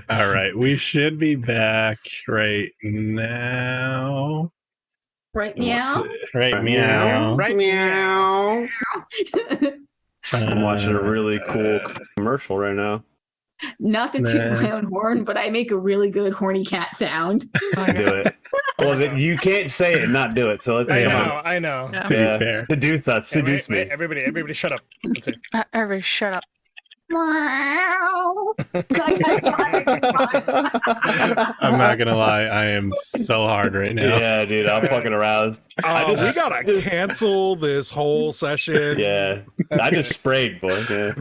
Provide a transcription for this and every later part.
All right, we should be back right now. Right meow. Right meow. Right meow. I'm watching a really cool commercial right now. Not to toot my own horn, but I make a really good horny cat sound. Do it. Well, you can't say it and not do it. So let's. I know. To be fair, seduce me. Everybody, shut up. Everybody, shut up. Wow. I'm not gonna lie, I am so hard right now. Yeah, dude, I'm fucking aroused. We gotta cancel this whole session. Yeah, I just sprayed, boy. Yeah.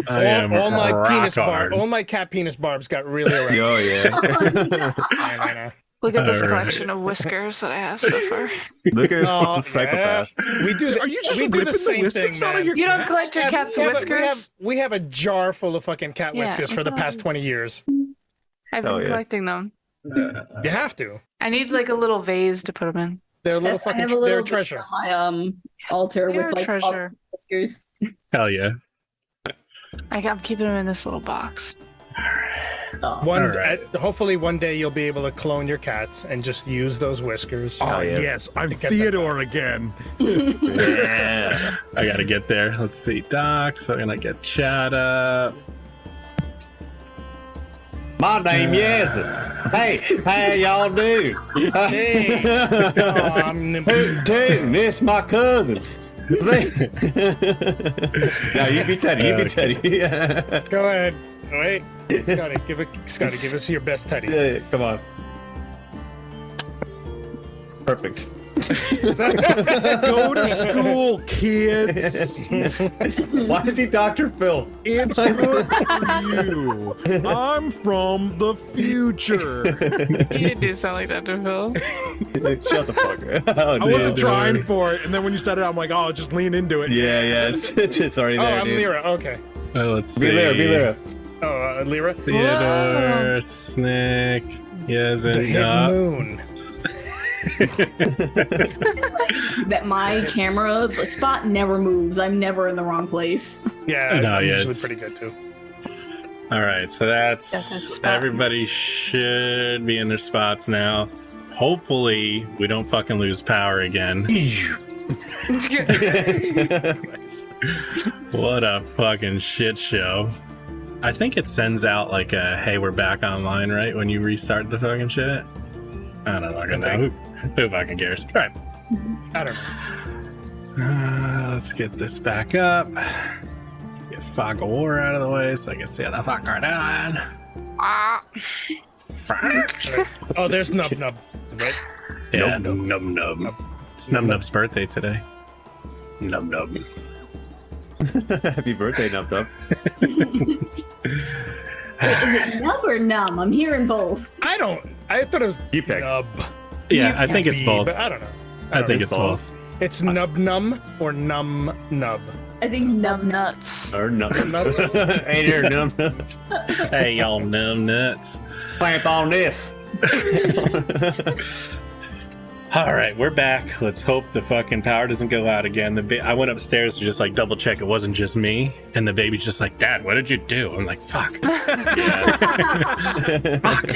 all my penis hard. all my cat penis barbs got really around. Oh yeah. Look at this collection of whiskers that I have so far. Look at this fucking psychopath. We do. Are you just we do ripping the same whiskers thing, out of man. your You don't cat? collect your cat's whiskers? We have a jar full of fucking cat Yeah, whiskers for the past 20 years. I've been collecting them. You have to. I need like a little vase to put them in. They're a little I have fucking. a They're little a treasure. on my altar They're with a like all treasure. the whiskers. Hell yeah. I'm keeping them in this little box. Oh. Hopefully one day you'll be able to clone your cats and just use those whiskers. Oh, yeah. yes, I'm To get Theodore again. Yeah. I gotta get there. Let's see, Doc. So I'm gonna get chat up. My name is. Hey, how y'all do? Hey. Oh, I'm Dude, this my cousin. No, you be Teddy. You be Teddy. Go ahead. Wait, Scotty, give us your best Teddy. Yeah, come on. Perfect. Go to school, kids. Why is he Dr. Phil? It's good for you. I'm from the future. You do sound like Dr. Phil. Shut the fuck up. Oh, I wasn't dude. trying for it, and then when you said it, I'm like, oh, just lean into it. Yeah, it's already Oh, there. I'm dude. Lyra. Okay. Let's see. Be Lyra. Oh, Lyra. Theodore, Snick, The hidden Yezen. moon. That my camera spot never moves. I'm never in the wrong place. Yeah, No, I'm yeah, usually it's- pretty good too. All right, so that's spot. everybody should be in their spots now. Hopefully, we don't fucking lose power again. What a fucking shit show. I think it sends out like a hey, we're back online, right? When you restart the fucking shit. I don't fucking know. Who fucking cares? All right. I don't know. Let's get this back up. Get Fog of War out of the way so I can see how the fuck are doing. Oh, there's Nub Nub. Right? Yeah, Nub Nub. It's Nub Nub's birthday today. Nub Nub. Happy birthday, Nub Nub. Wait, is it nub or numb? I'm hearing both. I thought it was You pick. Nub. Yeah, I think it's B, both. But I don't know. I think it's both. It's Nub Num or Num Nub. I think nub Numb nuts. Or Nub Nuts. Ain't there Nub Nuts? Hey, y'all numb nuts. Clamp on this. All right, we're back. Let's hope the fucking power doesn't go out again. I went upstairs to just like double check it wasn't just me, and the baby's just like, Dad, what did you do? I'm like, fuck. Fuck.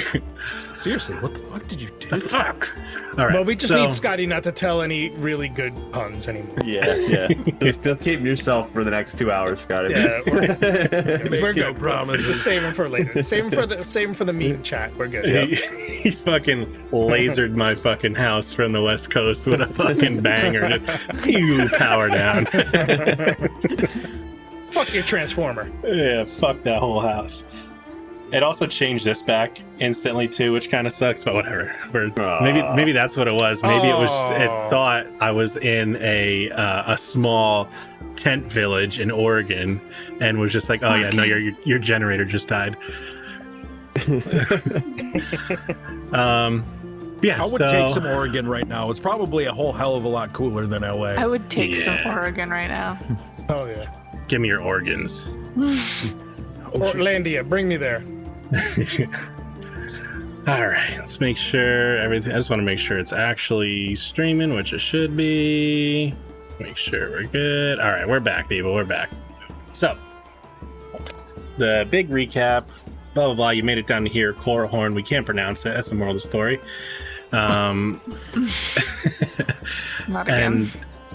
Seriously, what the fuck did you do? The fuck. All right. But we just so- need Scotty not to tell any really good puns anymore. Yeah. Just keep yourself for the next 2 hours, Scotty. Yeah, we're Make no good. promises. Just save him for later. Save him for the meet and chat. We're good. He fucking lasered my fucking house from the West Coast with a fucking banger. Just, phew, power down. Fuck your transformer. Yeah, fuck that whole house. It also changed this back instantly too, which kind of sucks, but whatever. Maybe that's what it was. Maybe it thought I was in a small tent village in Oregon, and was just like, oh yeah, no, your generator just died. Yeah, I would take some Oregon right now. It's probably a whole hell of a lot cooler than LA. I would take some Yeah. Oregon right now. Oh yeah. Give me your organs. Oh, shit. Portlandia, bring me there. All right, let's make sure everything. I just want to make sure it's actually streaming, which it should be. Make sure we're good. All right, we're back, people. We're back. So, the big recap. Blah blah blah. You made it down to here. Chlorohorn. We can't pronounce it. That's the moral of the story. Not again. And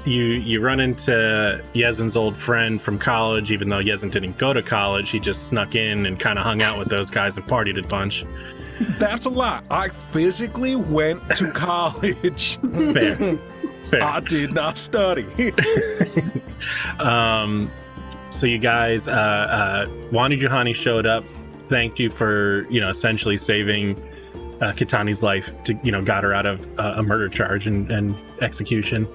you run into Yezin's old friend from college. Even though Yezin didn't go to college, he just snuck in and kind of hung out with those guys and partied a bunch. That's a lie. I physically went to college. Fair. I did not study. So you guys, Wani Juhani showed up, thanked you for, essentially saving Kitani's life to, got her out of a murder charge and execution.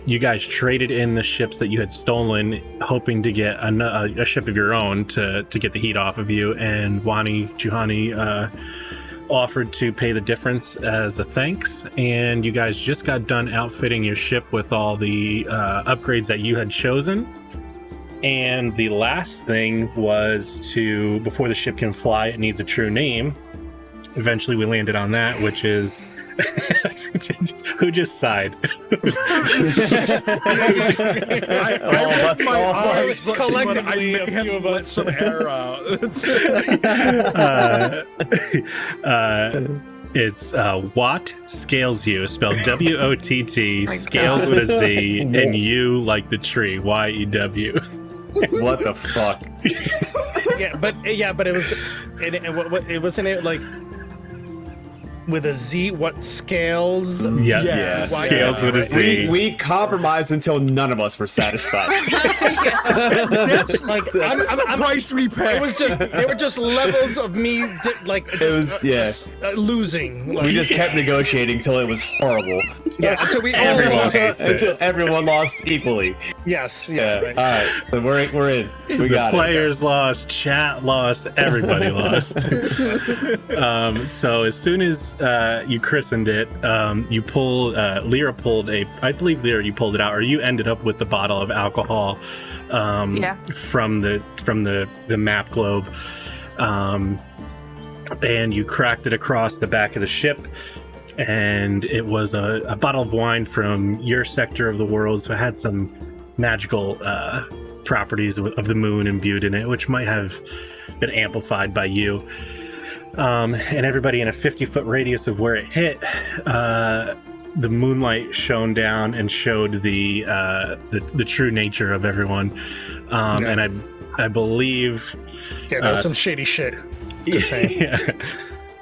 You guys traded in the ships that you had stolen, hoping to get a ship of your own to get the heat off of you. And Wani Juhani offered to pay the difference as a thanks. And you guys just got done outfitting your ship with all the upgrades that you had chosen. And the last thing was before the ship can fly, it needs a true name. Eventually we landed on that, which is who just sighed? Collectively, I may have let some air out. It's Watt Scales You, spelled W-O-T-T, scales with a Z, and you like the tree, Y-E-W. What the fuck? but it was, it wasn't it like with a Z? What scales? Yeah, Yes. scales with a Z. We compromised until none of us were satisfied. That's Like that's the price we pay. It was just they were just levels of me losing. Like, We just kept negotiating till it was horrible. until we all Everyone lost. hates it. Until everyone lost equally. Yes, Yeah. right. All right. So we're in. We The got players lost, chat lost, everybody lost. So as soon as you christened it, you pulled Lyra pulled I believe Lyra, you pulled it out, or you ended up with the bottle of alcohol from the map globe, and you cracked it across the back of the ship, and it was a bottle of wine from your sector of the world, so it had some magical properties of the moon imbued in it, which might have been amplified by you. And everybody in a 50-foot radius of where it hit, the moonlight shone down and showed the true nature of everyone. And I believe Yeah, that was some shady shit. Just saying. yeah.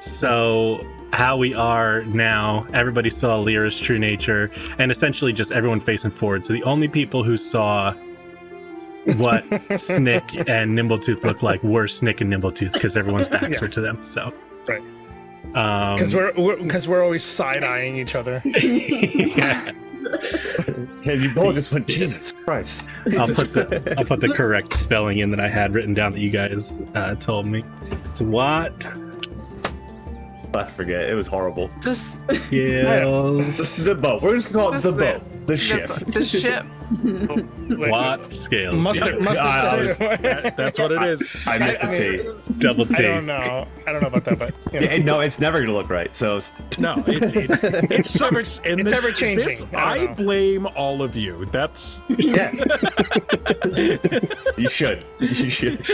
So how we are now, everybody saw Lyra's true nature, and essentially just everyone facing forward. So the only people who saw what Snick and Nimbletooth look like were Snick and Nimbletooth, because everyone's backs were to them. So Right. Because we're always side-eyeing each other. yeah. And you both just went, Jesus Christ. I'll put the correct spelling in that I had written down that you guys told me. It's what? I forget. It was horrible. Just Scales. Just the boat. We're just gonna call it the Just boat. The ship. the ship. What scales? Mustard said That's what it is. I missed the T. Double T. I don't know about that, but you know. Yeah, no, it's never gonna look right. So No, it sucks. And it's this, ever-changing. this, I don't I know. blame all of you. That's yeah. You should. You should.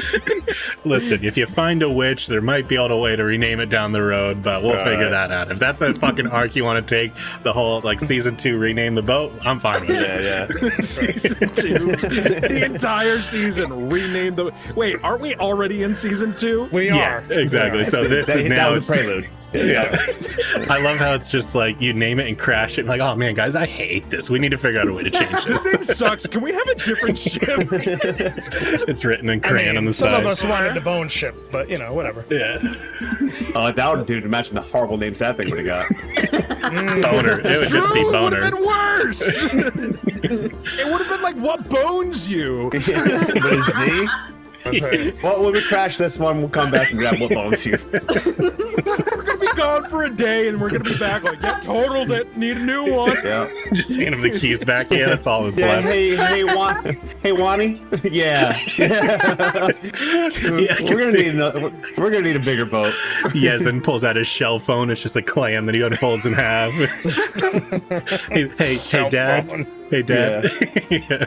Listen, if you find a witch, there might be a way to rename it down the road, but we'll figure that out. If that's a fucking arc you want to take, the whole season 2 rename the boat, I'm fine with it. Yeah. season 2. The entire season. Rename the. Wait, aren't we already in season 2? We Yeah, are. exactly. So this That is now. was a prelude. Yeah. I love how it's just you name it and crash it. Oh man, guys, I hate this. We need to figure out a way to change This this. name sucks. Can we have a different ship? It's written in I crayon mean, on the some side. of us wanted the bone ship, but whatever. Yeah. Oh, that would, dude, imagine the horrible names that thing would have got. Boner. It would just be True, it would boner. have been worse. It would have been like, what bones you? But it's me? That's right. Well, when we crash this one, we'll come back and grab what bones you. We're gonna be gone for a day, and we're gonna be back like, yeah, totaled it. Need a new one. Yeah. Just hand him the keys back. Yeah, that's all that's Yeah, left. hey, Wani. Yeah. We're gonna need a bigger boat. Yezin pulls out his shell phone. It's just a clam that he unfolds in half. hey, Cell Dad. phone. Hey, Dad. Yeah.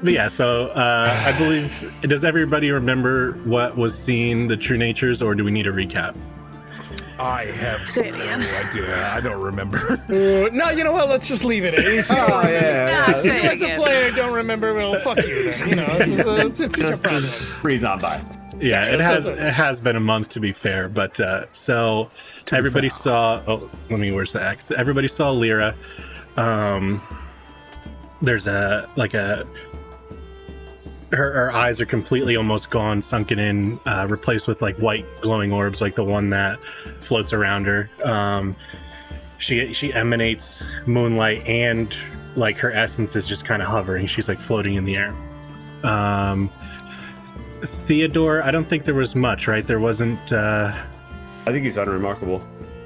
But yeah, so I believe, does everybody remember what was seen, the true natures, or do we need a recap? I have Say it no again. idea. I don't remember. No, you know what? Let's just leave it. If you, Oh, yeah. Nah, say it as a again. player don't remember, well, fuck you. Then. You know, it's your problem. Breeze on by. Yeah, that's- it has been a month to be fair, but so everybody saw. Oh, where's the X? Everybody saw Lyra. There's her eyes are completely almost gone, sunken in, replaced with like white glowing orbs, like the one that floats around her. She emanates moonlight, and like her essence is just kind of hovering. She's like floating in the air. Theodore, I don't think there was much, right? There wasn't. I think he's unremarkable.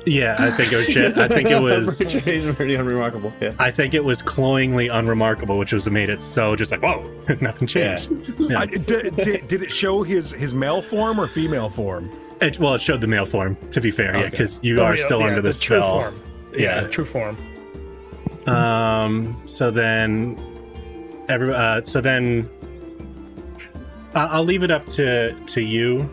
Yeah, I think it was. I think it was. He's pretty unremarkable. Yeah. I think it was cloyingly unremarkable, which was made it so just like whoa, nothing changed. Yeah. Did it show his male form or female form? It showed the male form. To be fair, yeah, Okay. because you are still under the true spell. form. Yeah. The true form. So then, I'll leave it up to you,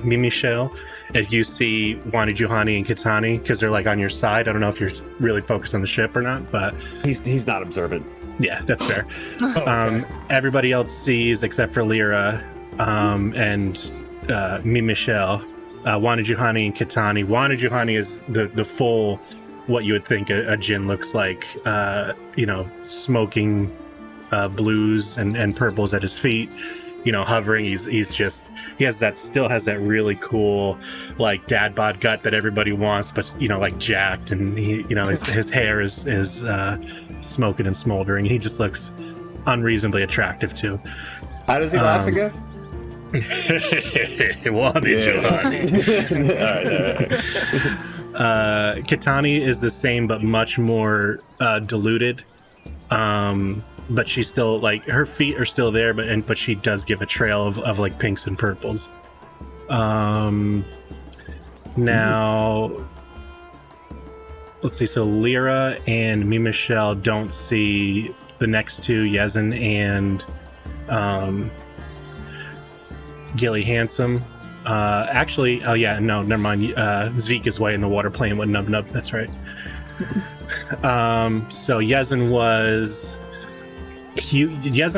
Michelle, if you see Wani, Juhani, and Kitani, because they're like on your side. I don't know if you're really focused on the ship or not, but He's not observant. yeah, that's fair. Oh, okay. Everybody else sees except for Lyra and me, Michelle, Wani, Juhani, and Kitani. Wani, Juhani is the full what you would think a djinn looks like. Smoking blues and purples at his feet. Hovering. He still has that really cool like dad bod gut that everybody wants, but like jacked, and his hair is smoking and smoldering. He just looks unreasonably attractive too. How does he laugh again? Wani, Juhani. All right. Kitani is the same but much more diluted. But she's still like her feet are still there, but she does give a trail of like pinks and purples. Now let's see. So Lyra and me, Michelle, don't see the next two, Yezin and Gilly Handsome. Actually, oh yeah, no, never mind. Zeke is way in the water playing with Nub Nub. That's right. So Yezin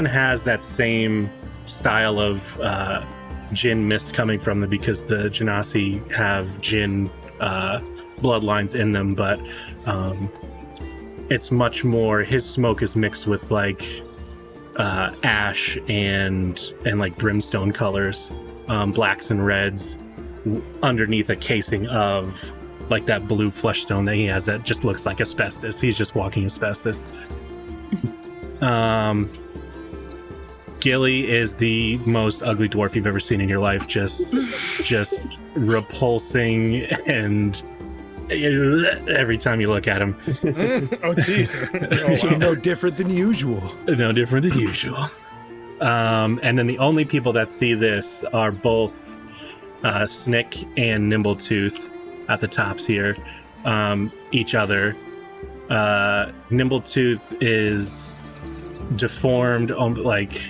has that same style of Jinn mist coming from them because the Genasi have Jinn bloodlines in them, but it's much more. His smoke is mixed with like ash and like brimstone colors, blacks and reds, underneath a casing of like that blue flesh stone that he has that just looks like asbestos. He's just walking asbestos. Gilly is the most ugly dwarf you've ever seen in your life. Just repulsing, and every time you look at him, Oh, jeez. Oh, wow. No different than usual. no different than usual. And then the only people that see this are both Snick and Nimbletooth at the tops here. Each other. Nimbletooth is deformed, like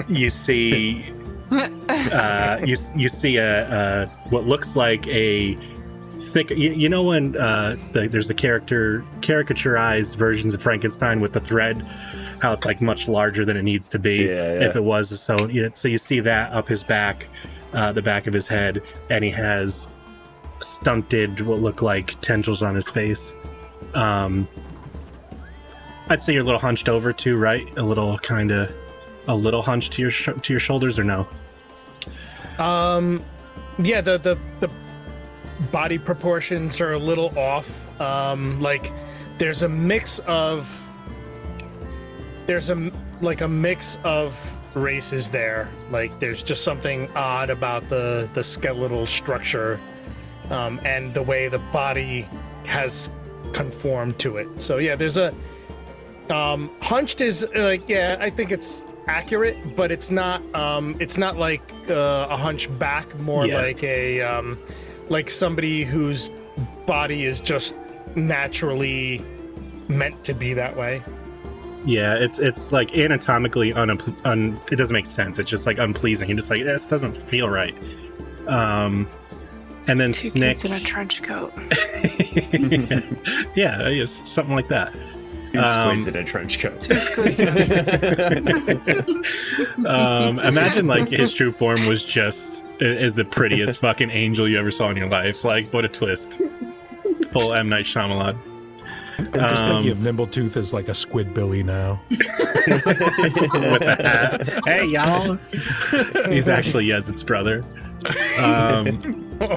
you see you see a what looks like a thick, when there's the caricaturized versions of Frankenstein with the thread, how it's like much larger than it needs to be. Yeah. If it was so you see that up his back, the back of his head, and he has stunted what look like tendrils on his face. I'd say you're a little hunched over too, right? A little hunched to your shoulders, or no? Yeah, the body proportions are a little off. Like there's a mix of races there. Like there's just something odd about the skeletal structure, and the way the body has conformed to it. So yeah, there's a hunched is like, yeah, I think it's accurate, but it's not like a hunchback, more Yeah. like a like somebody whose body is just naturally meant to be that way. Yeah, it's like anatomically it doesn't make sense. It's just like unpleasing. You're just like, this doesn't feel right. And then Two Snick. kids in a trench coat. Yeah, just something like that. Two squids in a trench coat. Two squids in a trench coat. Imagine like his true form was just is the prettiest fucking angel you ever saw in your life. Like, what a twist. Full M. Night Shyamalan. I'm just thinking of Nimbletooth as like a Squidbilly now. With a hat. Hey, y'all. He's actually Yezid's brother.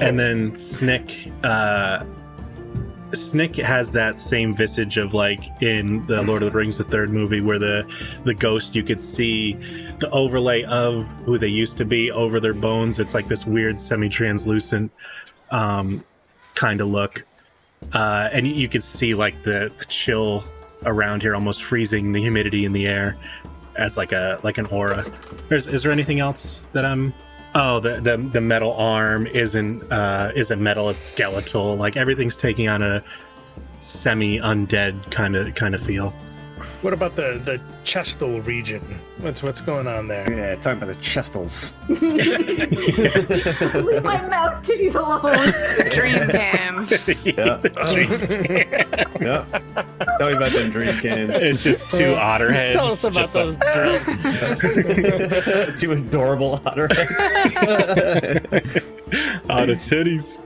And then Snick. Snick has that same visage of like in the Lord of the Rings, the third movie, where the ghost, you could see the overlay of who they used to be over their bones. It's like this weird semi-translucent kind of look. And you could see like the chill around here, almost freezing, the humidity in the air as like an aura. Is there anything else that I'm? Oh, the metal arm isn't metal; it's skeletal. Like everything's taking on a semi-undead kind of feel. What about the chestal region? What's going on there? Yeah, talking about the chestals. Leave my mouse titties alone. Dream cams. Yeah. Yeah. Tell me about them dream cans. It's just two otter heads. Tell us about just those dreams. Two adorable otterheads. Otter titties.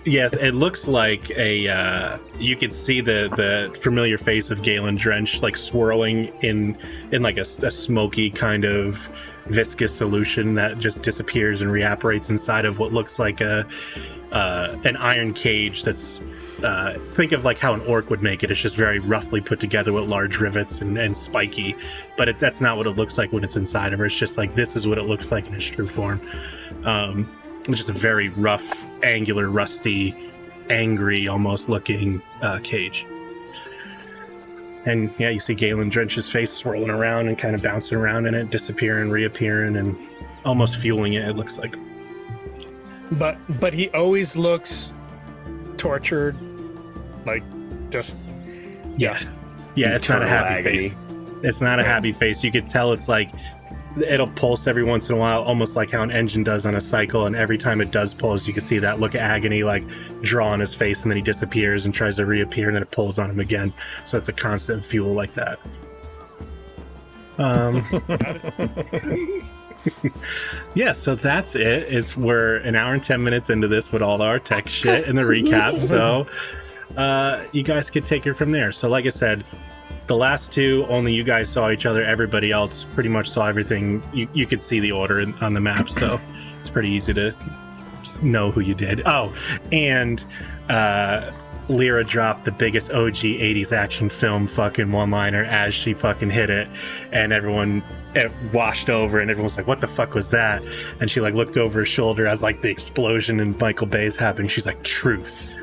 Yes, it looks like a. You can see the familiar face of Galen Drench like swirling in like a smoky kind of viscous solution that just disappears and reapparates inside of what looks like an iron cage. That's think of like how an orc would make it. It's just very roughly put together with large rivets and spiky. But that's not what it looks like when it's inside of her. It's just like this is what it looks like in its true form. Which is a very rough, angular, rusty, angry, almost looking cage. And yeah, you see Galen Drench's face swirling around and kind of bouncing around in it, disappearing, reappearing, and almost fueling it, it looks like. But he always looks tortured, like just Yeah, it's not a happy face. It's not a happy face. You could tell it's like it'll pulse every once in a while, almost like how an engine does on a cycle, and every time it does pulse, you can see that look of agony like draw on his face, and then he disappears and tries to reappear, and then it pulls on him again. So it's a constant fuel like that. Yeah, so that's it. We're an hour and 10 minutes into this with all our tech shit and the recap, so you guys could take it from there. So like I said, the last two, only you guys saw each other. Everybody else pretty much saw everything. You could see the order on the map, so it's pretty easy to know who you did. Oh, and Lyra dropped the biggest OG 80s action film fucking one-liner as she fucking hit it, and everyone washed over, and everyone's like, what the fuck was that? And she like looked over her shoulder as like the explosion in Michael Bay's happening. She's like, truth.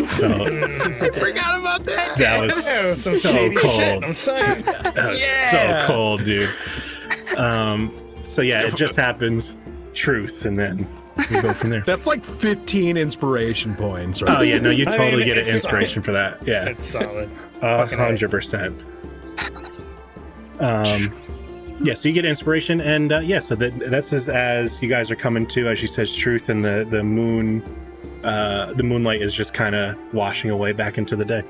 So I forgot about that. that was some so shady cold. shit. I'm saying. That was so cold, dude. So yeah, it just happens. Truth, and then we go from there. That's like 15 inspiration points, right? Oh yeah, no, you I totally mean, get an it's inspiration for that. Yeah, It's solid. Fucking 100%. Yeah, so you get inspiration, and yeah, so that's as you guys are coming to, as she says, truth, and the moon. The moonlight is just kind of washing away back into the day.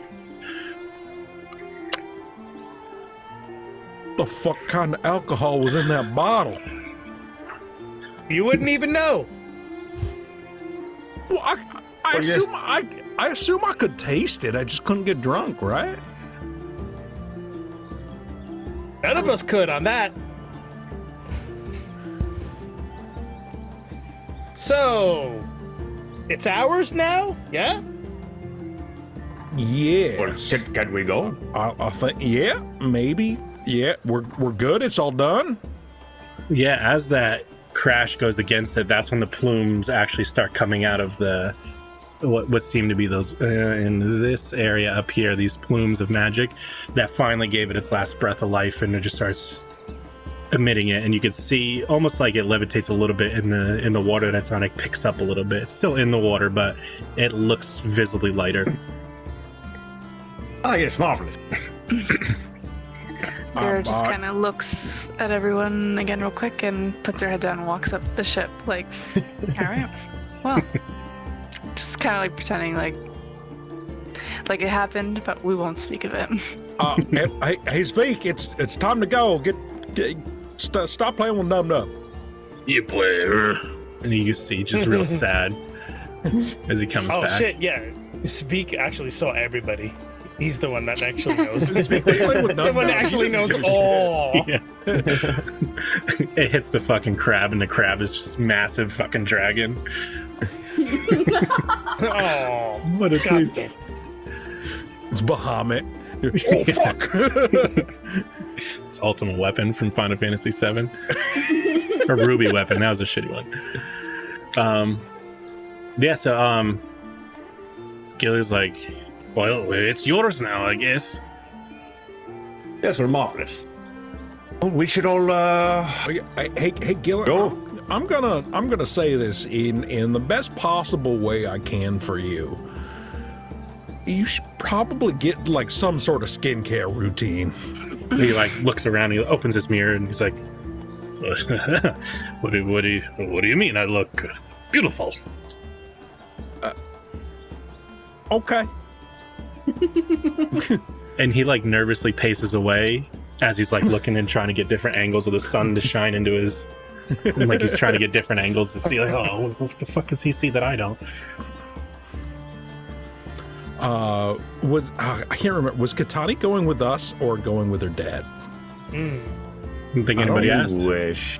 The fuck kind of alcohol was in that bottle? You wouldn't even know. Well, I assume I could taste it. I just couldn't get drunk, right? None of us could on that. So, it's ours now? Yeah? Yes. Can we go? I think, yeah, maybe. Yeah, we're good. It's all done. Yeah, as that crash goes against it, that's when the plumes actually start coming out of the what seem to be those in this area up here, these plumes of magic that finally gave it its last breath of life, and it just starts emitting it, and you can see almost like it levitates a little bit in the water that's on it, picks up a little bit. It's still in the water, but it looks visibly lighter. Oh, yes, marvelous. Vera just kind of looks at everyone again real quick and puts her head down and walks up the ship. Like, all right, well, just kind of like pretending like it happened, but we won't speak of it. Hey, Sveek, it's time to go. Stop playing with Nub Nub. You player. And you see just real sad as he comes back. Oh shit! Yeah, Sveek actually saw everybody. He's the one that actually knows. Sveek was playing with the Nub one Nub. that actually He doesn't knows give a shit. all. Yeah. It hits the fucking crab, and the crab is just massive fucking dragon. Oh, What a God twist. damn. It's Bahamut. Oh fuck! It's Ultimate Weapon from Final Fantasy VII. Or Ruby Weapon. That was a shitty one. Yeah, so, Gilly's like, well, it's yours now, I guess. Yes, we're marvelous. Oh, we should all Hey, Gil. Go. I'm gonna say this in the best possible way I can for you. You should probably get like some sort of skincare routine. He like looks around, he opens his mirror, and he's like, what do you mean I look beautiful? Okay. And he like nervously paces away as he's like looking and trying to get different angles of the sun to shine into his, like he's trying to get different angles to see like, oh, what the fuck does he see that I don't? I can't remember. Was Katani going with us or going with her dad? I don't think anybody asked. Wish.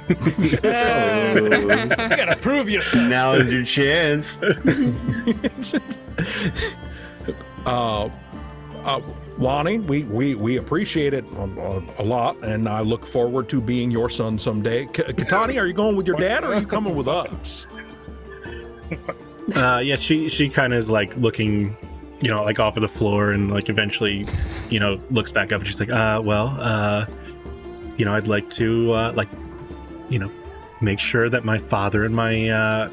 You gotta prove yourself. Now is your chance. Lonnie, we appreciate it a lot, and I look forward to being your son someday. Katani, are you going with your dad or are you coming with us? Yeah, she kind of is like looking, you know, like off of the floor, and like eventually, you know, looks back up and she's like, you know, I'd like to like, you know, make sure that my father and my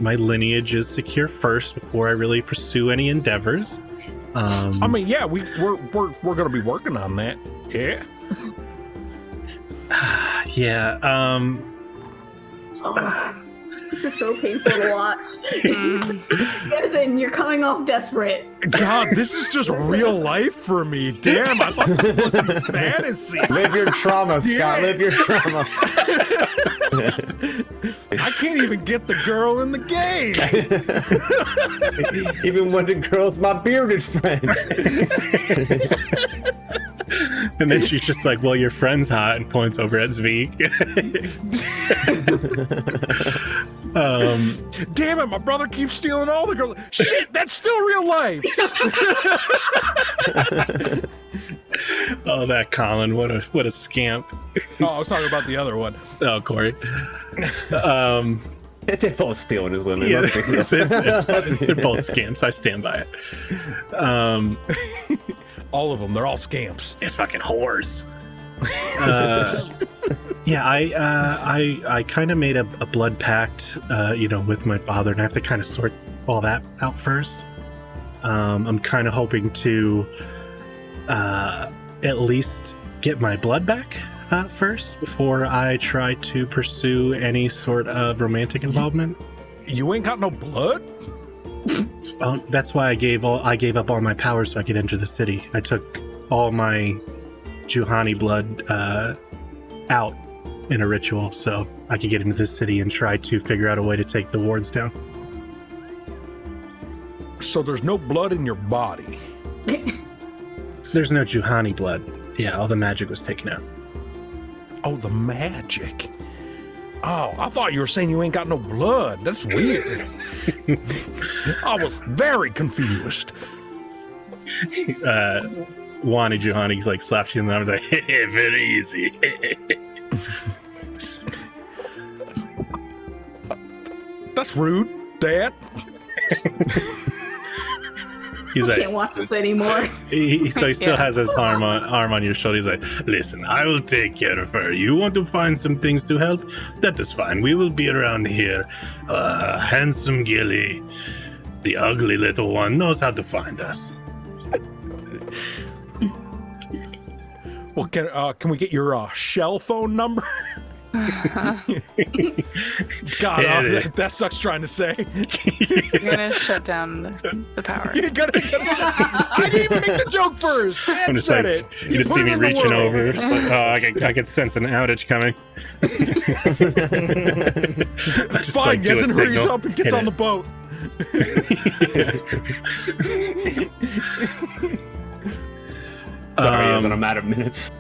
my lineage is secure first before I really pursue any endeavors. I mean, yeah, we're gonna be working on that. Yeah. Yeah. This is so painful to watch. Listen, you're coming off desperate. God, this is just real life for me. Damn, I thought this was fantasy. Live your trauma, Scott. Yeah. Live your trauma. I can't even get the girl in the game. Even when the girl's my bearded friend. And then she's just like, well, your friend's hot, and points over at Zveek. Damn it, my brother keeps stealing all the girls. Shit, that's still real life. Oh, that Colin, what a scamp. Oh, I was talking about the other one. Oh, Corey. They're both stealing his women. Yeah, Let's be real. they're both scamps. I stand by it. All of them, they're all scamps. They're fucking whores. Yeah, I kind of made a blood pact, you know, with my father, and I have to kind of sort all that out first. I'm kind of hoping to at least get my blood back first before I try to pursue any sort of romantic involvement. You ain't got no blood? That's why I gave up all my powers so I could enter the city. I took all my Juhani blood out in a ritual so I could get into the city and try to figure out a way to take the wards down. So there's no blood in your body. There's no Juhani blood. Yeah, all the magic was taken out. Oh, the magic. Oh, I thought you were saying you ain't got no blood. That's weird. I was very confused. Wani Juhani like slaps you in the arm and was like, very easy. That's rude, Dad. He's I like, can't watch this anymore. so he still has his arm on your shoulder. He's like, listen, I will take care of her. You want to find some things to help? That is fine. We will be around here. Handsome Gilly, the ugly little one, knows how to find us. Well, can we get your shell phone number? God, that sucks trying to say. You're gonna shut down the power. You gotta say, I didn't even make the joke first. I'm Ed just said like, it. you just put see it me in the reaching world. over. It's like, I can sense an outage coming. Just, Fine, like, do a Yezen hurries signal, up and gets hit on it. the boat. Sorry, in a matter of minutes.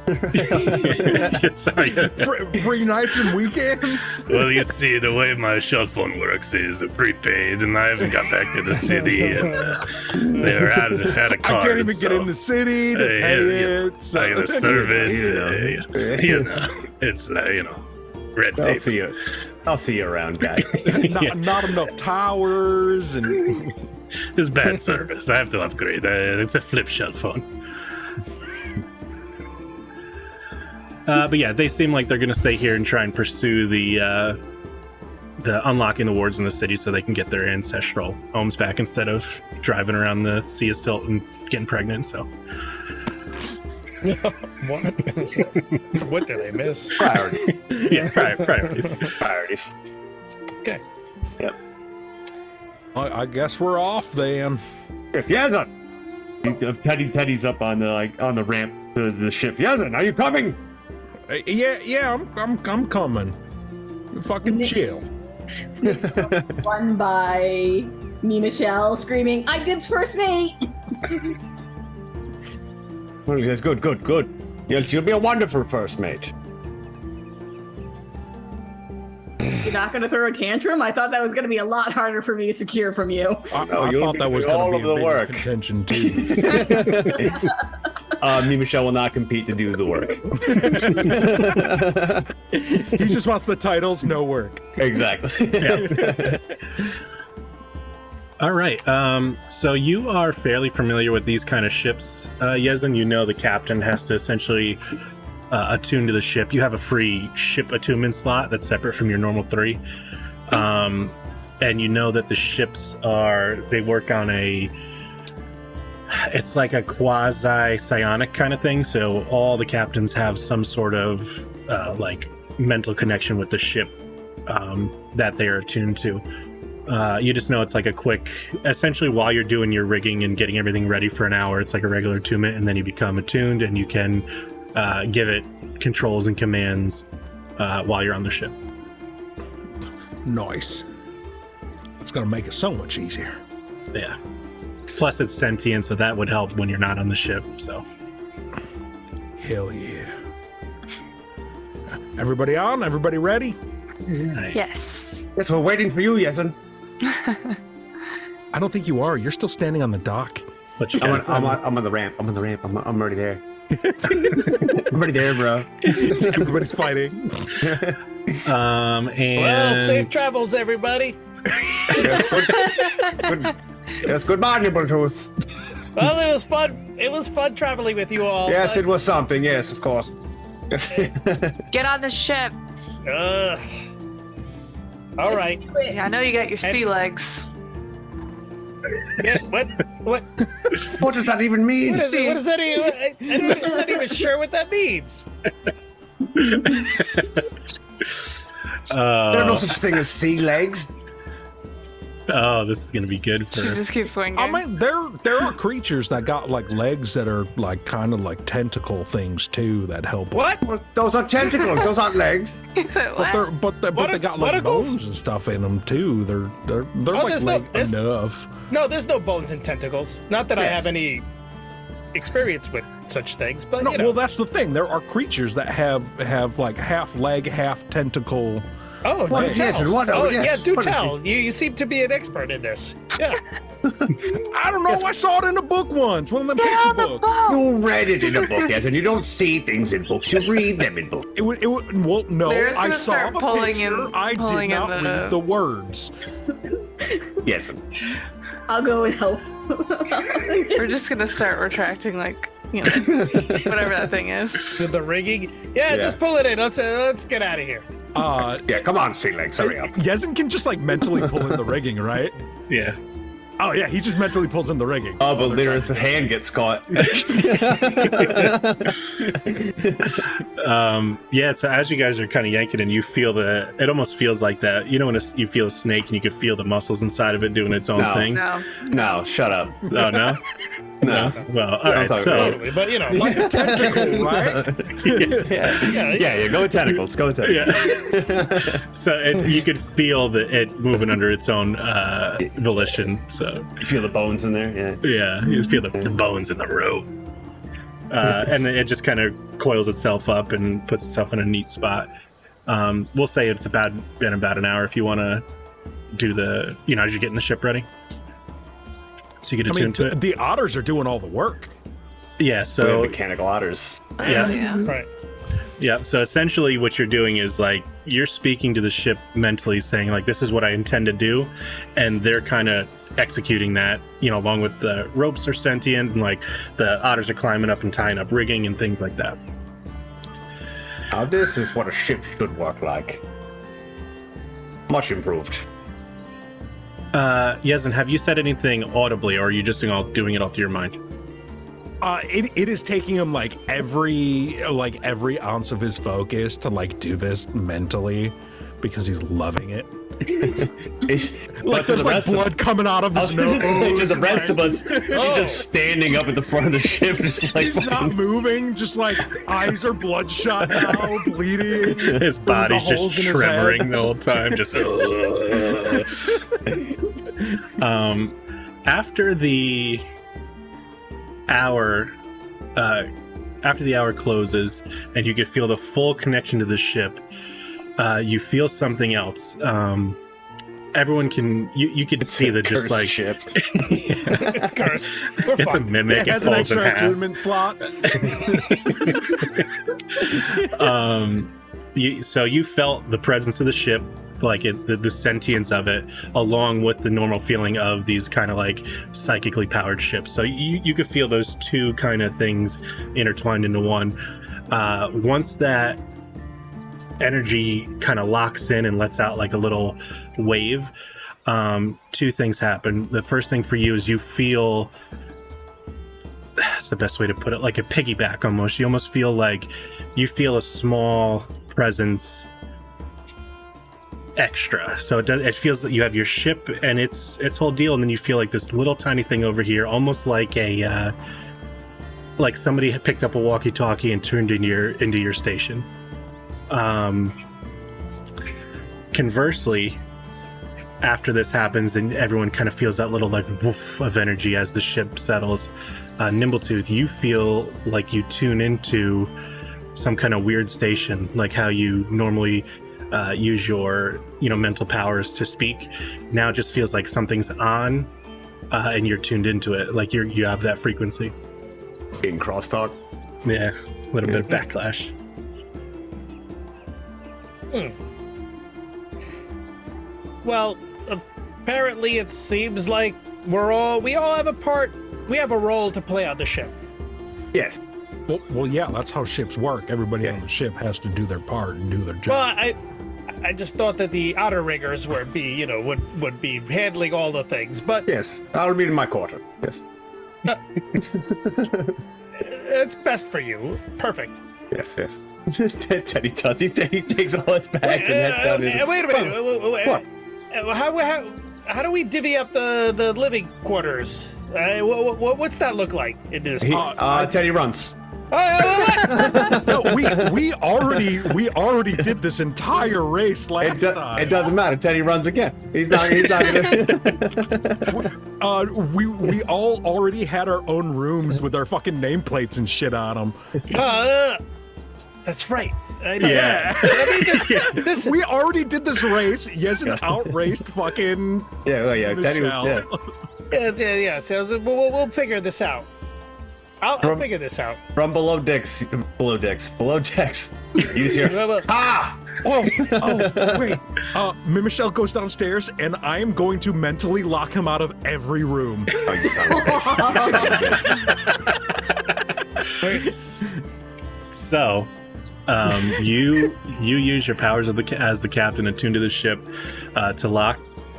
Sorry. Free nights and weekends. Well, you see, the way my cell phone works is prepaid, and I haven't got back to the city. And they're out of I card. can't even get in the city to pay it. So. I get a service. You know. It's red I'll tape. see you. I'll see you around, guy. not enough towers and It's bad service. I have to upgrade. It's a flip cell phone. But yeah, they seem like they're going to stay here and try and pursue the unlocking the wards in the city so they can get their ancestral homes back instead of driving around the Sea of Silt and getting pregnant. So What? What did I miss? Priority. yeah, priorities. Priorities. Okay. Yep. I guess we're off then. Yes, Yazan. Teddy's up on the ramp to the ship. Yazan, are you coming? Yeah, I'm coming. Fucking chill. Snake's run by me, Michelle, screaming, "I did first mate!" Oh, yes, good. Yes, you'll be a wonderful first mate. You're not going to throw a tantrum? I thought that was going to be a lot harder for me to secure from you. No, I you'll thought be that was doing all going to of be the a big work. contention too. Me, Michelle will not compete to do the work. He just wants the titles, no work. Exactly. All right. So you are fairly familiar with these kind of ships, Yezen. You know the captain has to essentially attune to the ship. You have a free ship attunement slot that's separate from your normal 3. And you know that the ships they work on it's like a quasi psionic kind of thing. So all the captains have some sort of like mental connection with the ship that they are attuned to. You just know it's like a quick, essentially while you're doing your rigging and getting everything ready for an hour, it's like a regular attunement, and then you become attuned and you can give it controls and commands while you're on the ship. Nice. It's gonna make it so much easier. Yeah. Plus it's sentient, so that would help when you're not on the ship. So Hell yeah. Everybody on? Everybody ready? right. Yes. Yes, we're waiting for you, Yazan. I don't think you are. You're still standing on the dock. But you I'm guys, on the ramp. I'm already there. I'm already there, bro. Everybody's fighting. and Well, safe travels, everybody. Yes, goodbye, Nibbletooth. Well, it was fun. It was fun traveling with you all. Yes, it was something. Yes, of course. Yes. Get on the ship. All right. Yeah, I know you got your sea legs. Yeah, what? What does that even mean? What is that? I'm not even sure what that means. There are no such thing as sea legs. Oh, this is gonna be good for She just keeps swinging. I mean, there are creatures that got like legs that are like kind of like tentacle things too that help. What? Well, those are tentacles. Those aren't legs. What? But they got like Tentacles? bones and stuff in them too. They're like there's enough. No, there's no bones and tentacles. Not that I Yes. have any experience with such things, but No, you know. well that's the thing. There are creatures that have like half leg, half tentacle. Oh, What? do Yes, tell. and what? Oh, Yes. yeah, do What- tell. You seem to be an expert in this. Yeah. I don't know. I saw it in a book once. One of them picture books. You read it in a book, yes, and you don't see things in books. You read them in books. Well, no, They're just I gonna saw start the pulling picture. in- I pulling did in not the- read the words. Yes. I'll go and help. We're just gonna start retracting, like, you know, whatever that thing is. With the rigging. Yeah, Yeah. just pull it in. Let's get out of here. Yeah, come on, sea legs, hurry up. Yezen can just like mentally pull in the rigging, right? yeah. Oh yeah, he just mentally pulls in the rigging. Oh, but Lyra's hand gets caught. Yeah, so as you guys are kind of yanking and you feel it almost feels like that. You know when you feel a snake and you can feel the muscles inside of it doing its own No. thing? No. No, shut up. Oh, no? No. Well, all right, talking so... Totally, but you know, Like a tentacle, right? Yeah, go with tentacles. Go with tentacles. Yeah. So you could feel it moving under its own volition. So You feel the bones in there? Yeah. yeah, you feel the bones in the rope, and it just kind of coils itself up and puts itself in a neat spot. We'll say it's been about an hour if you want to do the as you're getting the ship ready. So you get I mean, attuned to it. the otters are doing all the work. Yeah. So So mechanical otters. yeah. Yeah. right. Yeah, so essentially what you're doing is like you're speaking to the ship mentally saying like this is what I intend to do, and they're kind of executing that, along with the ropes are sentient and like the otters are climbing up and tying up rigging and things like that. Now this is what a ship should work like. Much improved. Yezin, have you said anything audibly or are you just doing it all through your mind? It is taking him like every ounce of his focus to like do this mentally because he's loving it. Like there's like blood coming out of his nose. To the rest of us, he's just standing up at the front of the ship, just like He's not moving, just like eyes are bloodshot now, bleeding. His body's the holes just in his head. tremoring the whole time, just after the hour closes and you can feel the full connection to the ship, you feel something else. Everyone can you can see that just like ship. It's cursed. We're it's a fucked. mimic. It has It an folds in extra half. attunement slot. So you felt the presence of the ship, like the sentience of it, along with the normal feeling of these kind of like psychically powered ships. So you could feel those two kind of things intertwined into one. Once that energy kind of locks in and lets out like a little wave, two things happen. The first thing for you is you feel, that's the best way to put it, like a piggyback almost. You almost feel like you feel a small presence extra. So it feels that you have your ship and its whole deal, and then you feel like this little tiny thing over here, almost like a like somebody had picked up a walkie-talkie and turned into your station. Conversely, after this happens and everyone kind of feels that little like woof of energy as the ship settles, Nimbletooth, you feel like you tune into some kind of weird station, like how you normally use your mental powers to speak. Now it just feels like something's on, and you're tuned into it, like you have that frequency. In crosstalk. Yeah, a little bit of backlash. Well, apparently it seems like we all have a part. We have a role to play on the ship. Yes. Well, yeah, that's how ships work. Everybody on the ship has to do their part and do their job. Well, I just thought that the outer riggers would be handling all the things, but Yes. I'll be in my quarter. Yes. it's best for you. Perfect. Yes. Yes. Teddy does. He takes all his bags and heads down. Wait a minute. What? How do we divvy up the living quarters? What's that look like in this? Teddy runs. No, we already did this entire race last time. It doesn't matter. Teddy runs again. He's not gonna. We all already had our own rooms with our fucking nameplates and shit on them. That's right. I know. Yeah. I mean, this We already did this race. Yes, an outraced fucking Yeah. Teddy was. Michelle. Yeah. yeah. So we'll figure this out. I'll figure this out. From below decks. Use your. Ah! Oh, wait. Michelle goes downstairs, and I am going to mentally lock him out of every room. Oh, you son of a bitch. So, you use your powers as the captain attuned to the ship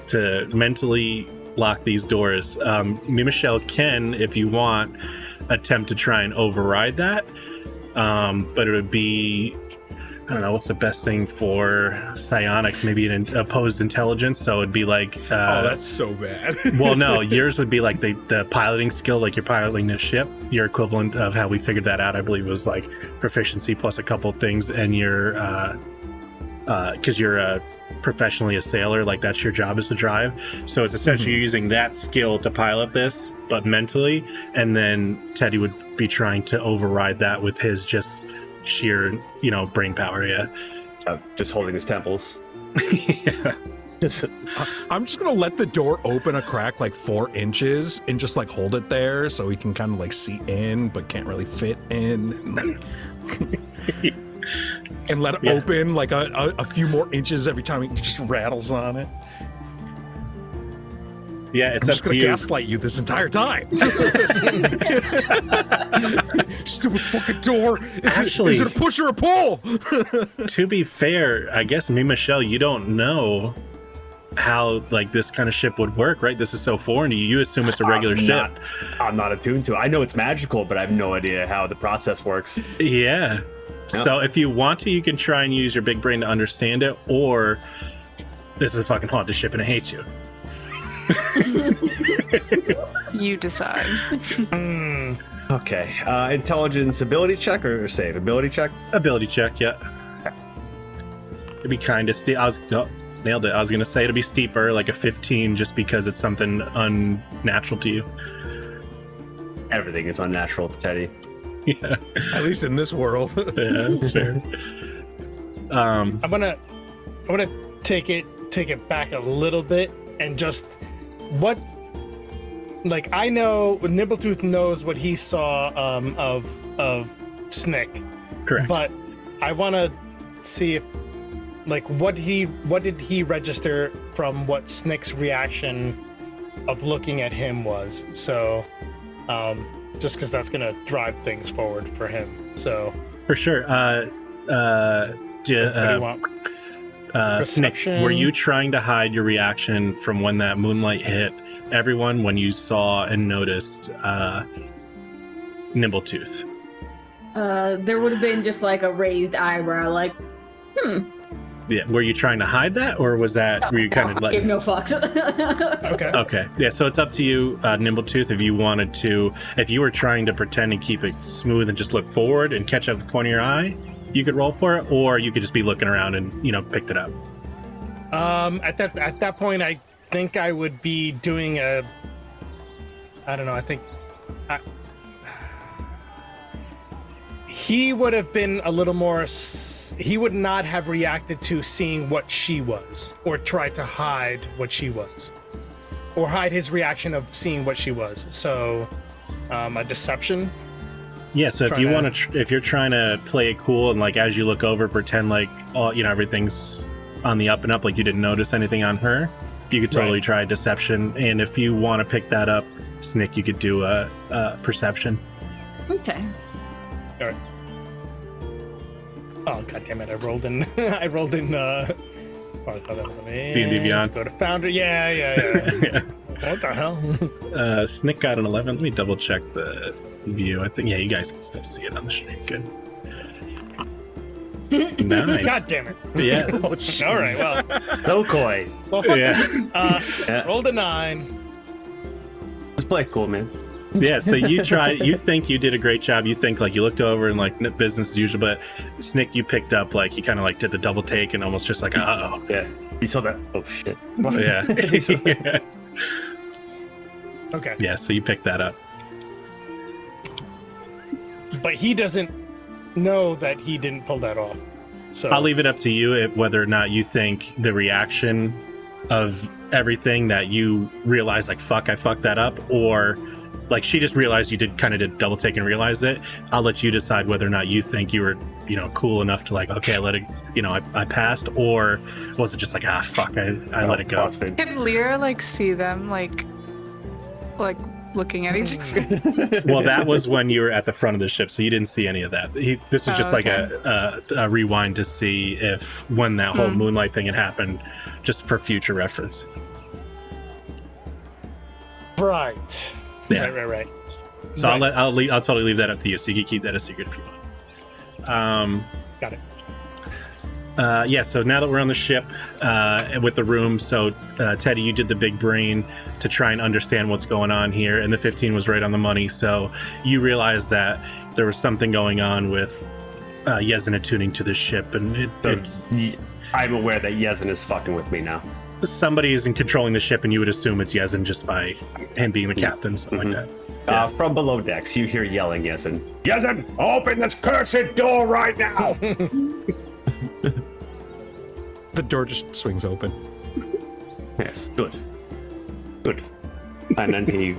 to mentally lock these doors. Me, Michelle can, if you want, attempt to try and override that. But it would be, I don't know, what's the best thing for psionics? Maybe an opposed intelligence. So it'd be like, Oh, that's so bad. well, no, yours would be like the piloting skill, like you're piloting a ship. Your equivalent of how we figured that out, I believe, was like proficiency plus a couple things, and your because you're professionally a sailor, like that's your job is to drive. So it's essentially using that skill to pilot this, but mentally, and then Teddy would be trying to override that with his just sheer, brain power. Yeah. Just holding his temples. Yeah. I'm just gonna let the door open a crack like 4 inches and just like hold it there so he can kind of like see in but can't really fit in. And let it open like a few more inches every time he just rattles on it. Yeah, it's I'm up just to gonna you. gaslight you this entire time. Stupid fucking door. Is it a push or a pull? To be fair, I guess me, Michelle, you don't know how like this kind of ship would work, right? This is so foreign to you. You assume it's a regular ship. I'm not attuned to it. I know it's magical, but I have no idea how the process works. Yeah. So if you want to, you can try and use your big brain to understand it, or this is a fucking haunted ship and I hate you. You decide. Okay. Intelligence ability check or save? Ability check? Ability check, yeah. It'd be kind of steep. Nailed it. I was gonna say it'd be steeper, like a 15, just because it's something unnatural to you. Everything is unnatural to Teddy. Yeah. At least in this world. Yeah, that's fair. I'm gonna take it back a little bit and just what, like, I know Nimbletooth knows what he saw of Snick, Correct. but I want to see if, like, what did he register from what Snick's reaction of looking at him was. So just because that's gonna drive things forward for him. So For sure. what do you want? Snick, Perception. were you trying to hide your reaction from when that moonlight hit everyone when you saw and noticed Nimbletooth? There would have been just like a raised eyebrow, like, Yeah. Were you trying to hide that, or was that were you kind of give like? no fucks. Okay. Okay. Yeah. So it's up to you, Nimbletooth. If you wanted to, if you were trying to pretend and keep it smooth and just look forward and catch up the corner of your eye, you could roll for it, or you could just be looking around and picked it up. At that point, I think I would be doing I don't know. He would have been a little more. He would not have reacted to seeing what she was, or tried to hide what she was, or hide his reaction of seeing what she was. So, a deception. Yeah, so if Trying you to- want to, if you're trying to play it cool and like as you look over, pretend like everything's on the up and up, like you didn't notice anything on her, you could totally Right. try deception. And if you want to pick that up, Snick, you could do a perception. Okay. All right. Oh, god damn it! I rolled in. I rolled in. D&D Let's Beyond. go to Founder. Yeah. What the hell? Snick got an 11. Let me double check the view. I think you guys can still see it on the stream. Good. 9. God damn it! Yeah. All right. Well. No coy. Well. Fuck Yeah. it. Rolled a 9. Let's play it cool, man. Yeah, so you think you did a great job. You think like you looked over and like business as usual, but Snick, you picked up like you kind of like did the double take and almost just like, uh-oh. Yeah. You saw that? Oh, shit. Yeah. Yeah. Okay. Yeah, so you picked that up. But he doesn't know that he didn't pull that off. So I'll leave it up to you whether or not you think the reaction of everything that you realize like, fuck, I fucked that up, or like she just realized you did double take and realized it. I'll let you decide whether or not you think you were, cool enough to like, okay, I let it, I passed, or was it just like, fuck, I let it go. Busted. Can Lyra like see them like looking at each other? Well, that was when you were at the front of the ship, so you didn't see any of that. This was just like a rewind to see if when that whole moonlight thing had happened, just for future reference. Right. Yeah. Right. So Right. I'll totally leave that up to you. So you can keep that a secret if you want. Got it. Yeah, so now that we're on the ship with the room, so Teddy, you did the big brain to try and understand what's going on here, and the 15 was right on the money. So you realized that there was something going on with Yezin attuning to the ship, and it's I'm aware that Yezin is fucking with me now. somebody is in controlling the ship, and you would assume it's Yezin just by him being the captain, something like that. Yeah. From below decks, you hear yelling, Yezin. Yezin, open this cursed door right now! The door just swings open. Yes, good. And then he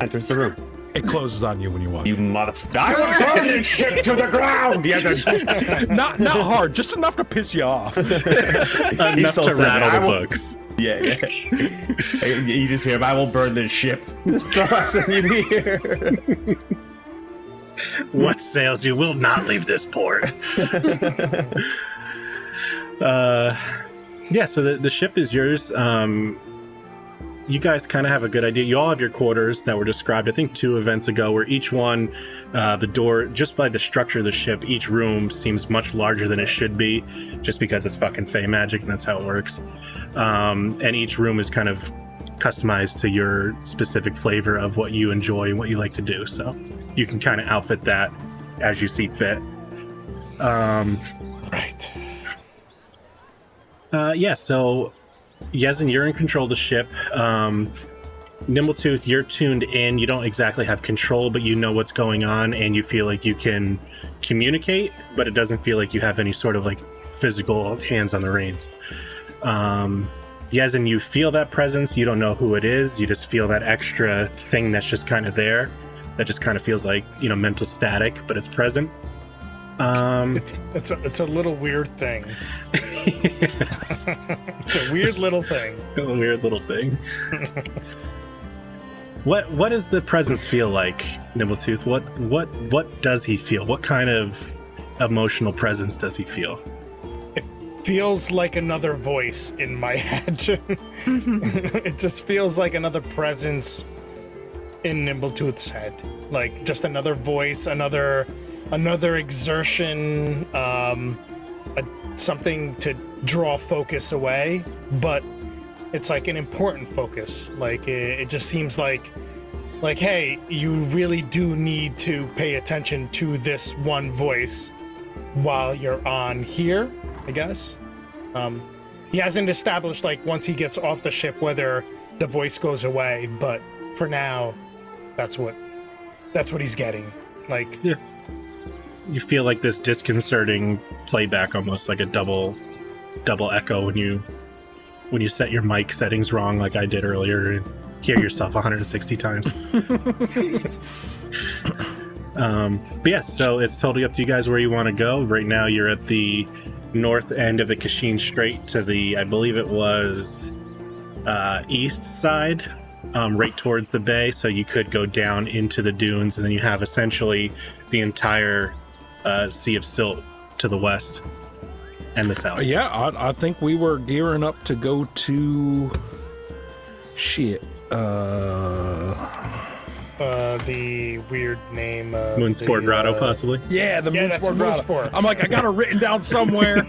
enters the room. It closes on you when you walk. You mother... I will burn this ship to the ground, Yezin! Not hard, just enough to piss you off. Enough still to says it. rattle I the will- books. Yeah. You just hear him, I will burn this ship. So that's what you hear. What sails you will not leave this port. Yeah, so the ship is yours. You guys kind of have a good idea. You all have your quarters that were described, I think, 2 events ago, where each one, the door, just by the structure of the ship, each room seems much larger than it should be, just because it's fucking Fey magic and that's how it works. And each room is kind of customized to your specific flavor of what you enjoy and what you like to do. So you can kind of outfit that as you see fit. Right. Yeah, so Yezin, you're in control of the ship. Nimbletooth, you're tuned in. You don't exactly have control, but you know what's going on, and you feel like you can communicate, but it doesn't feel like you have any sort of like physical hands on the reins. Yezin, you feel that presence. You don't know who it is. You just feel that extra thing that's just kind of there. That just kind of feels like, mental static, but it's present. It's a little weird thing. It's a weird little thing. A weird little thing. What does the presence feel like, Nimbletooth? What does he feel? What kind of emotional presence does he feel? Feels like another voice in my head. It just feels like another presence in Nimbletooth's head. Like just another voice, another exertion, something to draw focus away, but it's like an important focus. Like it just seems like, hey, you really do need to pay attention to this one voice while you're on here, I guess. He hasn't established like once he gets off the ship whether the voice goes away, but for now, that's what he's getting. Like, Yeah. You feel like this disconcerting playback, almost like a double echo when you set your mic settings wrong, like I did earlier, and hear yourself 160 times. But yeah, so it's totally up to you guys where you want to go. Right now, you're at the north end of the Kashin Strait to the, I believe it was east side, right towards the bay. So you could go down into the dunes, and then you have essentially the entire Sea of Silt to the west and the south. Yeah, I think we were gearing up to go to the weird name of Moonsport Grotto, possibly. Yeah, the Yeah, that's Moonsport Grotto. Moonsport. I'm like, I got it written down somewhere.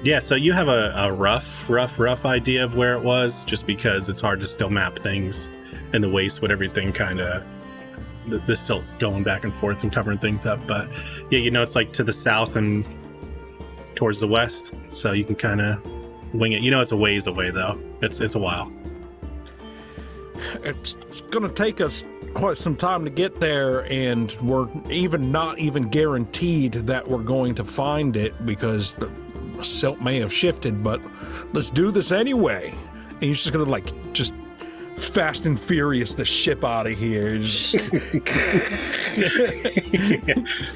Yeah, so you have a rough idea of where it was, just because it's hard to still map things in the waste with everything kind of the silt going back and forth and covering things up. But yeah, it's like to the south and towards the west, so you can kind of wing it. It's a ways away though. It's a while. It's gonna take us quite some time to get there, and we're not even guaranteed that we're going to find it because the silt may have shifted, but let's do this anyway. And you're just gonna just fast and furious the ship out of here.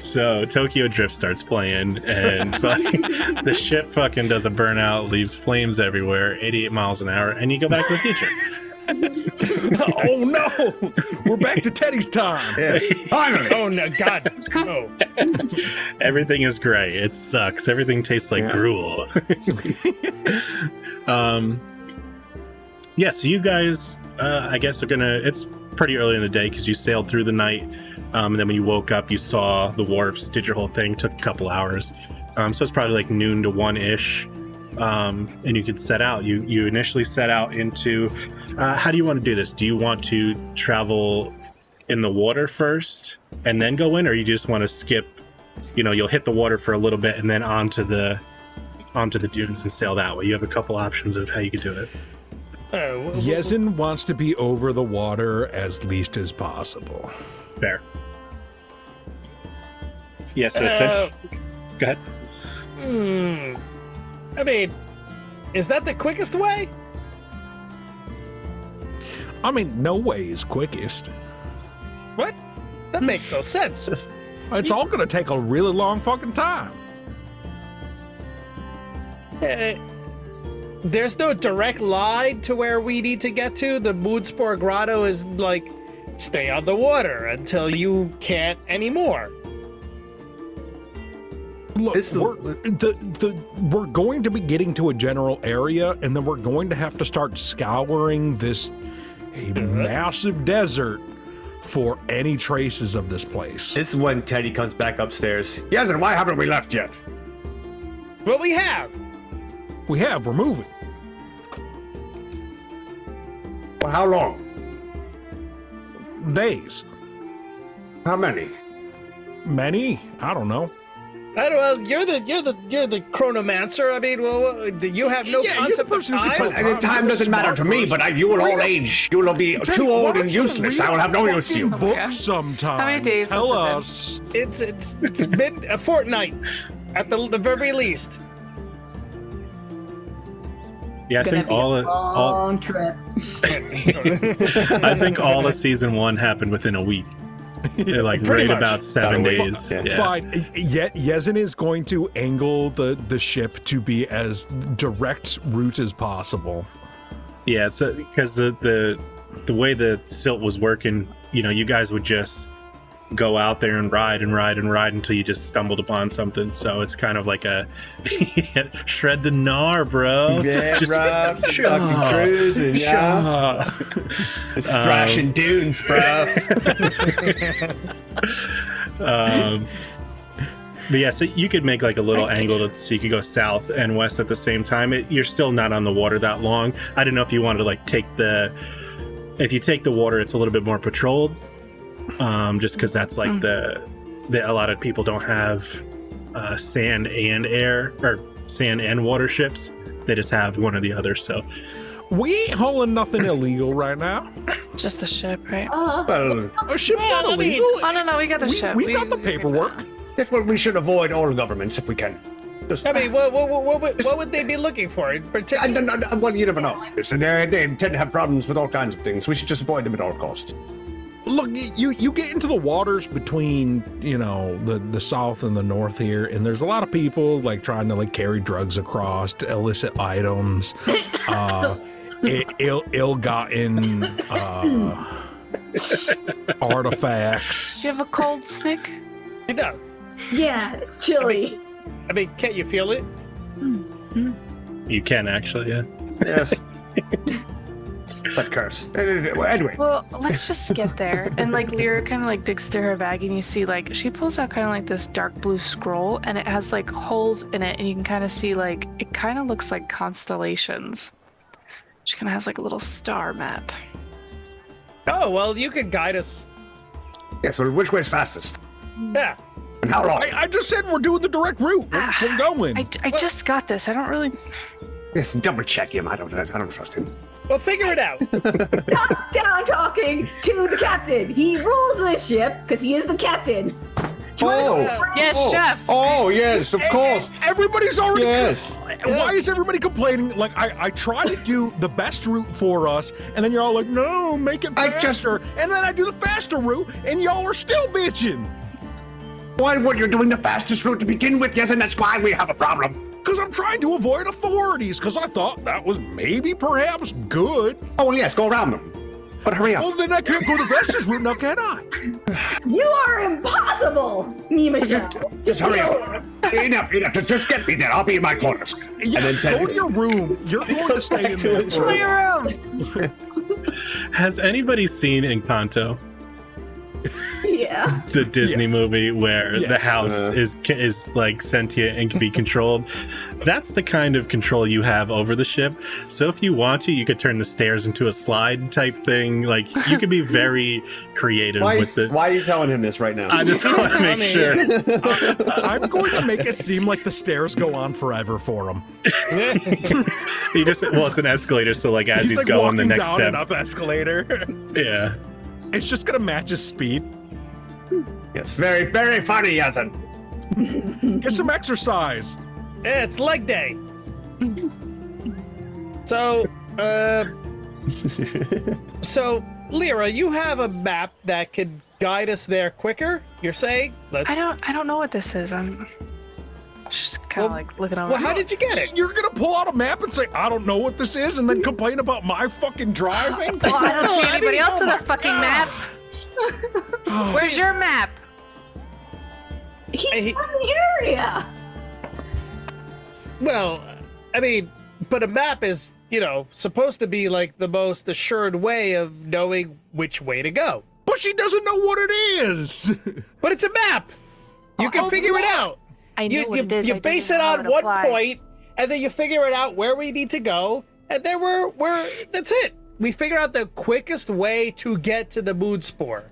So Tokyo Drift starts playing, and the ship fucking does a burnout, leaves flames everywhere, 88 miles an hour, and you go back to the future. Oh no! We're back to Teddy's time. Finally! Oh no, God, no! Everything is gray. It sucks. Everything tastes like gruel. Yeah, so you guys, I guess, are gonna. It's pretty early in the day because you sailed through the night, and then when you woke up, you saw the wharfs, did your whole thing. Took a couple hours, so it's probably like noon to 1-ish, and you could set out. You initially set out into. How do you want to do this? Do you want to travel in the water first and then go in, or you just want to skip? You'll hit the water for a little bit and then onto the dunes and sail that way. You have a couple options of how you could do it. Yezin wants to be over the water as least as possible. Fair. Yeah, so essentially... Go ahead. I mean, is that the quickest way? I mean, no way is quickest. What? That makes no sense. It's all gonna take a really long fucking time. There's no direct line to where we need to get to. The Moonspore Grotto is like, stay on the water until you can't anymore. Look, we're going to be getting to a general area, and then we're going to have to start scouring this massive desert for any traces of this place. This is when Teddy comes back upstairs. Yes, and why haven't we left yet? Well, we have. We're moving. For how long? Days. How many? Many? I don't know. I don't know. You're the chronomancer. I mean, well, you have no concept of time. And time doesn't matter to me, but you will all age. You will be too old and useless. I will have no use for you. Book sometime. How many days Tell has it been? us. It's been a fortnight, at the very least. Yeah, I Gonna think be a all long trip. I think all of season 1 happened within a week. Like Pretty right much. about 7 About a week. days. Yeah. Yeah. Fine. Yet Yezin is going to angle the ship to be as direct route as possible. Yeah, so because the way the silt was working, you guys would just go out there and ride until you just stumbled upon something. So it's kind of like a shred the gnar, bro. Yeah, Just- bro. Fucking cruising, yeah. It's thrashing dunes, bro. But yeah, so you could make like a little angle so you could go south and west at the same time. You're still not on the water that long. I didn't know if you wanted to like if you take the water, it's a little bit more patrolled. Just because that's like a lot of people don't have sand and air or sand and water ships. They just have one or the other. So We ain't hauling nothing illegal right now. Just the ship, right? Well, A ship's Yeah, not I mean, illegal. oh no, we got the ship. We've got the paperwork. that's what we should avoid all governments if we can. Just, I mean, what would they be looking for? In particular? well, you never know. And they tend to have problems with all kinds of things. We should just avoid them at all costs. Look, you get into the waters between, the south and the north here, and there's a lot of people like trying to like carry drugs across, to illicit items, ill-gotten artifacts. Do you have a cold, Snick? He does. Yeah, it's chilly. I mean, can't you feel it? you can actually, yeah. Yes. But curse. Anyway. Well, let's just get there. And like Lyra kind of like digs through her bag, and you see like she pulls out kind of like this dark blue scroll, and it has like holes in it, and you can kind of see like it kind of looks like constellations. She kind of has like a little star map. Oh, well, you could guide us. Yes, well, which way's fastest? Yeah. And how long? I just said we're doing the direct route. We're going. I just got this. I don't really. Yes, double check him. I don't trust him. Well, figure it out. Top down talking to the captain. He rules the ship because he is the captain. Oh, Yes, chef. oh, yes, of course. Everybody's already. Yes. Why is everybody complaining? Like I try to do the best route for us, and then you're all like, "No, make it faster." And then I do the faster route, and y'all are still bitching. Why were you doing the fastest route to begin with? Yes, and that's why we have a problem. Because I'm trying to avoid authorities. Because I thought that was maybe, perhaps, good. Oh, well, yes, go around them. But hurry up. Well, then I can't go the Vestas route now, can I? You are impossible, me, Michelle. Just hurry up. Enough. Just get me there. I'll be in my quarters. Yeah, And then go to your room. You're going to stay in there. Go to your room. Has anybody seen Encanto, Yeah. the Disney movie where the Yes. house is like sentient and can be controlled? That's the kind of control you have over the ship. So if you want to, you could turn the stairs into a slide type thing. Like you could be very creative with it. Why are you telling him this right now? I just want to make sure. I'm going to make it seem like the stairs go on forever for him. He just it's an escalator, so like as he's like going walking the next down step. an up escalator. Yeah. It's just going to match his speed. Yes, very, very funny, Yasin. Get some exercise. Yeah, it's leg day. So, Lyra, you have a map that could guide us there quicker. You're saying? I don't know what this is. I'm just kind of Well- like looking over. Well, how did you get it? You're going to pull out a map and say, I don't know what this is, and then complain about my fucking driving? Well, I don't see I anybody didn't else know with a my- fucking map. Where's your map? He's Hey, from the area. Well, I mean, but a map is, supposed to be like the most assured way of knowing which way to go. But she doesn't know what it is. But it's a map. You can Oh, figure it what? out. I know You what it is. you I base don't it know on how one applies. point, and then you figure it out where we need to go, and then we're that's it. We figure out the quickest way to get to the moon spore.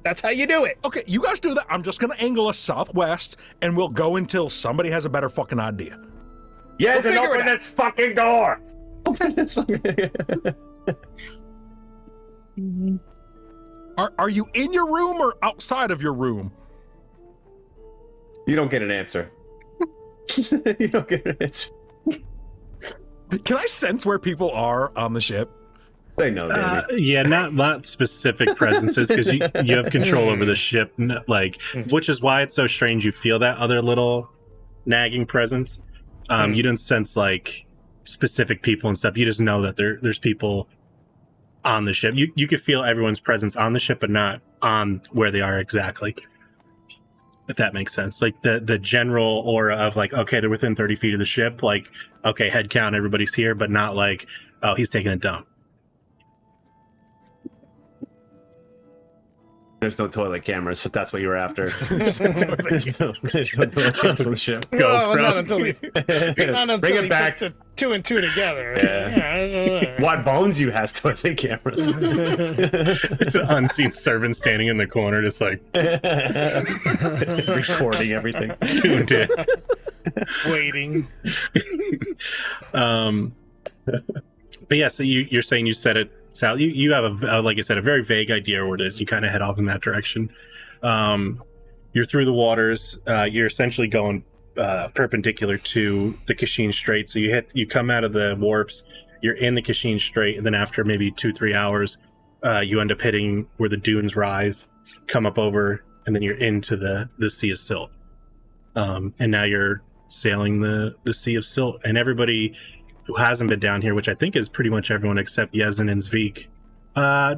That's how you do it. Okay, you guys do that. I'm just going to angle us southwest, and we'll go until somebody has a better fucking idea. Yes, We'll and figure it open out. this fucking door. Are you in your room or outside of your room? You don't get an answer. You don't get an answer. Can I sense where people are on the ship? Say no, Danny. Yeah, not specific presences because you have control over the ship, which is why it's so strange. You feel that other little nagging presence. You don't sense like specific people and stuff. You just know that there's people on the ship. You could feel everyone's presence on the ship, but not on where they are exactly. If that makes sense, like the general aura of like, okay, they're within 30 feet of the ship. Like, okay, head count, everybody's here, but not like, oh, he's taking it down. There's no toilet cameras, so that's what you were after. There's no toilet cameras on the ship. Go, Well, bro. not until he Bring it back. puts the two and two together. Yeah. What bones you has toilet cameras? It's an unseen servant standing in the corner, just like Recording everything. tuned in. Waiting. But yeah, so you're saying you set it south. You have like I said, a very vague idea where it is. You kind of head off in that direction. You're through the waters. You're essentially going perpendicular to the Kashin Strait. So you come out of the warps. You're in the Kashin Strait, and then after maybe 2-3 hours, you end up hitting where the dunes rise, come up over, and then you're into the Sea of Silt. And now you're sailing the Sea of Silt, and everybody who hasn't been down here, which I think is pretty much everyone except Yezin and Zvik.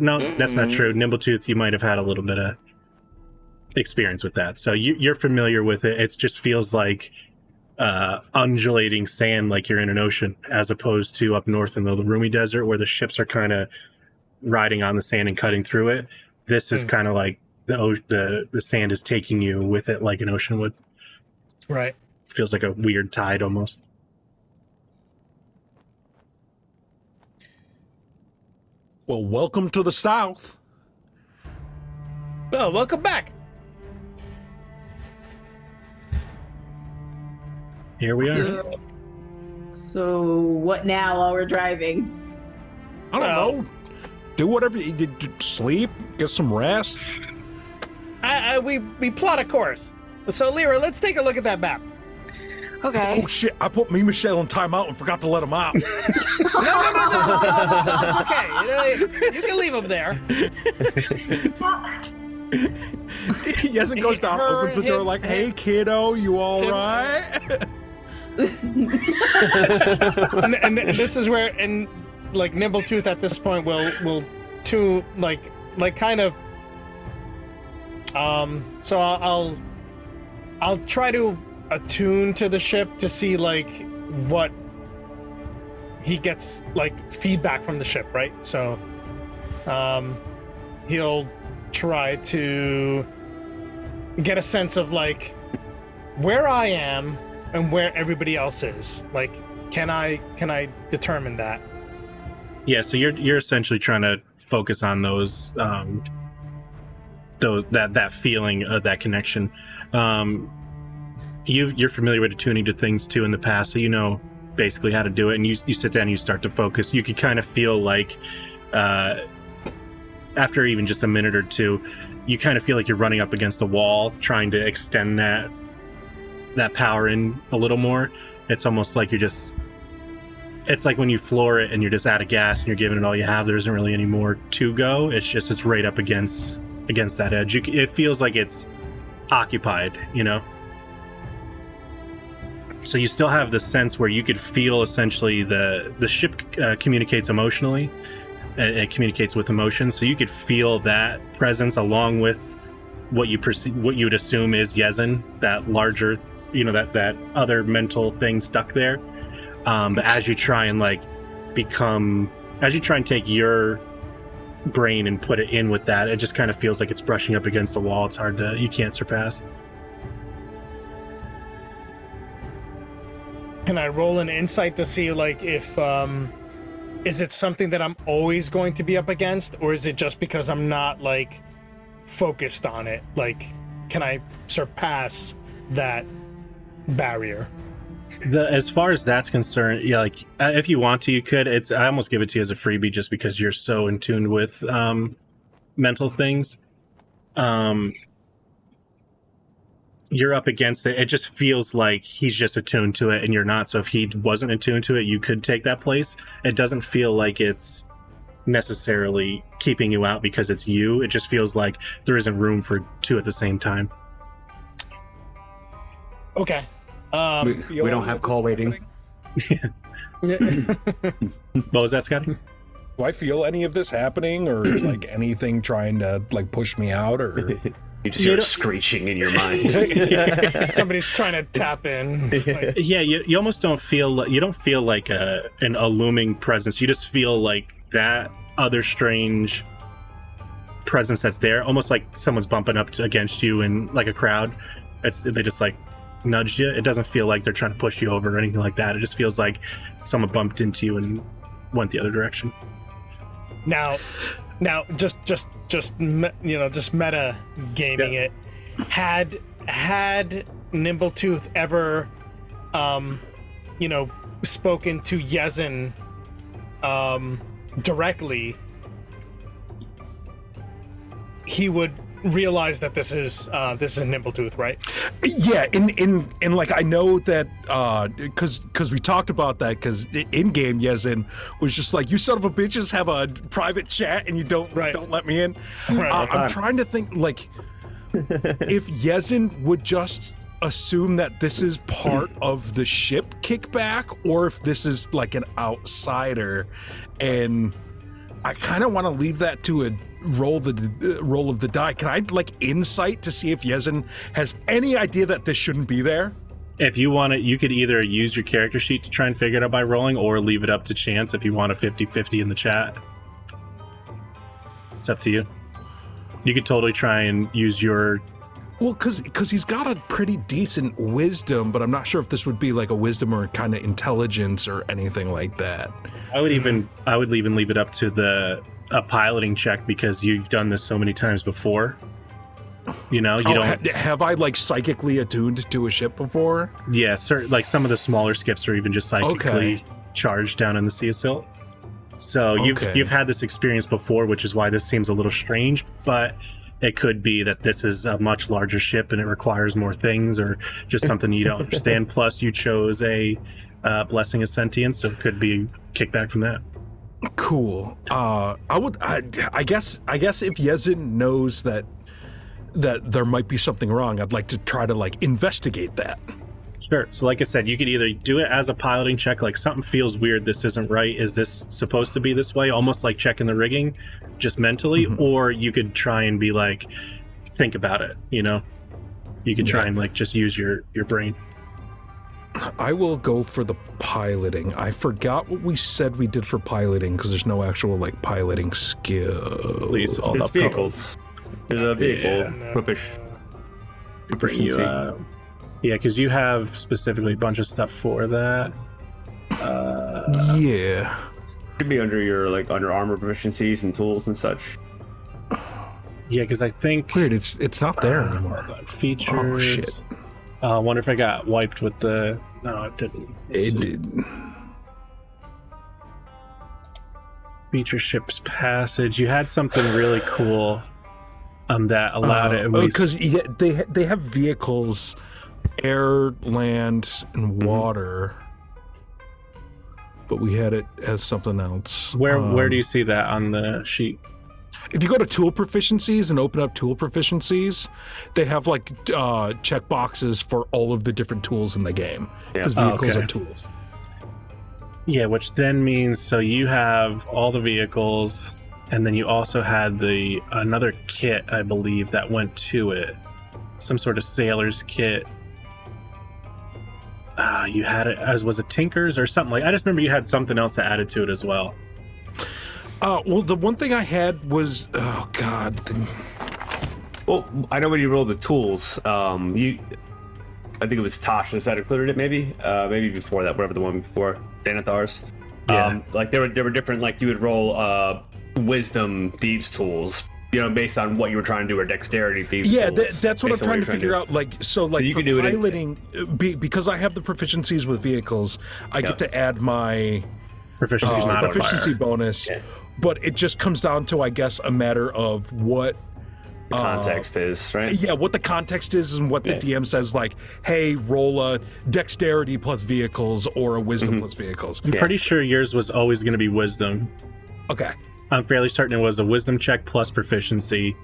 No, that's not true. Nimbletooth, you might have had a little bit of experience with that, so you're familiar with it. It just feels like undulating sand, like you're in an ocean, as opposed to up north in the Rumi Desert, where the ships are kind of riding on the sand and cutting through it. This is kind of like the sand is taking you with it, like an ocean would. Right. Feels like a weird tide almost. Well, welcome to the South. Well, welcome back. Here we are. So what now while we're driving? I don't know. Do whatever you did. Sleep, get some rest. We plot a course. So, Lyra, let's take a look at that map. Okay. Oh shit! I put me, Michelle, in timeout and forgot to let him out. No. It's okay. You can leave them there. Yes, it goes down, Her, opens the door him, like, "Hey, kiddo, you all him. right?" and this is where, and like Nimbletooth at this point will to like kind of so I'll try to attune to the ship to see like what he gets like feedback from the ship, right? So he'll try to get a sense of like where I am and where everybody else is. Like, can I determine that? Yeah, so you're essentially trying to focus on those that feeling of that connection. You're familiar with attuning to things too in the past, so you know basically how to do it, and you sit down and you start to focus. You can kind of feel like after even just a minute or two, you kind of feel like you're running up against the wall, trying to extend that power in a little more. It's almost like it's like when you floor it and you're just out of gas and you're giving it all you have. There isn't really any more to go. It's right up against that edge. It feels like it's occupied, you know? So you still have the sense where you could feel essentially the ship communicates emotionally. It communicates with emotion, so you could feel that presence along with what you would assume is Yezin, that larger, you know, that other mental thing stuck there. But as you try and take your brain and put it in with that, it just kind of feels like it's brushing up against the wall. It's hard you can't surpass. Can I roll an insight to see like if is it something that I'm always going to be up against, or is it just because I'm not like focused on it? Like, can I surpass that barrier? As far as that's concerned, yeah, like if you want to, you could. I almost give it to you as a freebie just because you're so in tune with mental things. You're up against it. It just feels like he's just attuned to it and you're not. So if he wasn't attuned to it, you could take that place. It doesn't feel like it's necessarily keeping you out because it's you. It just feels like there isn't room for two at the same time. Okay. We don't have call waiting. What was that, Scotty? Do I feel any of this happening, or like anything trying to like push me out, or You just hear screeching in your mind. Somebody's trying to tap in. Like, Yeah, you almost don't feel like a looming presence. You just feel like that other strange presence that's there, almost like someone's bumping up against you in like a crowd. They just like nudged you. It doesn't feel like they're trying to push you over or anything like that. It just feels like someone bumped into you and went the other direction. Now, just meta gaming it. Had Nimbletooth ever, spoken to Yezin, directly, he would realize that this is Nimbletooth, right? yeah, in like, I know that because we talked about that, because in game Yezin was just like, you son of a bitches have a private chat and you don't let me in. Right. I'm trying to think like if Yezin would just assume that this is part of the ship kickback, or if this is like an outsider, and I kind of want to leave that to a roll of the die. Can I like insight to see if Yezin has any idea that this shouldn't be there? If you want it, you could either use your character sheet to try and figure it out by rolling, or leave it up to chance if you want a 50-50 in the chat. It's up to you. You could totally try and use your... Well, because he's got a pretty decent wisdom, but I'm not sure if this would be like a wisdom or kind of intelligence or anything like that. I would even leave it up to a piloting check, because you've done this so many times before. You know, you don't have I like psychically attuned to a ship before? Yeah, like some of the smaller skips are even just psychically charged down in the sea silt. So you've had this experience before, which is why this seems a little strange, but it could be that this is a much larger ship and it requires more things, or just something you don't understand. Plus, you chose a blessing of sentience, so it could be kickback from that. Cool. I guess if Yezin knows that there might be something wrong, I'd like to try to like investigate that. Sure. So like I said, you could either do it as a piloting check, like something feels weird, this isn't right, is this supposed to be this way, almost like checking the rigging, just mentally, or you could try and be like, think about it, you know? You could try and like just use your brain. I will go for the piloting. I forgot what we said we did for piloting because there's no actual like piloting skill. Please hold There's up. vehicles. There's a vehicle. Yeah. Bring you, Proficiency. yeah, because you have specifically a bunch of stuff for that. Yeah. Could be under your under armor proficiencies and tools and such. Yeah, because I think Weird. It's not there anymore. hold on, features. Oh, shit. I wonder if I got wiped with the. No, it didn't. Let's It see. did. Feature ships passage. You had something really cool that allowed it. Because they have vehicles, air, land, and water. But we had it as something else. Where do you see that on the sheet? If you go to tool proficiencies and open up tool proficiencies, they have like check boxes for all of the different tools in the game because vehicles okay. are tools. Yeah, which then means so you have all the vehicles, and then you also had another kit, I believe, that went to it, some sort of sailor's kit. You had it as was it Tinker's or something like. I just remember you had something else that added to it as well. Well, the one thing I had was Well, I know when you roll the tools, I think it was Tasha's that included it, maybe before that, whatever the one before Xanathar's. Yeah. Like there were different, like you would roll wisdom thieves tools, based on what you were trying to do, or dexterity thieves tools. That's what I'm based on trying to you're figure out. Like, so like you for can do it in- piloting, because I have the proficiencies with vehicles, I get to add my Proficiency modifier. proficiency bonus, but it just comes down to, I guess, a matter of what The context is, right? yeah, what the context is and what the DM says, like, hey, roll a dexterity plus vehicles or a wisdom plus vehicles. I'm pretty sure yours was always going to be wisdom. Okay. I'm fairly certain it was a wisdom check plus proficiency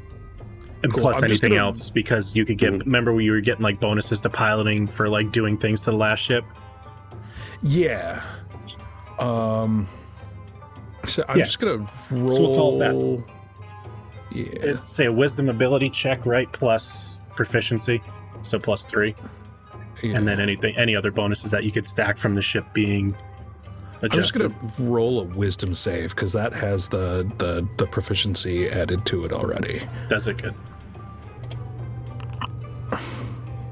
and Cool. plus I'm just anything gonna- else, because you could get, remember when you were getting like bonuses to piloting for like doing things to the last ship? Yeah. So I'm Yes. just gonna roll. So we'll call that. Yeah. It's say a wisdom ability check, right? Plus proficiency. So plus 3. And then any other bonuses that you could stack from the ship being I'm just adjusted. gonna roll a wisdom save because that has the proficiency added to it already. Does it good.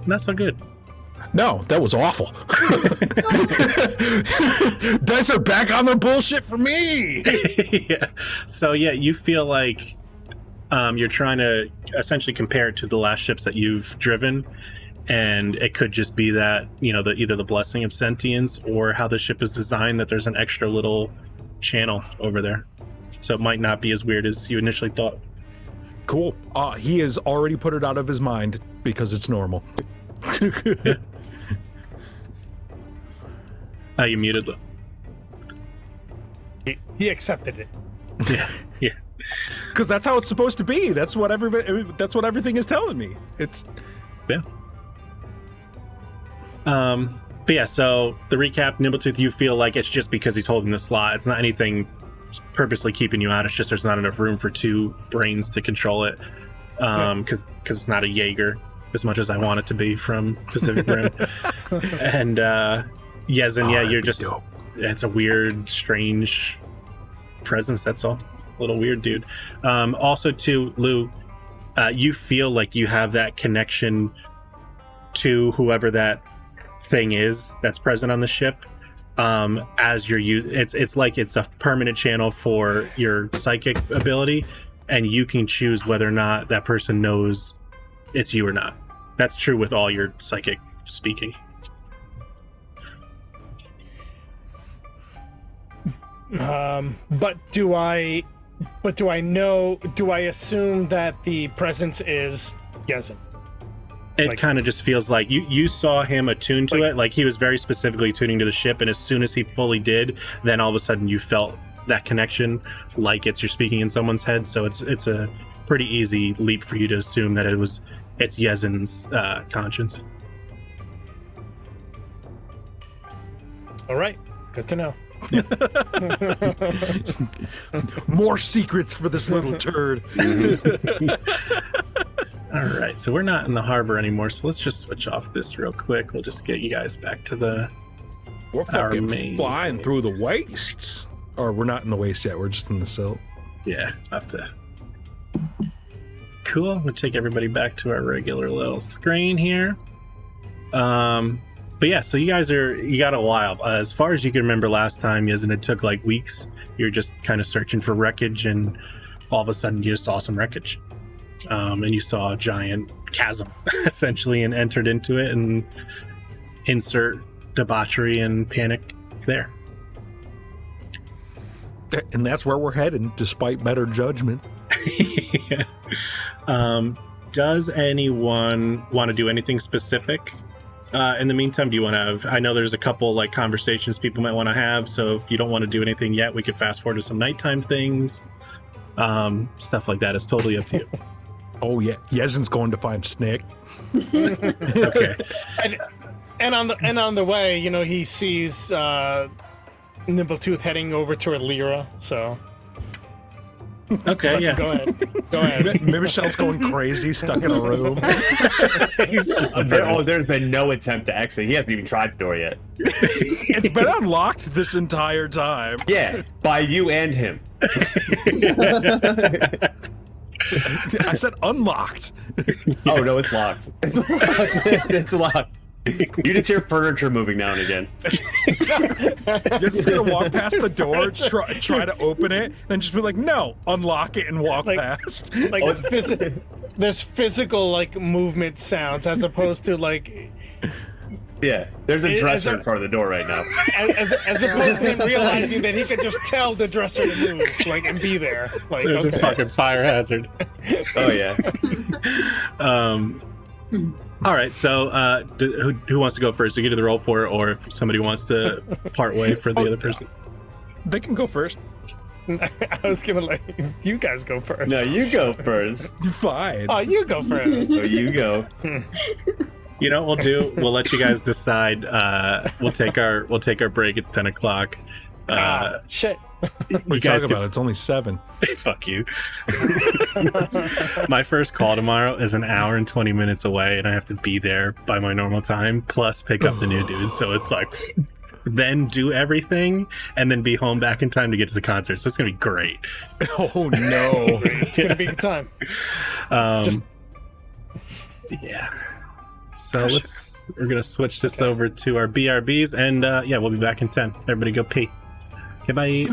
Not so good. No, that was awful. Dice are back on their bullshit for me. Yeah. So yeah, you feel like you're trying to essentially compare it to the last ships that you've driven, and it could just be that either the blessing of sentience or how the ship is designed, that there's an extra little channel over there, so it might not be as weird as you initially thought. Cool. He has already put it out of his mind because it's normal. You muted them. He accepted it. Yeah. Because that's how it's supposed to be. That's what everything is telling me. It's Yeah. But yeah, so the recap, Nimbletooth, you feel like it's just because he's holding the slot. It's not anything purposely keeping you out. It's just there's not enough room for 2 brains to control it. Because it's not a Jaeger, as much as I want it to be from Pacific Rim. And Yezin, yeah, you're just dope. it's a weird, strange presence, that's all. A little weird, dude. Also too, Lou, you feel like you have that connection to whoever that thing is that's present on the ship, as you're it's like it's a permanent channel for your psychic ability, and you can choose whether or not that person knows it's you or not. That's true with all your psychic speaking. But do I assume that the presence is Yezin? It Like- kind of just feels like you saw him attune to it, like he was very specifically tuning to the ship, and as soon as he fully did, then all of a sudden you felt that connection, like you're speaking in someone's head. So it's a pretty easy leap for you to assume that it's Yezin's conscience. All right, good to know. More secrets for this little turd. All right, so we're not in the harbor anymore, so let's just switch off this real quick. We'll just get you guys back to the... We're fucking main- flying through the wastes. Or we're not in the waste yet. We're just in the silt. Yeah, have to... Cool, we'll take everybody back to our regular little screen here. But yeah, so you got a while. As far as you can remember last time, Yezin, it took like weeks. You were just kind of searching for wreckage, and all of a sudden you just saw some wreckage. And you saw a giant chasm, essentially, and entered into it, and insert debauchery and panic there. And that's where we're heading, despite better judgment. Yeah. Does anyone want to do anything specific? In the meantime, do you want to have... I know there's a couple like conversations people might want to have, so if you don't want to do anything yet, we could fast forward to some nighttime things. Stuff like that is totally up to you. Oh yeah, Yezin's going to find Snick. Okay. And on the way, you know, he sees Nimbletooth heading over toward Lyra. So Okay, yeah. go ahead. Michelle's going crazy, stuck in a room. There's been no attempt to exit. He hasn't even tried the door yet. It's been unlocked this entire time. Yeah, by you and him. I said unlocked. Oh no, it's locked. It's locked. It's locked. You just hear furniture moving now and again. This is gonna walk past the door, try to open it, then just be like, no, unlock it and walk Like- past. Like there's physical like movement sounds as opposed to like Yeah, there's a Is dresser there- in front of the door right now. as opposed to him realizing that he could just tell the dresser to move, like, and be there. Like, There's okay. a fucking fire hazard. Oh yeah. All right, so who wants to go first? You get to the roll for it, or if somebody wants to part way for the other person. They can go first. I was gonna let you guys go first. No, you go first. Fine. Oh, you go first. So you go. You know what we'll do? We'll let you guys decide. We'll take our break. It's 10 o'clock. Shit. What are you you guys talking about? It's only 7. Fuck you. My first call tomorrow is an hour and 20 minutes away, and I have to be there by my normal time, plus pick up the new dude. So it's like, then do everything, and then be home back in time to get to the concert. So it's going to be great. Oh no. It's gonna be a good time. Just- Yeah. So we're going to switch this over to our BRBs, and yeah, we'll be back in 10. Everybody go pee. Okay, bye.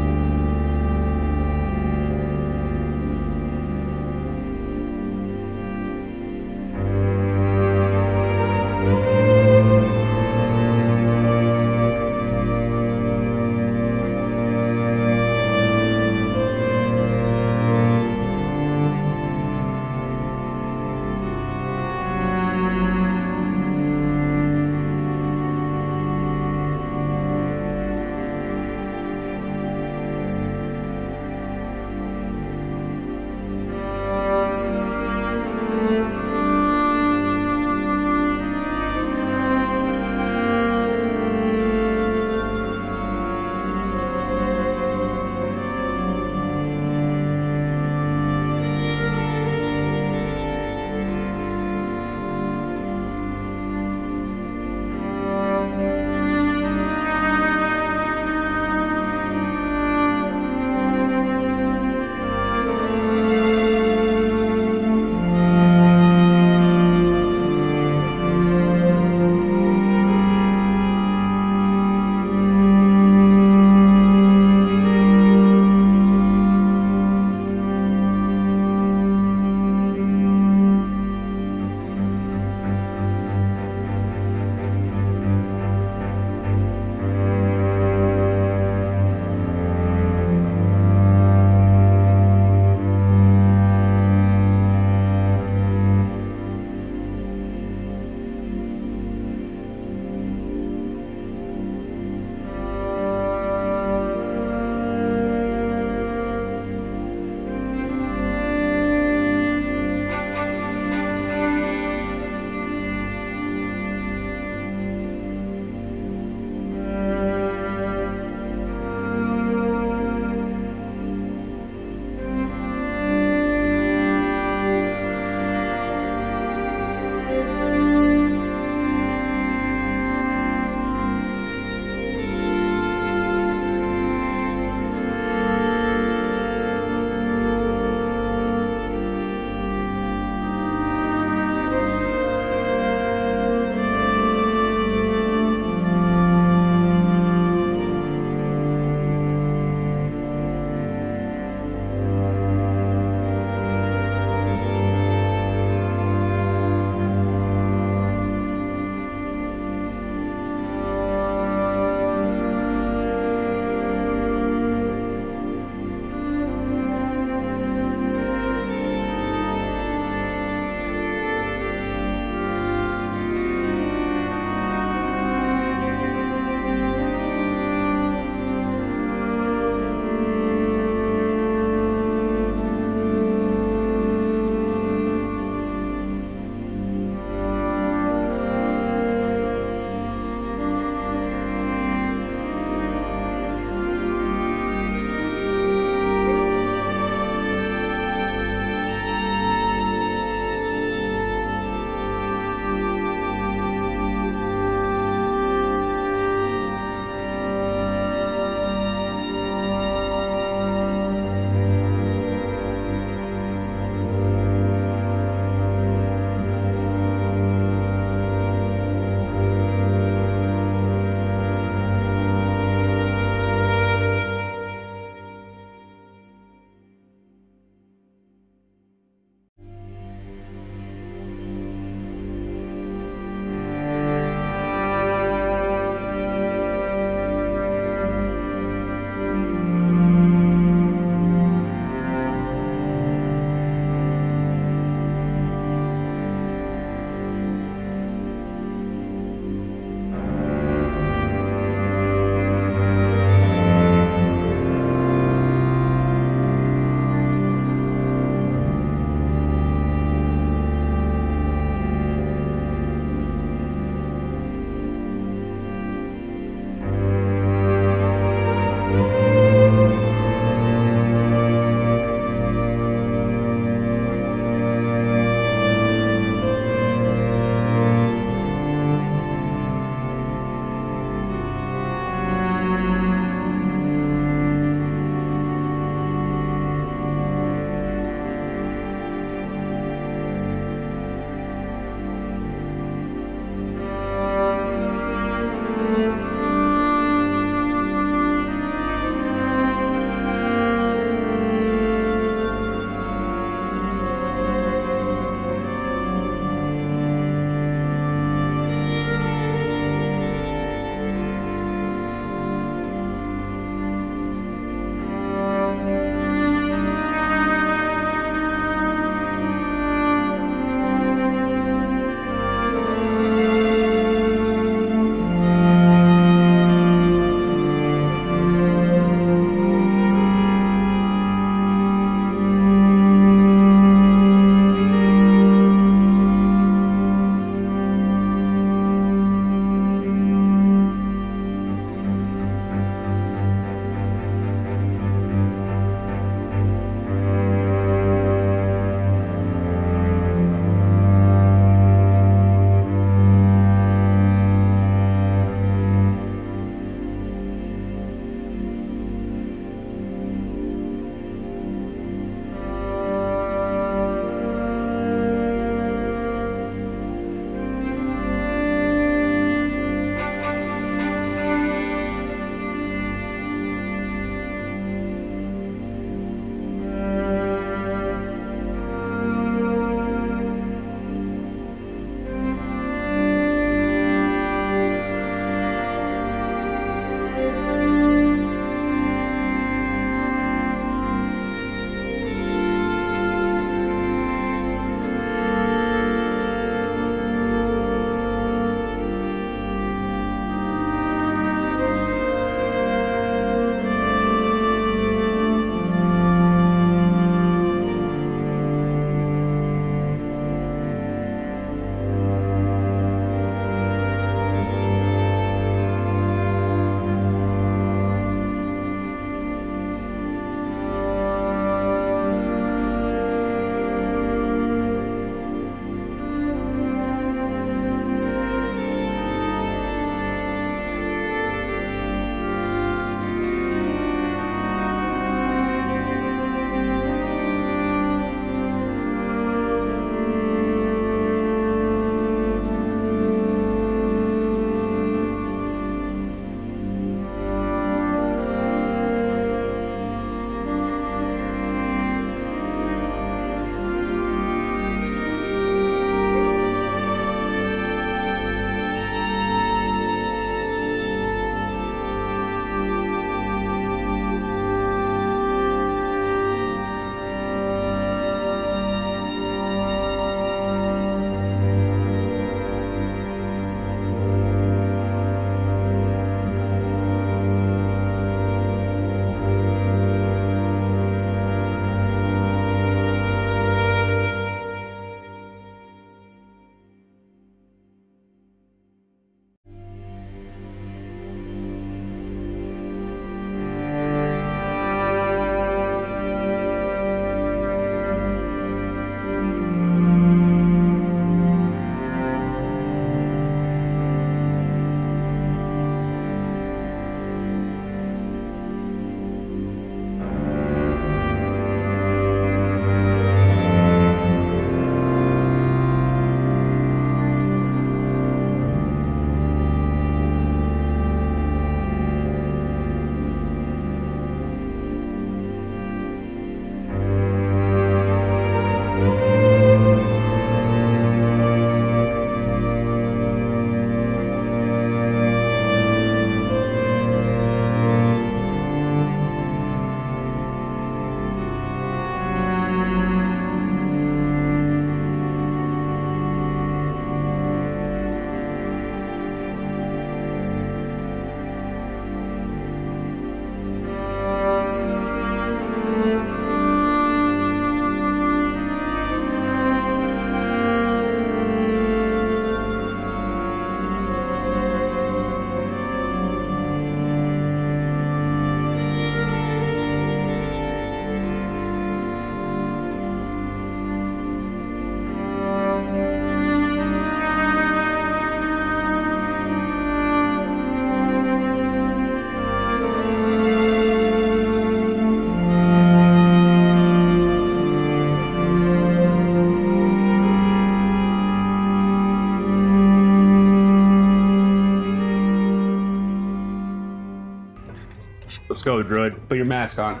Let's go, Druid. Put your mask on.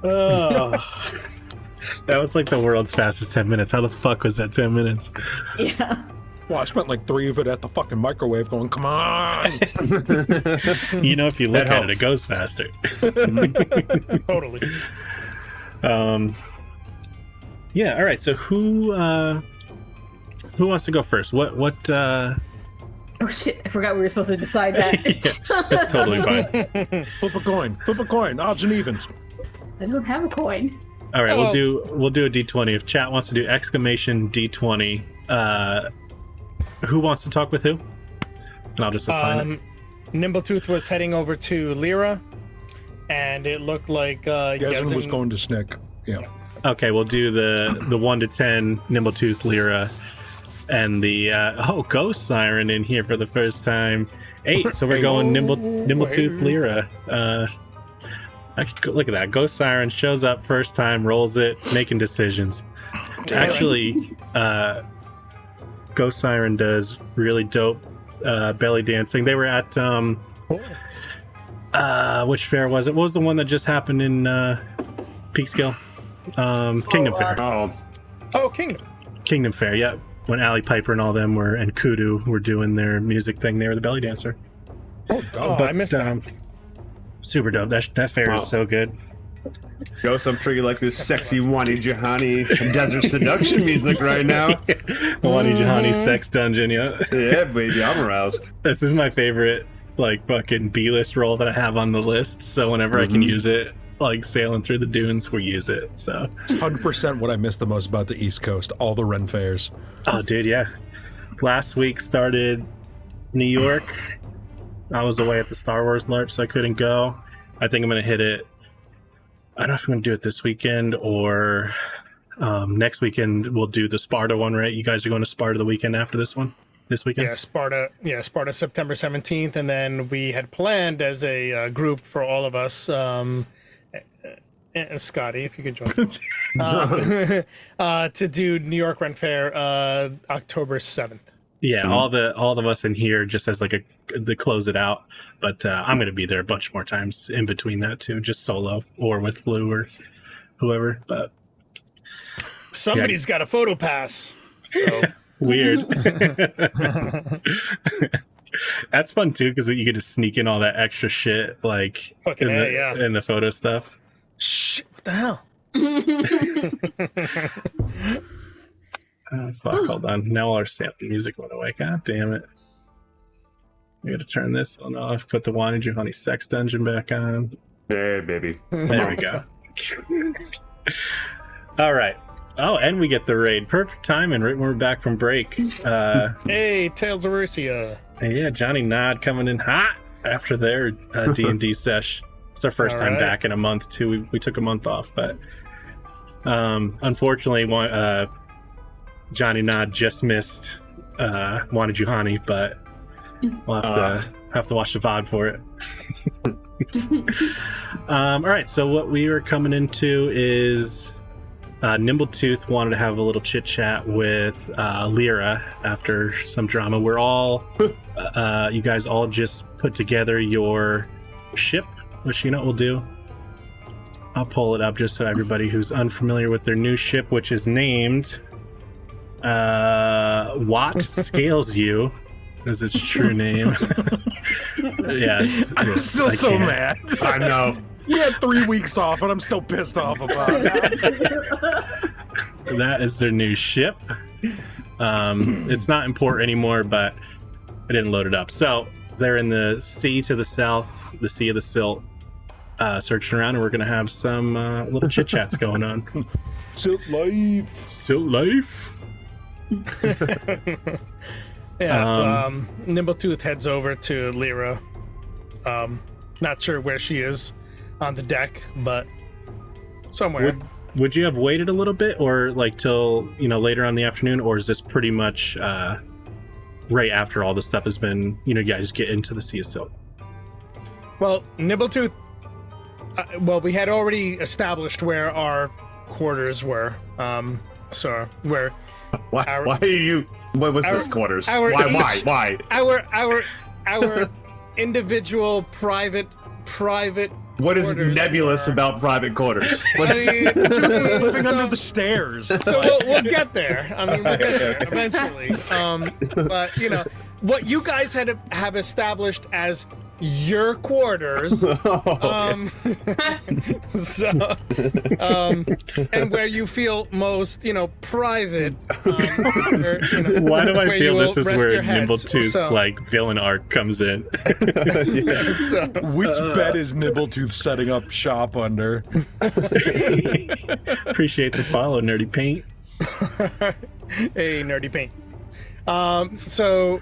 Oh, that was like the world's fastest 10 minutes. How the fuck was that 10 minutes? Yeah. Well, I spent like 3 of it at the fucking microwave going, come on. You know, if you look That at it, helps. it goes faster. Totally. Yeah. All right. So who wants to go first? What? Oh shit! I forgot we were supposed to decide that. Yeah, that's totally fine. Flip a coin. Flip a coin. Odds and evens. I don't have a coin. All right. Oh. We'll do a D20. If chat wants to do exclamation D20, who wants to talk with who? And I'll just assign it. Nimbletooth was heading over to Lyra, and it looked like Yezin was Yezin- going to Snick. Yeah. Okay, we'll do the 1 to 10 Nimbletooth Lyra, and the Ghost Siren in here for the first time. 8. So we're going Nimbletooth Lyra. Look at that. Ghost Siren shows up first time, rolls it, making decisions. Actually, Ghost Siren does really dope belly dancing. They were at which fair was it? What was the one that just happened in Peekskill? Kingdom Fair. Oh, Kingdom. Kingdom Fair, yeah. When Ali Piper and all them were, and Kudu were doing their music thing, they were the belly dancer. Oh, I missed that. Super dope. That fair is so good. Ghost, I'm sure you like this sexy Wani Jahani desert seduction music right now. Wani Jahani sex dungeon, yeah. Yeah, baby, I'm aroused. This is my favorite, like, fucking B-list role that I have on the list. So whenever I can use it, like sailing through the dunes, we use it. So 100% what I miss the most about the East Coast. All the Ren fairs. oh dude, yeah. Last week started New York. I was away at the Star Wars LARP, so I couldn't go. I think I'm gonna hit it. I don't know if I'm gonna do it this weekend or next weekend. We'll do the Sparta one, right? You guys are going to Sparta the weekend after this one? This weekend? Yeah, Sparta. Yeah, Sparta, September 17th, and then we had planned as a group for all of us. Scotty, if you could join, to do New York Ren Fair, October 7th. Yeah, all of us in here just as like to close it out. But I'm gonna be there a bunch more times in between that too, just solo or with Blue or whoever. But Somebody's got a photo pass. So weird. That's fun too because you get to sneak in all that extra shit like Fucking in A, yeah. in the photo stuff. shit, what the hell? Oh, fuck, hold on. Now all our sample music went away. God damn it. We gotta turn this one off, put the Wani Jahani sex dungeon back on. Hey, baby. There we go. All right. Oh, and we get the raid. Perfect timing right when we're back from break. Hey, Tales of Ursia. Yeah, Johnny Nod coming in hot after their D&D sesh. It's our first All time right. back in a month, too. We took a month off, but unfortunately, Johnny Nod just missed Wani Juhani, but we'll have to watch the VOD for it. All right, so what we were coming into is Nimbletooth wanted to have a little chit chat with Lyra after some drama. We're all, you guys all just put together your ship, which you know what we'll do. I'll pull it up just so everybody who's unfamiliar with their new ship, which is named Watt Scales You, is its true name. Yeah, I'm still I so can't. mad. I know. We had 3 weeks off, and I'm still pissed off about it. That is their new ship. It's not in port anymore, but I didn't load it up. So they're in the sea to the south, the Sea of the Silt, searching around, and we're gonna have some little chit chats going on. Silt life. Silt life. Yeah, Nimbletooth heads over to Lyra. Not sure where she is on the deck, but somewhere. Would you have waited a little bit, or like till later on in the afternoon, or is this pretty much right after all this stuff has been? You guys get into the Sea of Silt. Well, Nimbletooth. We had already established where our quarters were. So where Why are you? What was our- this quarters? our- Why? our our individual private What is quarters nebulous are- about private quarters? What I is- mean, Living so- under the stairs. So we'll get there. I mean, we'll get there eventually. But you know, what you guys have established as your quarters, so, and where you feel most, you know, private. Where, you know, Why do I where you feel this will is rest where your heads. Nimbletooth's So- like villain arc comes in? so, Which bed is Nimbletooth setting up shop under? Appreciate the follow, Nerdy Paint. hey, nerdy paint. So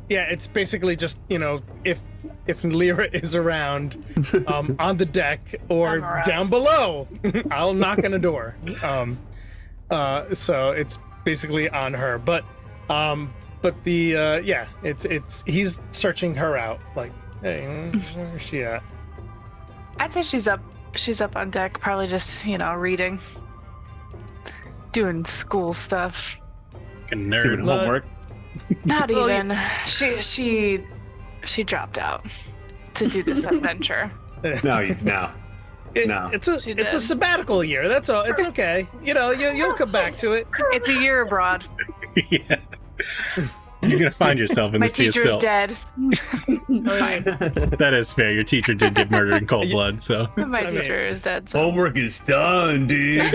yeah, it's basically just, you know, if Lyra is around on the deck or I'm around. down below, I'll knock on a door. So it's basically on her. But the yeah, it's he's searching her out, like, hey, where's she at? I'd say she's up on deck, probably just, you know, reading. Doing school stuff. Fucking Doing nerd. homework. Not Well, even. She dropped out to do this adventure. No. No. It's a She it's a did. sabbatical year. That's all. It's okay. You know, you'll come back to it. It's a year abroad. Yeah. You're gonna find yourself in My the sea of teacher's silt. dead. It's fine. That is fair. Your teacher did get murdered in cold blood, so My mean- teacher is dead. So. Homework is done, dude.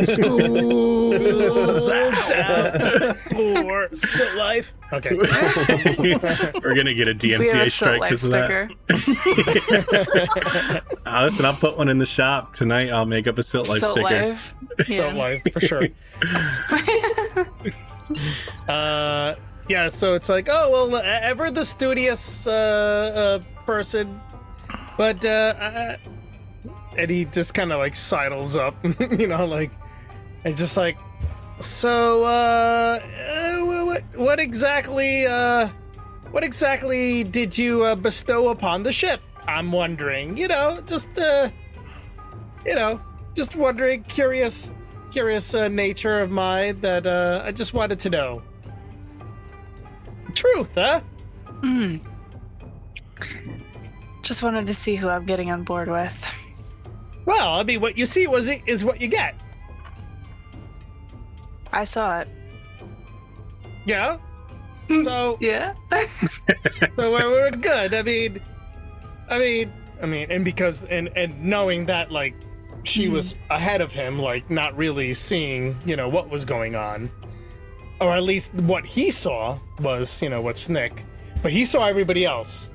School's out for Silt Life. Okay. we're gonna get a We have a DMCA Silt strike Life because of that. sticker. Listen, I'll put one in the shop tonight. I'll make up a Silt Life Silt sticker. Life. Silt Yeah. Life for sure. Yeah, so it's like, oh well, ever the studious person, but and he just kind of like sidles up, you know, like, and just like, so what exactly did you bestow upon the ship? I'm wondering, you know, just wondering, curious nature of mine that I just wanted to know. Truth, huh? Just wanted to see who I'm getting on board with. Well, I mean, what you see is what you get. I saw it. Yeah. So, Yeah. so we're good. I mean, and because and knowing that, like, she was ahead of him, like, not really seeing, you know, what was going on, or at least what he saw was, you know, what Snick, but he saw everybody else.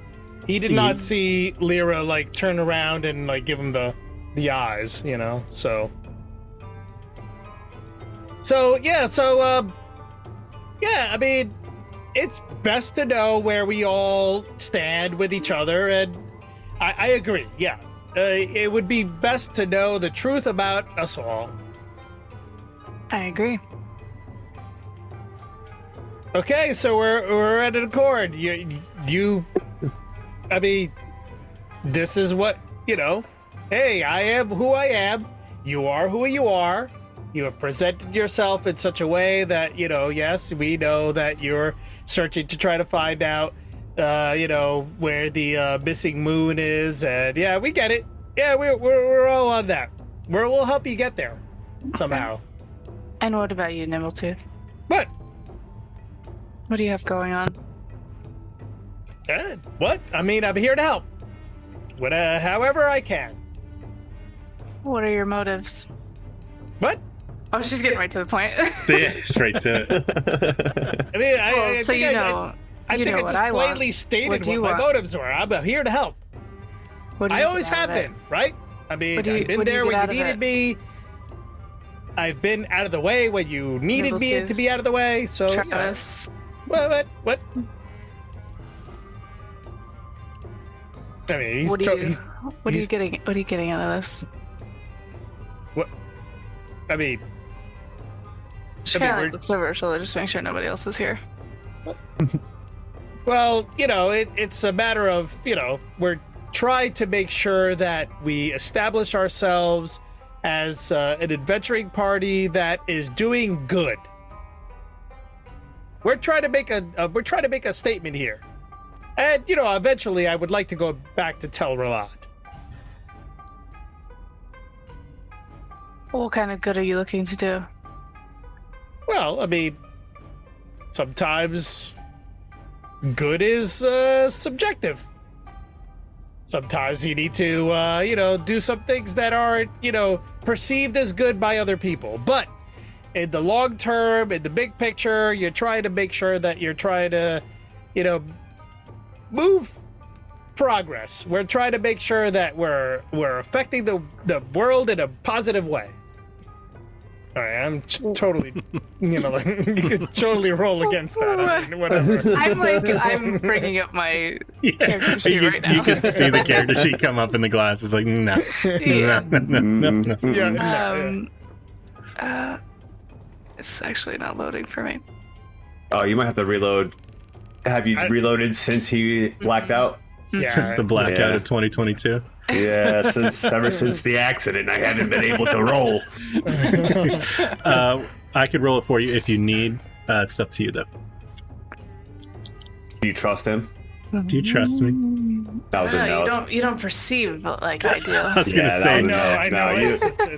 He did not see Lyra, like, turn around and, like, give him the eyes, you know. So yeah, I mean, it's best to know where we all stand with each other, and I agree. Yeah, it would be best to know the truth about us all. I agree. Okay, so we're at an accord. You, I mean, this is what, you know. Hey, I am who I am. You are who you are. You have presented yourself in such a way that, you know, yes, we know that you're searching to try to find out, you know, where the missing moon is, and yeah, we get it. Yeah, we're all on that. We'll help you get there somehow. And what about you, Nimbletooth? But What do you have going on? what? I mean, I'm here to help. However I can. What are your motives? What? Oh, she's getting right to the point. Yeah, straight to it. I mean, Well, I so think you I know, think I what just I want. plainly stated What do you what my want? motives were. I'm here to help. What do I you always get out have of it? been, right? I mean, What do you- I've been what do you there get when out you of needed it? me. I've been out of the way when you needed me to Nimbletooth. be out of the way. So, Travis. what? I mean, he's What are you he's- getting? What are you getting out of this? I mean, She I mean, kind of we're- like looks over her shoulder just to make sure nobody else is here. well, you know, it's a matter of, you know, we're trying to make sure that we establish ourselves as an adventuring party that is doing good. we're trying to make a statement here, and eventually I would like to go back to Tel Ralad. What kind of good are you looking to do? Well, I mean, sometimes good is subjective. Sometimes you need to, do some things that aren't, perceived as good by other people. But in the long term, in the big picture, you're trying to make sure that you're trying to, move progress. We're trying to make sure that we're affecting the world in a positive way. All right, I'm totally, you can totally roll against that. I mean, whatever. I'm bringing up my character sheet right now. You can see the character sheet come up in the glass. It's like, no. Yeah. No. Yeah, It's actually not loading for me. Oh, you might have to reload. Have you reloaded since he blacked out? Yeah. Since the blackout Yeah. of 2022. Yeah, ever since the accident, I haven't been able to roll. I could roll it for you if you need. It's up to you, though. Do you trust him? Do you trust me? That was a No, no. you don't perceive like I do. I was Yeah, gonna that say, was- I know. No, you-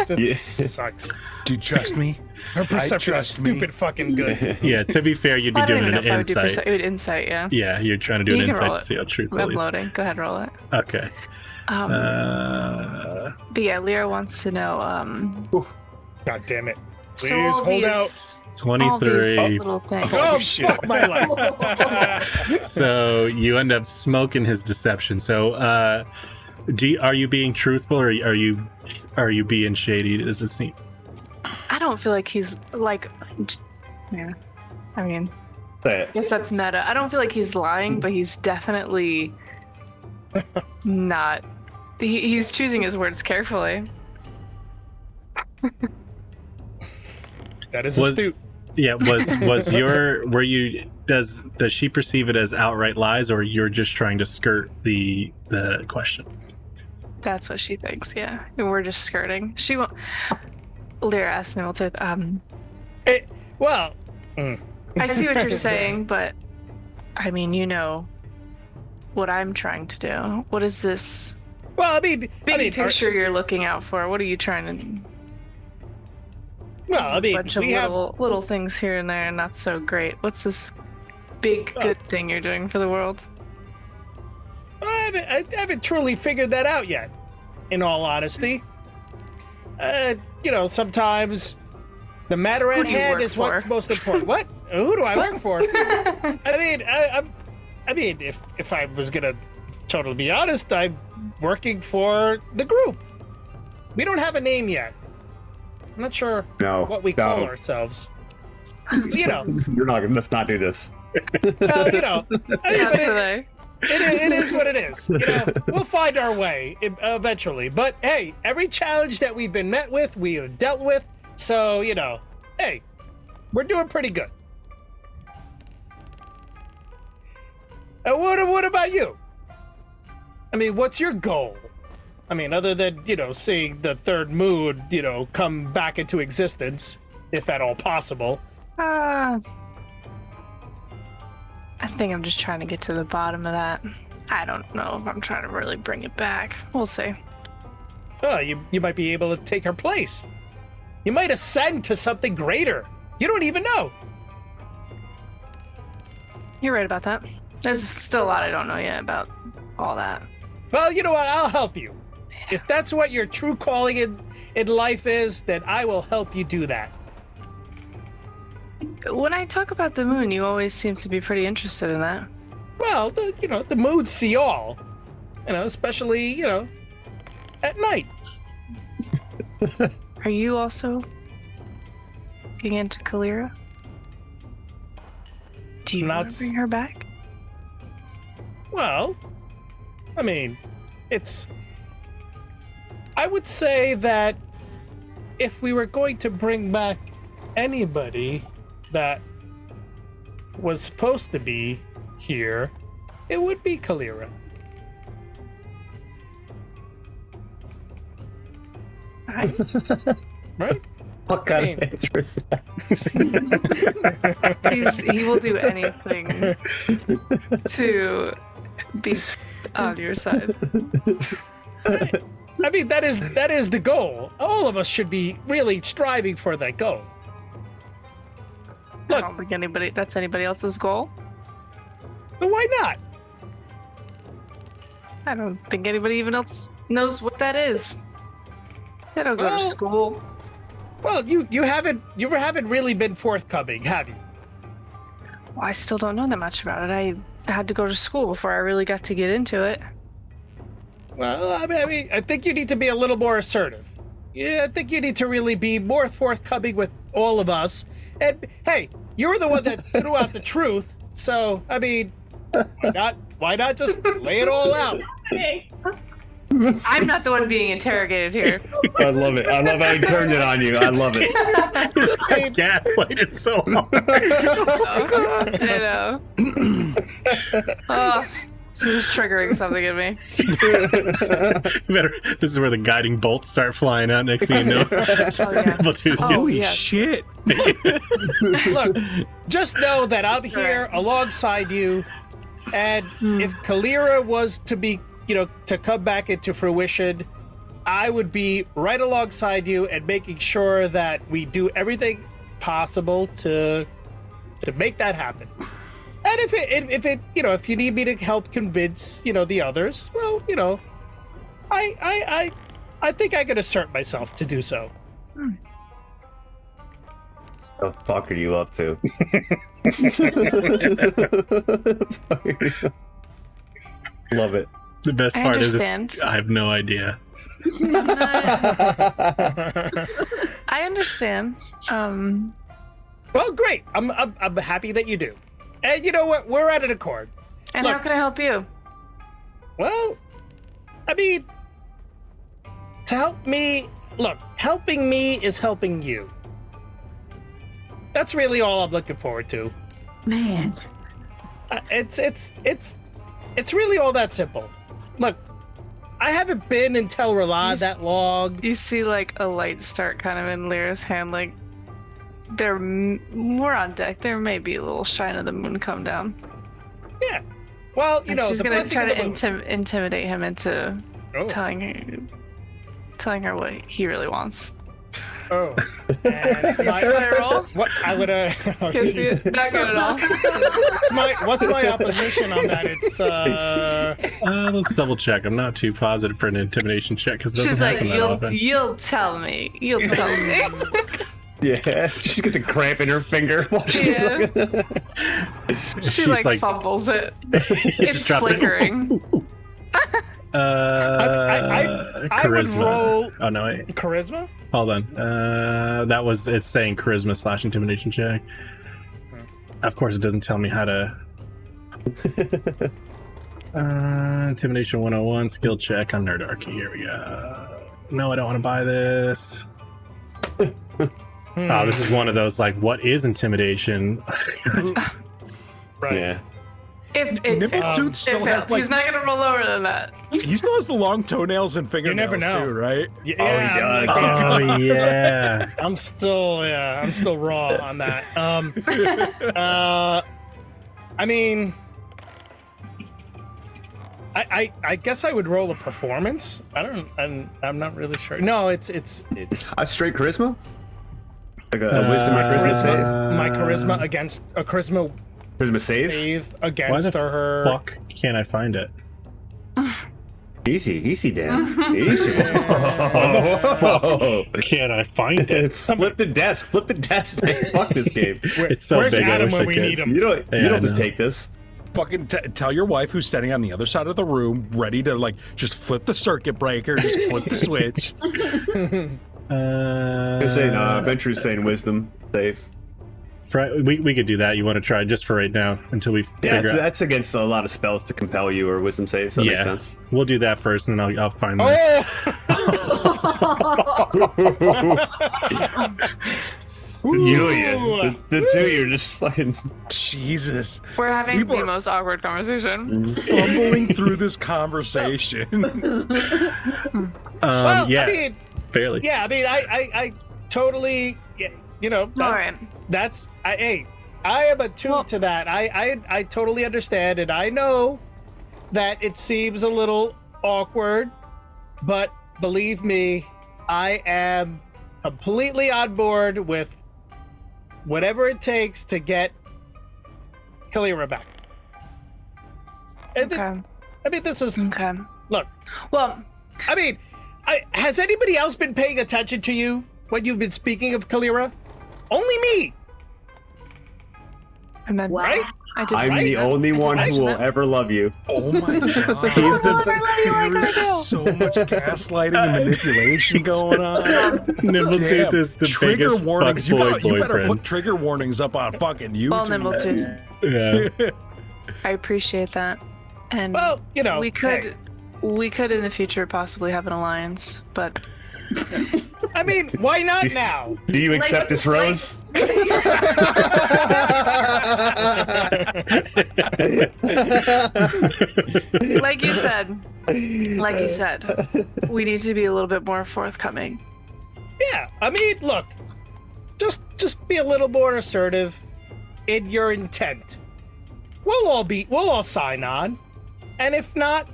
It you- sucks. Do you trust me? Her perception is trust me. stupid fucking good. yeah. To be fair, you'd be I don't doing even know an if I would do insight. insight, yeah. Yeah, you're trying to do You an can insight roll to it. see how truthful I'm he is. loading. Go ahead, roll it. Okay. But yeah, Lyra wants to know. God damn it. So Please all hold these, out. all these 23. little things. Oh, shit. fuck my life. So you end up smoking his deception. So, are you being truthful, or are you being shady? Does it seem? I don't feel like he's like. Yeah, I mean, Say I it. guess that's meta. I don't feel like he's lying, but he's definitely not. He's choosing his words carefully. That is Was- astute. Yeah. Was your were you? Does she perceive it as outright lies, or you're just trying to skirt the question? That's what she thinks. Yeah, and we're just skirting. She won't. Lyra asked Nilton. Well, I see what you're saying, but I mean, what I'm trying to do. What is this well, I mean, big picture you're looking out for? What are you trying to? Well, I mean, bunch of we have. little things here and there, not so great. What's this big good thing you're doing for the world? I haven't truly figured that out yet. In all honesty, sometimes the matter Who at do you hand work is what's for? most important. What? Who do I work for? I mean, if I was gonna totally be honest, I'm working for the group. We don't have a name yet. I'm not sure No. what we call ourselves. You're not. Let's not do this. Well, That's what it is what it is. We'll find our way eventually. But hey, every challenge that we've been met with, we have dealt with. So, hey, we're doing pretty good. What about you? I mean, what's your goal? I mean, other than, seeing the third mood, come back into existence, if at all possible. I think I'm just trying to get to the bottom of that. I don't know if I'm trying to really bring it back. We'll see. Oh, you might be able to take her place. You might ascend to something greater. You don't even know. You're right about that. There's still a lot I don't know yet about all that. Well, you know what? I'll help you. If that's what your true calling in life is, then I will help you do that. When I talk about the moon, you always seem to be pretty interested in that. Well, the moods see all. Especially, at night. Are you also getting into Kalira? Do you want Not to bring her back? Well, I mean, I would say that if we were going to bring back anybody that was supposed to be here, it would be Kalira. Alright. Right? What kind mean- of answer is that? He will do anything to be on your side. I mean, that is the goal. All of us should be really striving for that goal. I Look. don't think that's anybody else's goal. But why not? I don't think anybody even else knows what that is. They don't go to Well- school. Well, you haven't really been forthcoming, have you? Well, I still don't know that much about it. I had to go to school before I really got to get into it. Well, I mean, I think you need to be a little more assertive. Yeah, I think you need to really be more forthcoming with all of us. And hey, you were the one that threw out the truth, so I mean, why not just lay it all out? I'm not the one being interrogated here. I love it. I love how he turned it on you. I love it. Gaslighted so hard. I know. Oh, this is triggering something in me. This is where the guiding bolts start flying out. Next thing you know, Bluetooth Oh, Holy yes. shit! Look, just know that I'm here alongside you, and if Kalira was to be, to come back into fruition, I would be right alongside you and making sure that we do everything possible to make that happen. And if you need me to help convince, the others, well, I think I could assert myself to do so. The fuck are you up to? Love it. The best I part understand. is I have no idea. I understand. Well, great. I'm happy that you do. And you know what? We're at an accord. And Look. how can I help you? Well, I mean, to help me, look, helping me is helping you. That's really all I'm looking forward to. Man. It's really all that simple. Look, I haven't been in Tel Ralad that long. You see, like, a light start kind of in Lyra's hand, like, we're on deck. There may be a little shine of the moon come down. Yeah. Well, And she's the gonna blessing try of to the moon. intimidate him into Oh. telling her what he really wants. Oh. And Can I roll? what I would oh, Because geez. not good at all. What's my opposition on that? It's Let's double check. I'm not too positive for an intimidation check because it doesn't She's like, happen that often. you'll tell me. You'll tell me. Yeah, she's got the cramp in her finger. while she's Yeah. looking- She She's like fumbles it. It's drops it. flickering. I would Charisma. roll- Oh no, wait. charisma. Hold on. It's saying charisma / intimidation check. Of course, it doesn't tell me how to. Intimidation 101 skill check on Nerdarchy. Here we go. No, I don't want to buy this. Oh, this is one of those like, what is intimidation? Right. Yeah. If Nimbletooth still has like he's not gonna roll lower than that. he still has the long toenails and fingernails never know. too, right? Yeah, does. Oh yeah. I'm still raw on that. I mean, I guess I would roll a performance. I'm not really sure. No, it's A straight charisma? Like a wisdom or charisma my charisma against a charisma save? Charisma save? save Why against the her. fuck can't I find it? Easy, Dan. Easy. Can't I find it? Flip the desk. Flip the desk. Say, fuck this game. It's so Where's big. I Adam wish when I we could. need him? You don't Yeah, I have to know. take this. Fucking tell your wife who's standing on the other side of the room, ready to like just flip the circuit breaker, just flip the switch. They're saying, Venture's saying wisdom save. We could do that. You want to try just for right now until we Yeah, figure out. that's against a lot of spells to compel you or wisdom save, so that makes sense. We'll do that first, and then I'll find that. Julia, the two of you are just fucking. Jesus, We're having People the are- most awkward conversation. fumbling through this conversation. Well, Yeah, I mean, barely. yeah, I mean, totally, you know, that's I am attuned to that. I totally understand, and I know that it seems a little awkward, but believe me, I am completely on board with whatever it takes to get Kalira back. And Okay. I mean, this is Okay. look. Well, I mean, has anybody else been paying attention to you when you've been speaking of Kalira? Only me. I meant Wow. Right? I did. I'm Right? the only one Right? who will ever love you. Oh my god. He's the There is so much gaslighting and manipulation going on. Nimbletooth Damn. is the Trigger biggest warnings. You fuckboy better boyfriend. put trigger warnings up on fucking YouTube. Well, Nimbletooth, Yeah. I appreciate that. And Well, you know, we could in the future possibly have an alliance, but I mean, why not now? Do you accept this rose? like you said, we need to be a little bit more forthcoming. Yeah, I mean, look, just be a little more assertive in your intent. We'll all sign on, and if not,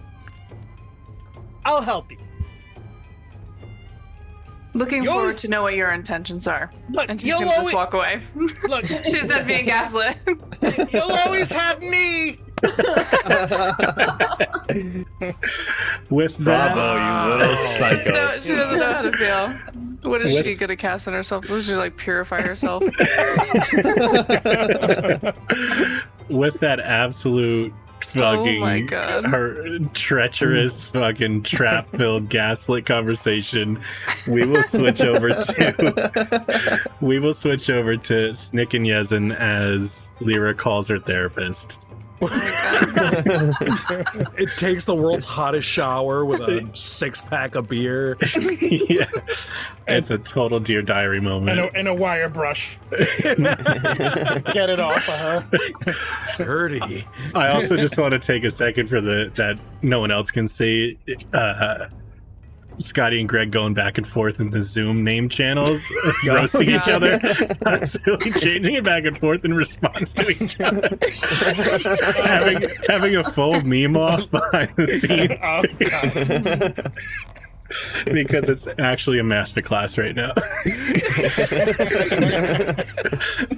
I'll help you. Looking Yours- forward to know what your intentions are. Look, And she's you'll gonna just always walk away. look. She's done being gaslit. You'll always have me. With Bravo, that, you little psycho. No, she doesn't know how to feel. What is With- she gonna cast on herself? Does she like purify herself? with that absolute fucking Oh my God. her treacherous fucking trap filled gaslit conversation, we will switch over to Snick and Yezin as Lyra calls her therapist. It takes the world's hottest shower with a 6-pack of beer. Yeah. It's a total Dear Diary moment. And a wire brush. Get it off of her. Dirty. I also just want to take a second for that no one else can see. Scotty and Greg going back and forth in the Zoom name channels, roasting each other, constantly changing it back and forth in response to each other. having a full meme off behind the scenes Oh, God. because it's actually a masterclass right now.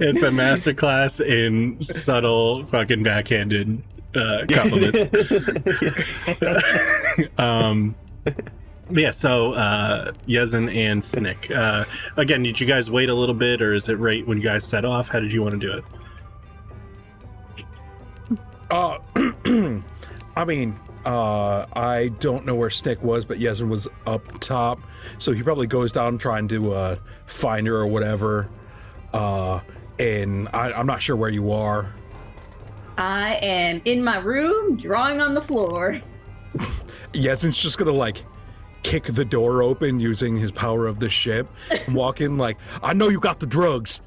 It's a masterclass in subtle fucking backhanded compliments. Yeah, so Yezin and Snick. Again, did you guys wait a little bit, or is it right when you guys set off? How did you want to do it? I mean, I don't know where Snick was, but Yezin was up top, so he probably goes down trying to find her or whatever. And I'm not sure where you are. I am in my room, drawing on the floor. Yezin's just gonna like kick the door open using his power of the ship and walk in like, I know you got the drugs.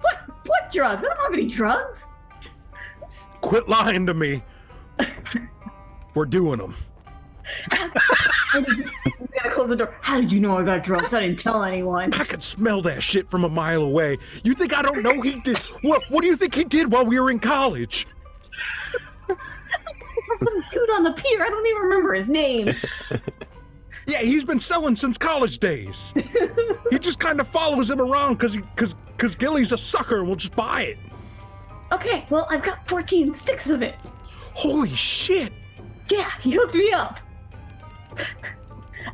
What drugs? I don't have any drugs. Quit lying to me. We're doing them. We gotta close the door. How did you know I got drugs? I didn't tell anyone. I could smell that shit from a mile away. You think I don't know he did? What do you think he did while we were in college? There's some dude on the pier. I don't even remember his name. Yeah, he's been selling since college days. He just kind of follows him around because Gilly's a sucker and will just buy it. Okay, well, I've got 14 sticks of it. Holy shit. Yeah, he hooked me up.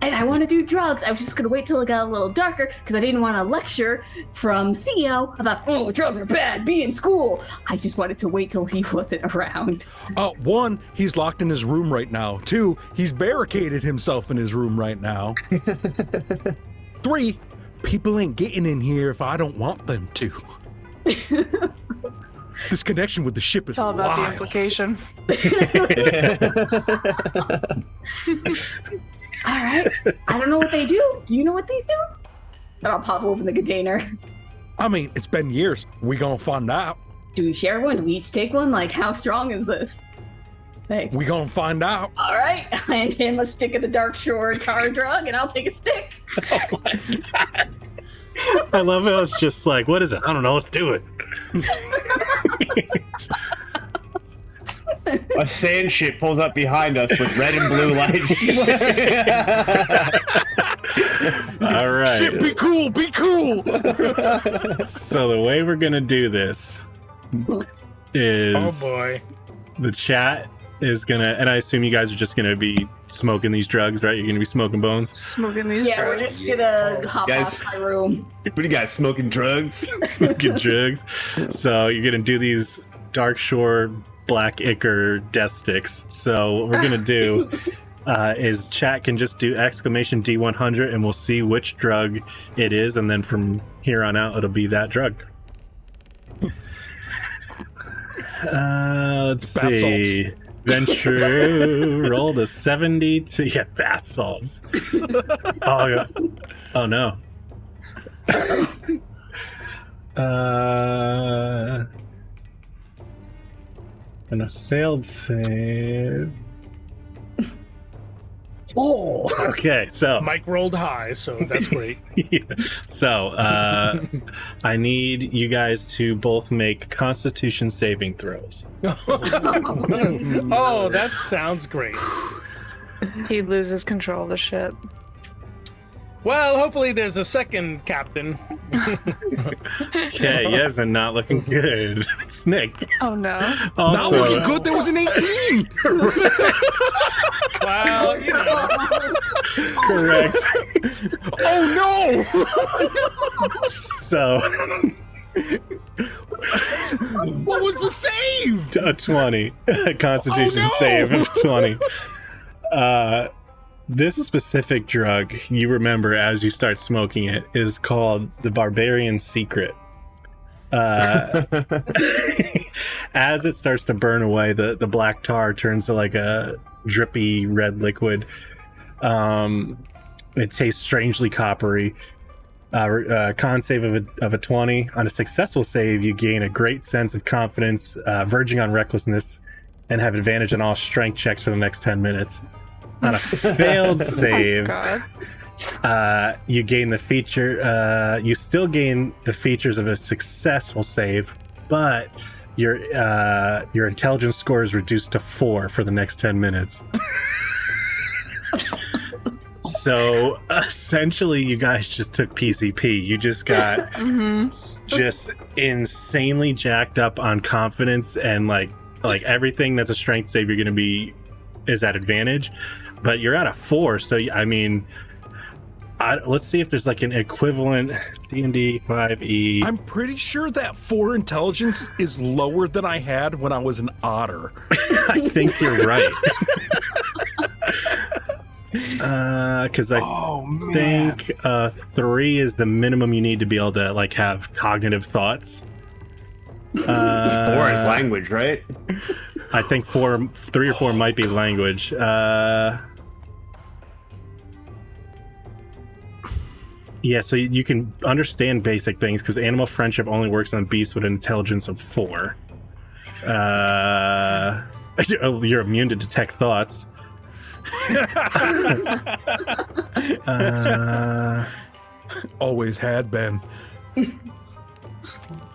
And I want to do drugs. I was just going to wait till it got a little darker because I didn't want a lecture from Theo about, oh, drugs are bad, be in school. I just wanted to wait till he wasn't around. One, he's locked in his room right now. Two, he's barricaded himself in his room right now. Three, people ain't getting in here if I don't want them to. This connection with the ship is It's all about the wild. implication. All right. I don't know what they do. Do you know what these do? And I'll pop open the container. I mean, it's been years. We gonna find out. Do we share one? Do we each take one? Like, how strong is this? Hey. We gonna find out. All right. I hand him a stick of the Dark Shore tar drug, and I'll take a stick. Oh my god. I love how it's just like, what is it? I don't know. Let's do it. A sand ship pulls up behind us with red and blue lights. All right. Shit, be cool, be cool. So the way we're gonna do this is Oh boy. the chat is gonna, and I assume you guys are just gonna be smoking these drugs, right? You're gonna be smoking bones. Smoking these Yeah, we're drugs. just gonna hop Guys. off my room. What do you guys smoking drugs? Smoking drugs. So you're gonna do these Dark Shore Black Ichor death sticks. So what we're gonna do is chat can just do exclamation D100 and we'll see which drug it is, and then from here on out it'll be that drug. Let's Bath see. Venture rolled a 72. Yeah, bath salts. Oh, yeah. Oh no. And a failed save. Oh, okay. So, Mike rolled high, so that's great. so I need you guys to both make Constitution saving throws. Oh, that sounds great. He loses control of the ship. Well, hopefully there's a second captain. Okay, yes, and not looking good. Snick. Oh no. Not Also, looking good. There was an 18. Well, you know. correct. Oh So, no! What was the save? a 20. Constitution Oh, no! save of 20. This specific drug, you remember as you start smoking it, is called the Barbarian Secret. As it starts to burn away, the black tar turns to like a drippy red liquid. It tastes strangely coppery. Con save of a 20. On a successful save, you gain a great sense of confidence, verging on recklessness, and have advantage on all strength checks for the next 10 minutes. On a failed save, God. you gain the feature. You still gain the features of a successful save, but your intelligence score is reduced to 4 for the next 10 minutes. So essentially, you guys just took PCP. You just got just insanely jacked up on confidence, and like everything that's a strength save, you're gonna be is at advantage. But you're at a 4, so I mean, let's see if there's like an equivalent D&D 5e. I'm pretty sure that 4 intelligence is lower than I had when I was an otter. I think you're right. Because I Oh man. think 3 is the minimum you need to be able to like have cognitive thoughts. 4 is language, right? I think 3 or 4 might be language. Yeah, so you can understand basic things because animal friendship only works on beasts with an intelligence of 4. You're immune to detect thoughts. Always had been.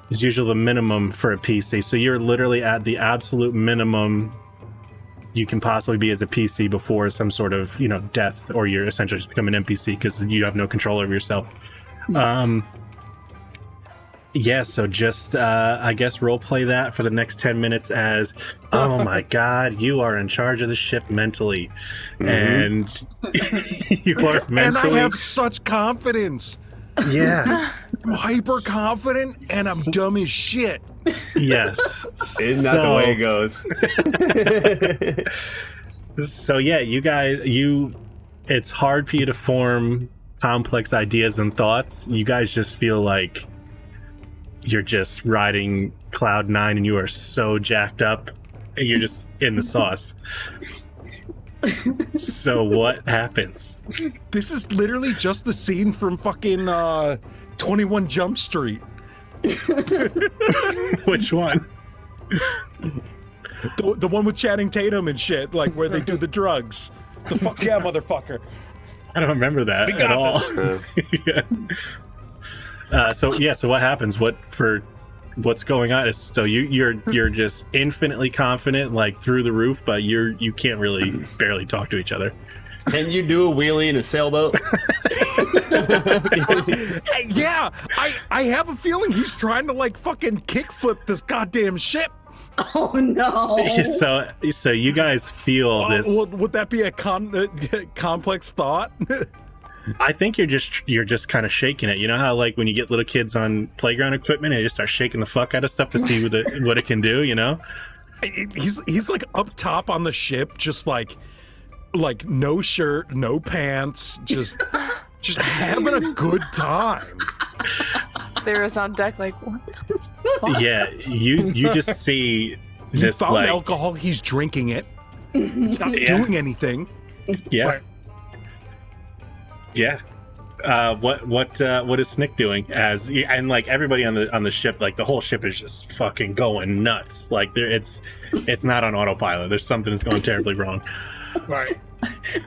Is usually the minimum for a PC. So you're literally at the absolute minimum you can possibly be as a PC before some sort of, death, or you're essentially just become an NPC because you have no control over yourself. Yeah, so just, I guess, roleplay that for the next 10 minutes as, oh my god, you are in charge of the ship mentally. And you are mentally... And I have such confidence. Yeah. I'm hyper confident and I'm dumb as shit. Yes. Isn't that the way it goes? So yeah, you guys, it's hard for you to form complex ideas and thoughts. You guys just feel like you're just riding cloud 9 and you are so jacked up and you're just in the sauce. So what happens? This is literally just the scene from fucking 21 Jump Street. Which one? The one with Channing Tatum and shit, like where they do the drugs. The fuck yeah, motherfucker. I don't remember that We at got all. this. Yeah. So what happens? What's going on is you're just infinitely confident, like through the roof, but you can't really barely talk to each other. Can you do a wheelie in a sailboat? Yeah, I have a feeling he's trying to like fucking kickflip this goddamn ship. Oh no! So you guys feel this. Would that be a complex thought? I think you're just kind of shaking it. You know how like when you get little kids on playground equipment and they just start shaking the fuck out of stuff to see what it can do. You know, he's like up top on the ship, just like no shirt, no pants, just having a good time. There is on deck, like, what the fuck? Yeah, you just see He this found like alcohol, he's drinking it. It's not doing anything. yeah. Right. Yeah. What is Snick doing? And like everybody on the ship, like the whole ship is just fucking going nuts. Like it's not on autopilot. There's something that's going terribly wrong. Right.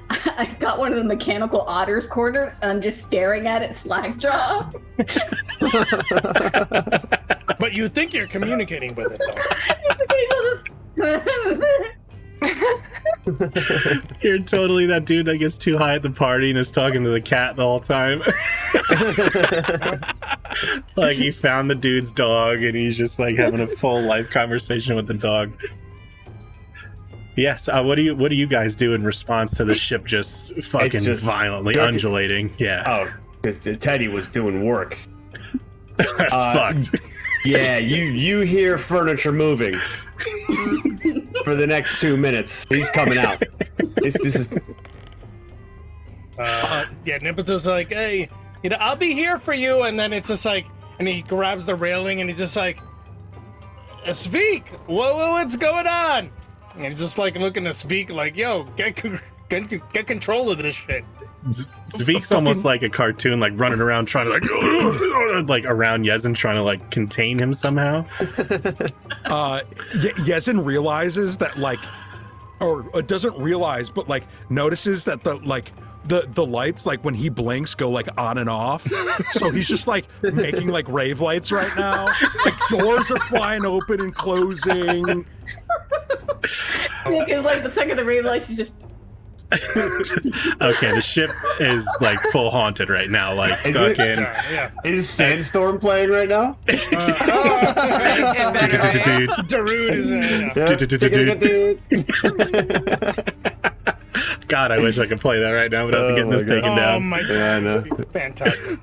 I've got one of the mechanical otters cornered, and I'm just staring at it slackjaw. But you think you're communicating with it, though. You're totally that dude that gets too high at the party and is talking to the cat the whole time. Like he found the dude's dog and he's just like having a full life conversation with the dog. Yes. What do you guys do in response to the ship just fucking just violently jerking. undulating? Yeah. Oh, because Teddy was doing work. That's fucked. Yeah, you hear furniture moving for the next 2 minutes. He's coming out. This is Yeah, Nippert's like, hey, I'll be here for you, and then it's just like, and he grabs the railing, and he's just like, Sveek, what's going on? And he's just like looking at Sveek, like, yo, get control of this shit. Zveek's almost like a cartoon, like running around trying to like around Yezin, trying to like contain him somehow. Yezin realizes that or doesn't realize, but like notices that the lights, like when he blinks, go like on and off. So he's just like making like rave lights right now. Like doors are flying open and closing. Because like the second the rave light, she just. Okay, the ship is like full haunted right now. Like Is it? fucking. Yeah. Is Sandstorm playing right now? In bed, right? Darude is God, I wish I could play that right now without getting this taken Oh down. my god, Yeah, I know. fantastic.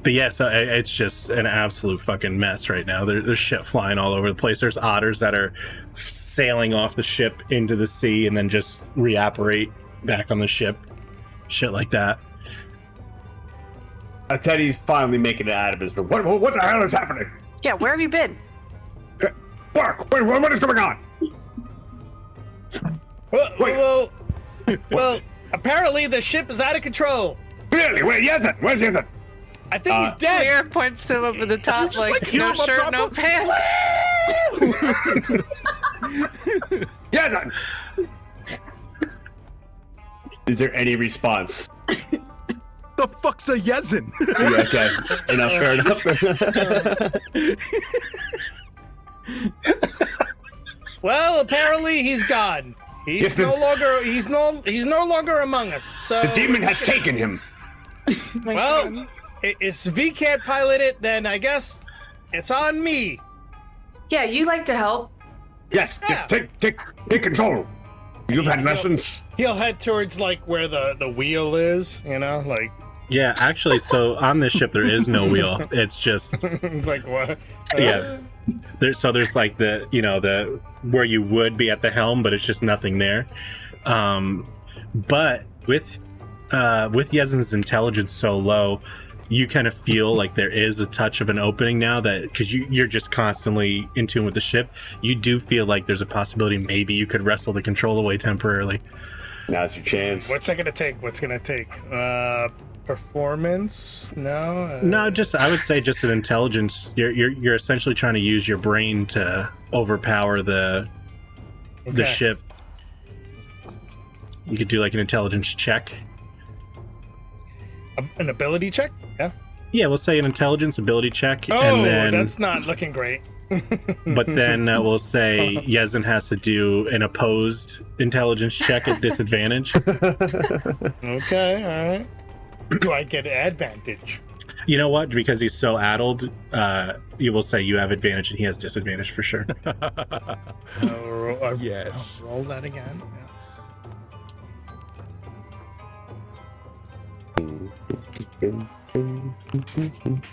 But yeah, so it's just an absolute fucking mess right now. There's shit flying all over the place. There's otters that are sailing off the ship into the sea and then just reapparate back on the ship. Shit like that. Teddy's finally making it out of his room. What the hell is happening? Yeah, where have you been? Bark! Wait, what is going on? Well, apparently the ship is out of control. Really? Where's Yezin? I think he's dead. Clear points to him up at the top, just, like, like, hear no him up shirt, top no of- pants. Yezin! Is there any response? The fuck's a Yezin? Yeah, okay. Enough, fair enough. Well, apparently he's gone. He's Yes, the- no longer among us. So The demon has taken him. well, if V can't pilot it, then I guess it's on me. Yeah, you like to help. Yes, just take control. You've had lessons. He'll head towards like where the wheel is, like Yeah, actually, so on this ship there is no wheel. It's just it's like what? yeah. There's like the the where you would be at the helm, but it's just nothing there. But with Yezin's intelligence so low, you kind of feel like there is a touch of an opening now, that because you're just constantly in tune with the ship, you do feel like there's a possibility maybe you could wrestle the control away temporarily. Now's your chance. What's that gonna take? Performance? No. No, I would say just an intelligence. You're essentially trying to use your brain to overpower the Okay. ship. You could do like an intelligence check. An ability check? Yeah. Yeah, we'll say an intelligence ability check, Oh, and then that's not looking great. but then we'll say Yezin has to do an opposed intelligence check at disadvantage. Okay, all right. Do I get advantage? You know what? Because he's so addled, you will say you have advantage and he has disadvantage for sure. Yes. I'll roll that again.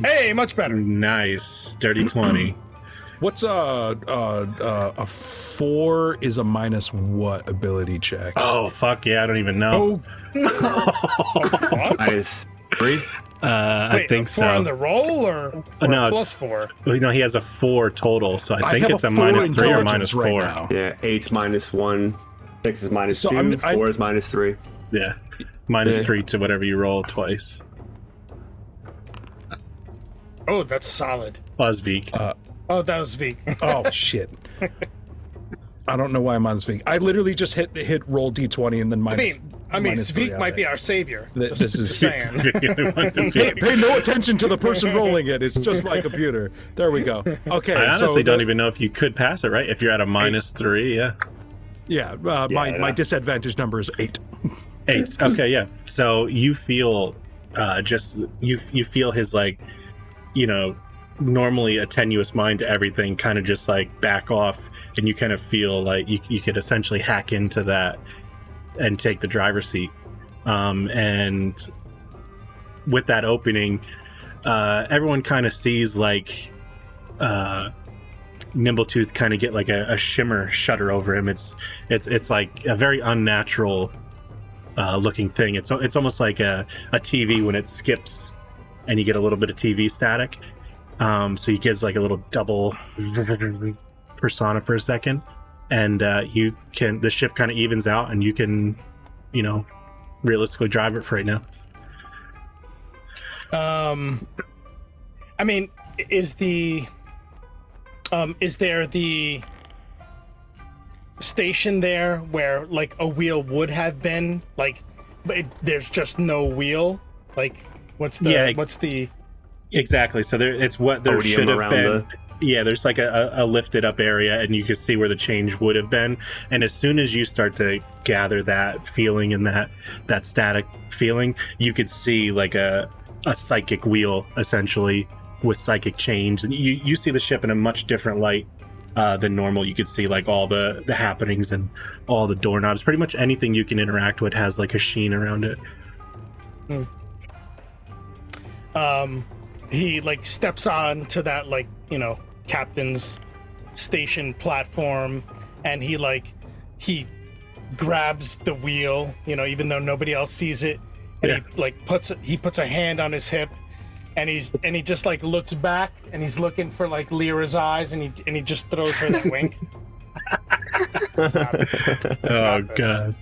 Hey, much better. Nice, dirty 20. What's a 4 is a minus what ability check? Oh fuck yeah! I don't even know. What? Minus 3. I Wait, think a 4 so. on the roll or No, plus 4? Well, no, he has a 4 total, so I think have it's a a 4 minus 3 or intelligence minus right 4. now. Yeah, 8's minus 1. 6 is minus So 2. I'm- 4 is minus 3. Yeah, minus Yeah. 3 to whatever you roll twice. Oh, that's solid. Osvik. Oh, that was Vik. Oh shit! I don't know why I'm on this thing. I literally just hit roll d20 and then minus. I mean, minus 3 Sveek out might of be it. our savior. This Just is- saying. Pay no attention to the person rolling it. It's just my computer. There we go. Okay. I honestly so don't even know if you could pass it, right? If you're at a minus 3, yeah. Yeah. My no. disadvantage number is 8. 8. Okay, yeah. So you feel just you feel his like, you know, normally a tenuous mind to everything kind of just like back off, and you kind of feel like you could essentially hack into that and take the driver's seat. And with that opening, everyone kind of sees like Nimbletooth kind of get like a shimmer shutter over him. It's like a very unnatural looking thing. It's almost like a TV when it skips and you get a little bit of TV static. So he gives like a little double persona for a second, and the ship kind of evens out, and you can, you know, realistically drive it for right now. I mean, is there the station there where like a wheel would have been, like, but there's just no wheel? Like, what's the Exactly. So it's what there Podium should have around been. Yeah, there's like a lifted up area, and you can see where the change would have been. And as soon as you start to gather that feeling and that static feeling, you could see like a psychic wheel essentially with psychic change, and you see the ship in a much different light than normal. You could see like all the happenings and all the doorknobs. Pretty much anything you can interact with has like a sheen around it. he like steps on to that, like, you know, captain's station platform, and he grabs the wheel, you know, even though nobody else sees it, and Yeah. he puts a hand on his hip, and he just like looks back, and he's looking for like Lyra's eyes, and he just throws her that wink. Oh this. god.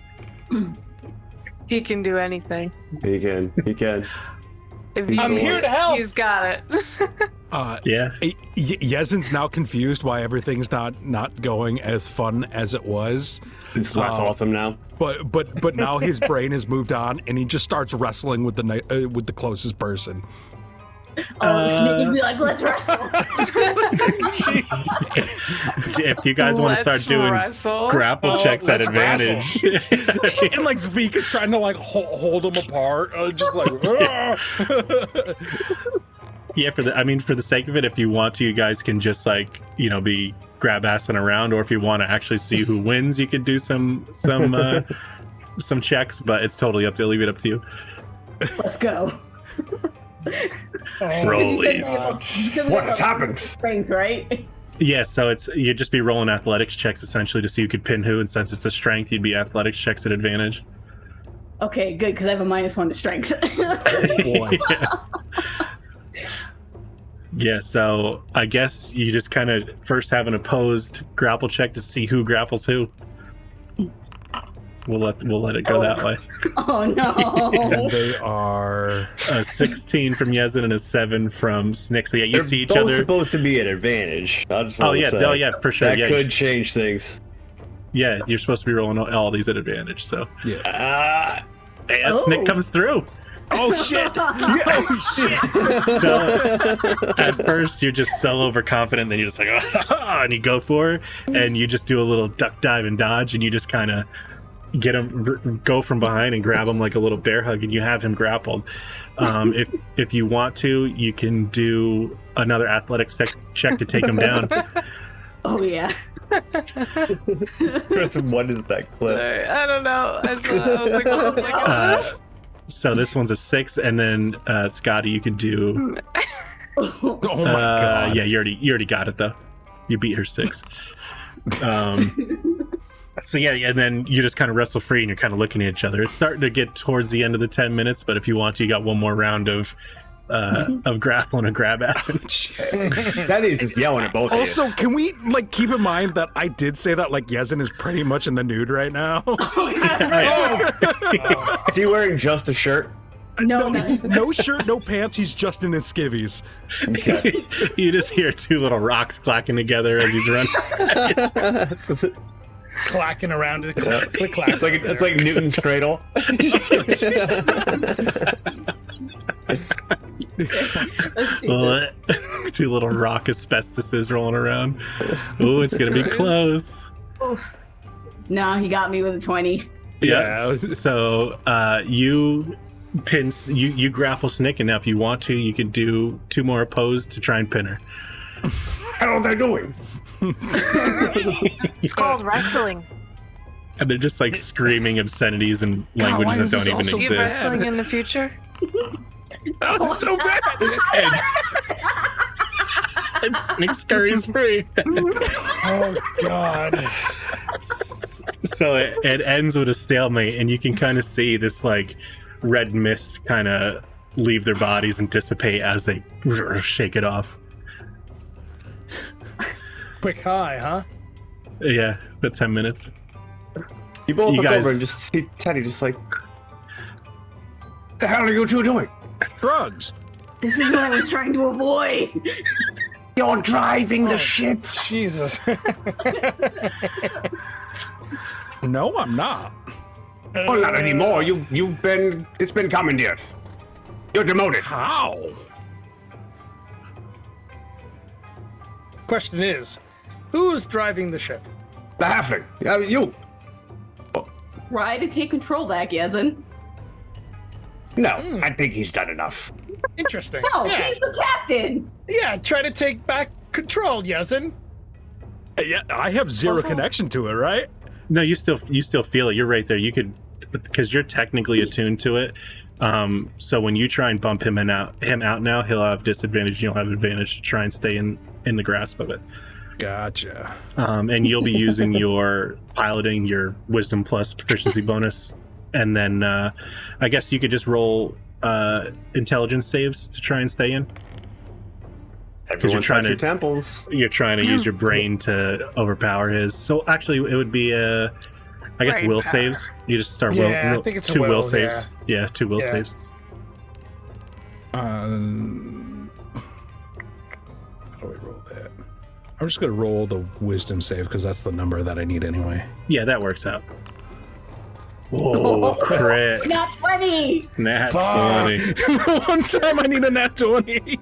He can do anything. He can. If he- I'm here to help. He's got it. Yeah. Yezin's now confused why everything's not going as fun as it was. It's less awesome now. But now his brain has moved on, and he just starts wrestling with the closest person. Oh, Snake would be like, let's wrestle. If you guys want to start Let's doing wrestle. grapple checks at let's advantage. And like Zveek is trying to like hold him apart, just like. Yeah, for the sake of it, if you want to, you guys can just like, you know, be grab assing around, or if you want to actually see who wins, you could do some checks, but it's totally up to leave it up to you. Let's go. Rollies. What has happened? Strength, right? Yeah, so you'd just be rolling athletics checks essentially to see who could pin who, and since it's a strength, you'd be athletics checks at advantage. Okay, good, because I have a -1 to strength. Boy. Yeah, so I guess you just kind of first have an opposed grapple check to see who grapples who. We'll let it go that way. Oh no. They are. A 16 from Yezin and a 7 from Snick. So yeah, you They're see each both other. supposed to be an advantage. I just Oh wanna yeah, say. oh yeah, for sure. That Yeah, could change things. yeah, you're supposed to be rolling all these at advantage. So Yeah. yeah, Oh. Snick comes through. Oh shit! Oh shit! So at first you're just so overconfident, then you're just like, and you go for it, and you just do a little duck dive and dodge, and you just kind of get him, go from behind and grab him like a little bear hug, and you have him grappled. If you want to, you can do another athletics check to take him down. Oh yeah. What is that clip? Sorry, I don't know. I was like, what the heck is this? So this one's a 6, and then Scotty, you could do. Oh my god! Yeah, you already got it though. You beat her 6. So yeah, and then you just kind of wrestle free, and you're kind of looking at each other. It's starting to get towards the end of the 10 minutes, but if you want to, you got one more round of grappling and grab ass. That is just yelling at both of you. Also, can we like keep in mind that I did say that like Yezin is pretty much in the nude right now? Is he wearing just a shirt? No. No shirt, no pants. He's just in his skivvies. You just hear 2 little rocks clacking together as he's running. Clacking around it. Click, clack. It's like Newton's cradle. Well, 2 little rock asbestoses rolling around. Oh, it's gonna be close. No, he got me with a 20. Yeah. So you grapple Snick, and now if you want to, you can do 2 more opposed to try and pin her. How are they doing? It's called wrestling. And they're just like screaming obscenities and God, languages why that is don't this even all so You exist. wrestling in the future? That's so bad. And Snick scurries free. Oh god. So it ends with a stalemate, and you can kind of see this like red mist kind of leave their bodies and dissipate as they shake it off. Quick high, huh? Yeah, about 10 minutes. You both You look guys- over and just see Teddy just like, the hell are you 2 doing? Drugs. This is what I was trying to avoid. You're driving the ship. Jesus. No, I'm not. Well, not anymore. It's been commandeered. You're demoted. How? Question is, who's driving the ship? The halfling. You. Try to take control back, Yezin. No, I think he's done enough. Interesting. No, yeah. he's the captain. Yeah, try to take back control, Yezin. Yeah, I have zero connection to it, right? No, you still feel it. You're right there. You could, because you're technically attuned to it. So when you try and bump him out now, he'll have disadvantage. You'll have advantage to try and stay in the grasp of it. Gotcha. And you'll be using your piloting, your wisdom plus proficiency bonus, and then I guess you could just roll intelligence saves to try and stay in. Everyone trying touch your to- temples. You're trying to use your brain to overpower his. So actually, it would be I guess Brain will power. saves. You just start Yeah, will. I think it's a 2 will will, saves. Yeah, 2 will Yeah. saves. How do we roll that? I'm just gonna roll the wisdom save because that's the number that I need anyway. Yeah, that works out. Whoa, crit. Not 20. Nat 20. One time I need a nat 20.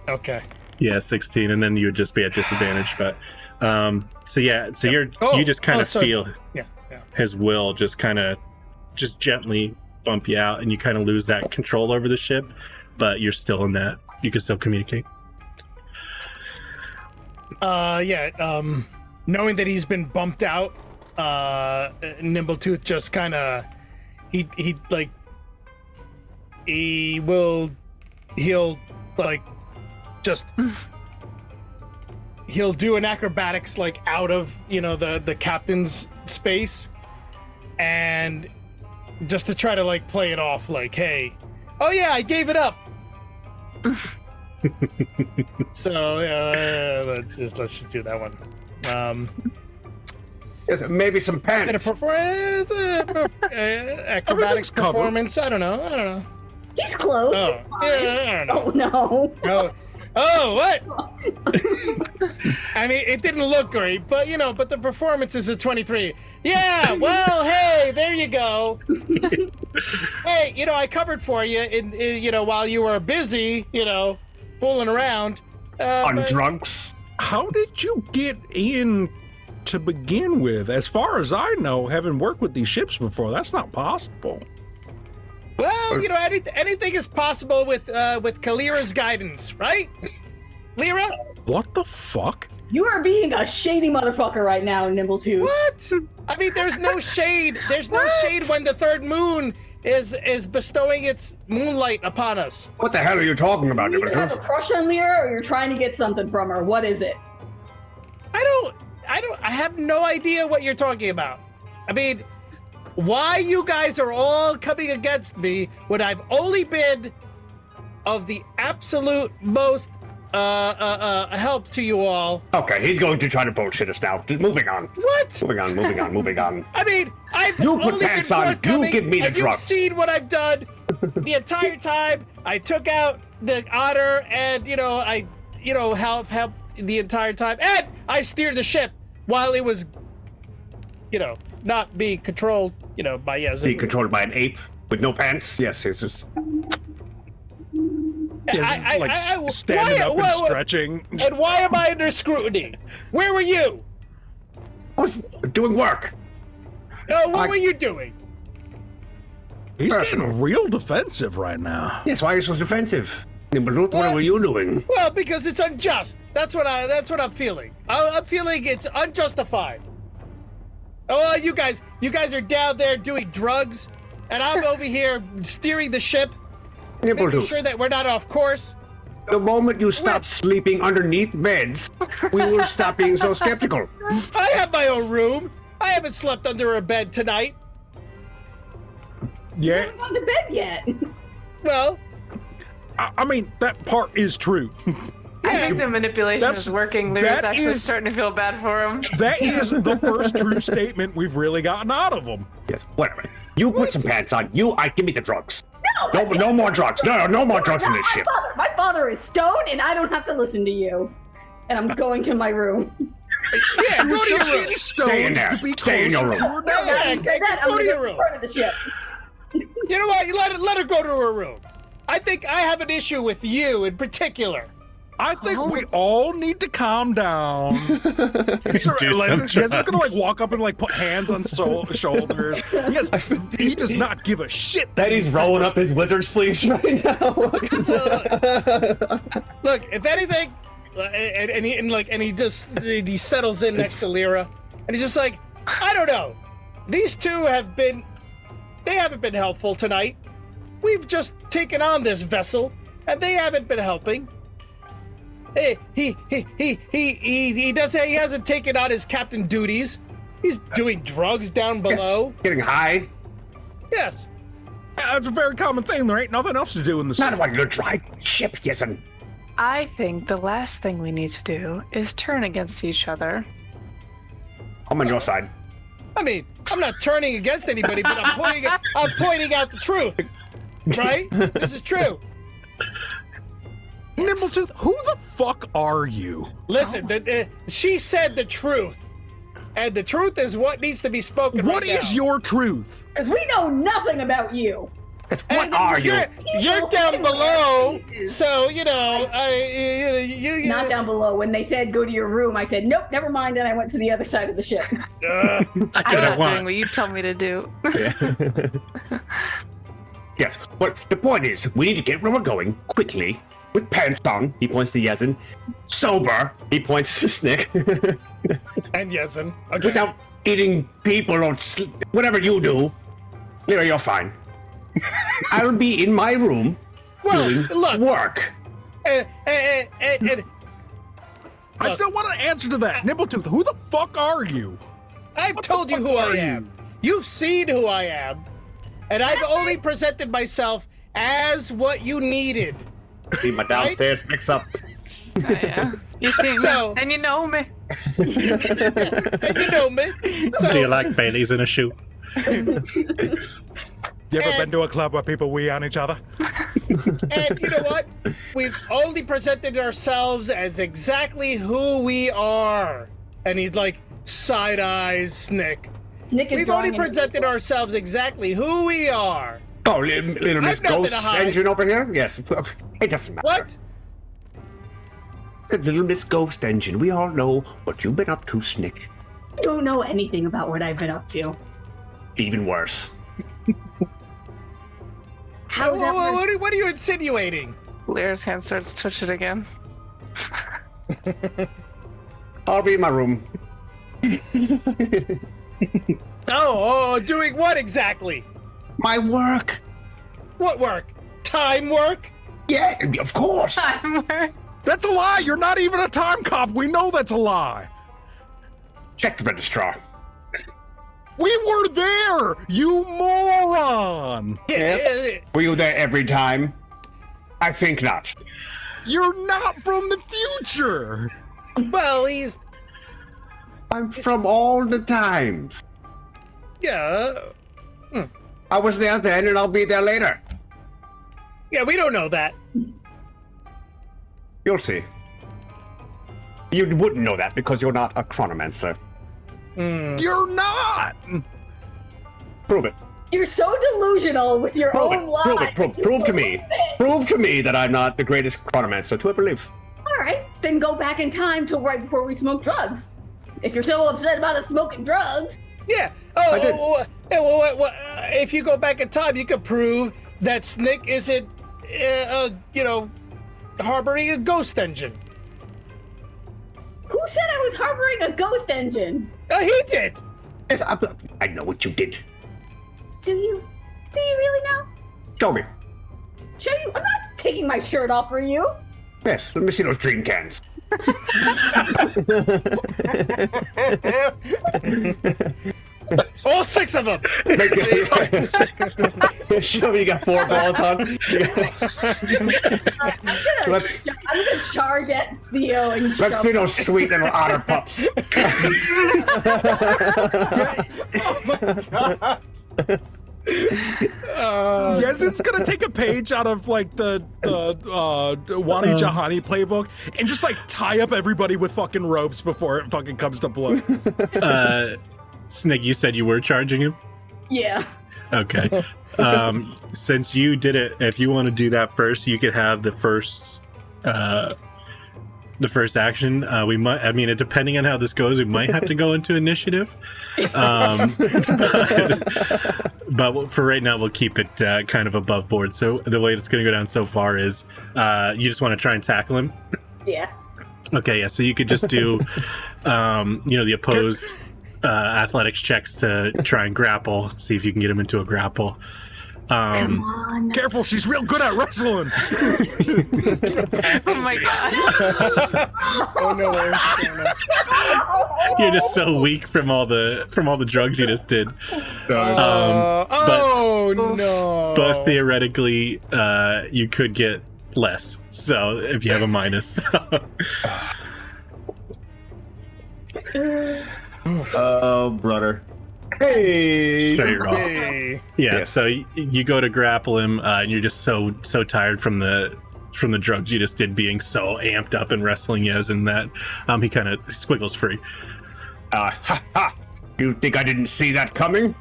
Okay. Yeah, 16, and then you would just be at disadvantage. But so yeah, so you just kind of so- feel Yeah. his will just kind of just gently bump you out, and you kind of lose that control over the ship, but you're still in that. You can still communicate. Knowing that he's been bumped out, Nimbletooth just kind of he'll do an acrobatics like out of the captain's space, and just to try to like play it off like, hey, oh yeah, I gave it up. So let's just do that one. Yes, maybe some Is it a pants. acrobatics Everything's covered. performance? I don't know. He's close. Oh, yeah, I don't know. Oh no. No, Oh, what? I mean, it didn't look great, but but the performance is a 23. Yeah, well, hey, there you go. Hey, I covered for you while you were busy, fooling around. On but- drugs. How did you get in to begin with? As far as I know, having worked with these ships before, that's not possible. Well, anything is possible with Kalira's guidance, right? Lyra? What the fuck? You are being a shady motherfucker right now, Nimbletooth. What? I mean, there's no shade. There's no shade when the third moon is bestowing its moonlight upon us. What the hell are you talking about, You either have a Nimbletooth? crush on Lyra, or you're trying to get something from her. What is it? I have no idea what you're talking about. I mean, why you guys are all coming against me when I've only been of the absolute most help to you all. Okay, he's going to try to bullshit us now. Moving on. What? Moving on. I mean, I've You put only pants been on, you forthcoming, give me the and drugs. You've seen what I've done the entire time. I took out the otter, and I helped the entire time, and I steered the ship while it was, not being controlled, by Yezin. Being controlled by an ape with no pants? Yes, it's just... Yes, standing up and stretching. And why am I under scrutiny? Where were you? I was doing work. What were you doing? He's Personal. getting real defensive right now. Yes, why are you so defensive? Nimbletooth, what were you doing? Well, because it's unjust. That's what I'm feeling. I'm feeling it's unjustified. Oh, you guys are down there doing drugs, and I'm over here steering the ship, making Nimbletooth, sure that we're not off course. the moment you stop sleeping underneath beds, we will stop being so skeptical. I have my own room. I haven't slept under a bed tonight. You Yeah, haven't gone to bed yet. Well, I mean, that part is true. I think the manipulation That's- is working. Lyra's that actually is- starting to feel bad for him. That is the first true statement we've really gotten out of him. Yes, whatever. You put some pants on. Give me the drugs. No, No more drugs. No more drugs in this ship. My father is stoned, and I don't have to listen to you. And I'm going to my room. yeah, go to your room. Getting stoned Stay in there. to be Stay in your closer to room. her No, dad. I said that. I'm Go to going your to room. the front of the ship. You know what? You let her go to her room. I think I have an issue with you in particular. I think we all need to calm down. Yes, gonna walk up and put hands on shoulders. Yes, he does not give a shit. That he's rolling up his wizard sleeves right now. Look, if anything, he settles in next to Lyra, and he's just like, I don't know. These two haven't been helpful tonight. We've just taken on this vessel, and they haven't been helping. Hey, he hasn't taken on his captain duties. He's doing drugs down below. Getting high. Yes. That's a very common thing. There ain't nothing else to do in the Not while you're dry ship, Yesen. I think the last thing we need to do is turn against each other. I'm on your side. I mean, I'm not turning against anybody, but I'm pointing out the truth. Right? This is true. Nimbletooth, who the fuck are you? Listen, she said the truth, and the truth is what needs to be spoken. What right is now. your truth? Because we know nothing about you. What And are you? You're down below, so you Not down below. When they said go to your room, I said nope, never mind, and I went to the other side of the ship. I I'm didn't not doing want. what you tell me to do. Yes, but the point is, we need to get where we're going quickly. With pants on, he points to Yesen. Sober, he points to Snick. and Yesen. Okay. Without eating people or whatever you do. Lyra, you're fine. I'll be in my room doing look, work. and I still want an answer to that. Nimbletooth, who the fuck are you? I've What the told you fuck who I are you? am. You've seen who I am, and I've only presented myself as what you needed. See my downstairs mix up. Yeah. You see me, So- and you know me. And you know me. So, Do you like Bailey's in a shoe? You ever been to a club where people wee on each other? And you know what? We've only presented ourselves as exactly who we are. And he'd like side eyes Snick. Nick is We've drawing only an presented ourselves exactly who we are. Oh, little Miss I've nothing to Ghost hide. Engine over here? Yes. It doesn't matter. What? The little Miss Ghost Engine. We all know what you've been up to, Snick. I don't know anything about what I've been up to. Even worse. How is that worse? What are you insinuating? Lyra's hand starts twitching again. I'll be in my room. Oh, doing what exactly? My work. What work? Time work? Yeah, of course. That's a lie. You're not even a time cop. We know that's a lie. Check the registrar. We were there, you moron. Yes. Were you there every time? I think not. You're not from the future. Well, he's I'm from all the times. yeah. I was there then and I'll be there later. Yeah, we don't know that. You'll see. You wouldn't know that because you're not a chronomancer. You're not. Prove it. You're so delusional with your Prove own it. lies. Prove it. Prove to me. Prove to me that I'm not the greatest chronomancer to ever live. All right, then go back in time to right before we smoked drugs. If you're so upset about us smoking drugs, Yeah. If you go back in time, you could prove that Snick isn't, harboring a ghost engine. who said I was harboring a ghost engine? He did. Yes, I know what you did. Do you? Do you really know? Show me. Show you? I'm not taking my shirt off for you. Yes, let me see those dream cans. All 6 of them. Show me you got 4 balls on. I'm gonna charge at Theo and Let's see those sweet little otter pups. Yes, it's gonna take a page out of like the Wani Jahani playbook and just like tie up everybody with fucking ropes before it fucking comes to blows. Snig, you said you were charging him? Yeah. Okay. Since you did it, if you want to do that first, you could have the first action. We might, I mean, depending on how this goes, we might have to go into initiative. But for right now, we'll keep it kind of above board. So the way it's going to go down so far is you just want to try and tackle him. Yeah. Okay, yeah. So you could just do, the opposed athletics checks to try and grapple. See if you can get him into a grapple. Come on. Careful, she's real good at wrestling. Oh my god. Oh no. You're just so weak from all the drugs you just did. No. But theoretically, you could get less. So if you have a minus. Oh, brother. Hey. Sure you're wrong. Hey. Yeah. So you go to grapple him, and you're just so tired from the drugs you just did, being so amped up and wrestling Yez, and that he kind of squiggles free. Ha ha! You think I didn't see that coming?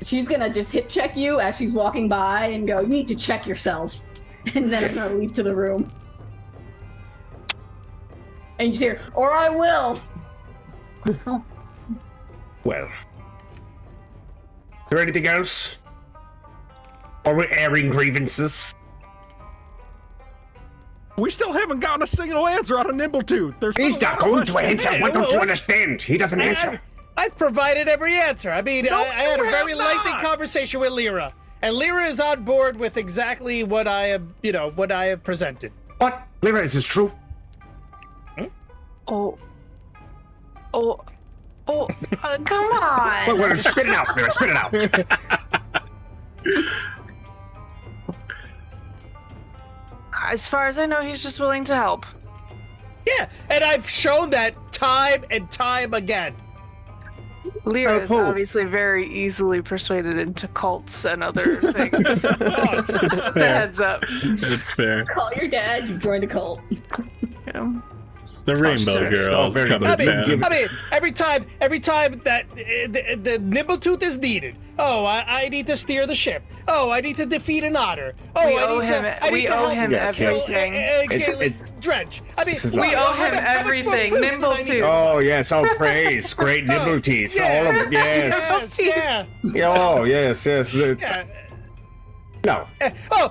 She's gonna just hip check you as she's walking by and go, "You need to check yourself," and then I'm gonna leave to the room. And you just hear, "Or I will." Well, is there anything else? Are we airing grievances? We still haven't gotten a single answer out of Nimbletooth. He's not going to answer. Hey, What don't you well, understand? He doesn't answer. I've provided every answer. I mean, No, I had a you very have lengthy not. conversation with Lyra, and Lyra is on board with exactly what I have presented. What? Lyra, is this true? Oh, come on. Well, spit it out, Lyra. Spit it out. As far as I know, he's just willing to help. Yeah, and I've shown that time and time again. Lyra is cool. obviously very easily persuaded into cults and other things. Just a fair. heads up. It's fair. Call your dad. You've joined a cult. You know? It's the Rainbow sure. Girls Oh, very coming good. down. I mean, every time that the Nimbletooth is needed. Oh, I need to steer the ship. Oh, I need to defeat an otter. Oh, We I owe need him. to. I need We to owe help him Yes, yes. everything. It's- Dredge. I mean, This is We not- owe him how much more everything. proof do I need? Nimbletooth. Oh yes, oh praise, great nibble teeth, all of it. Yes. Yes, yeah. Oh yes, yes. Yeah. No. Oh,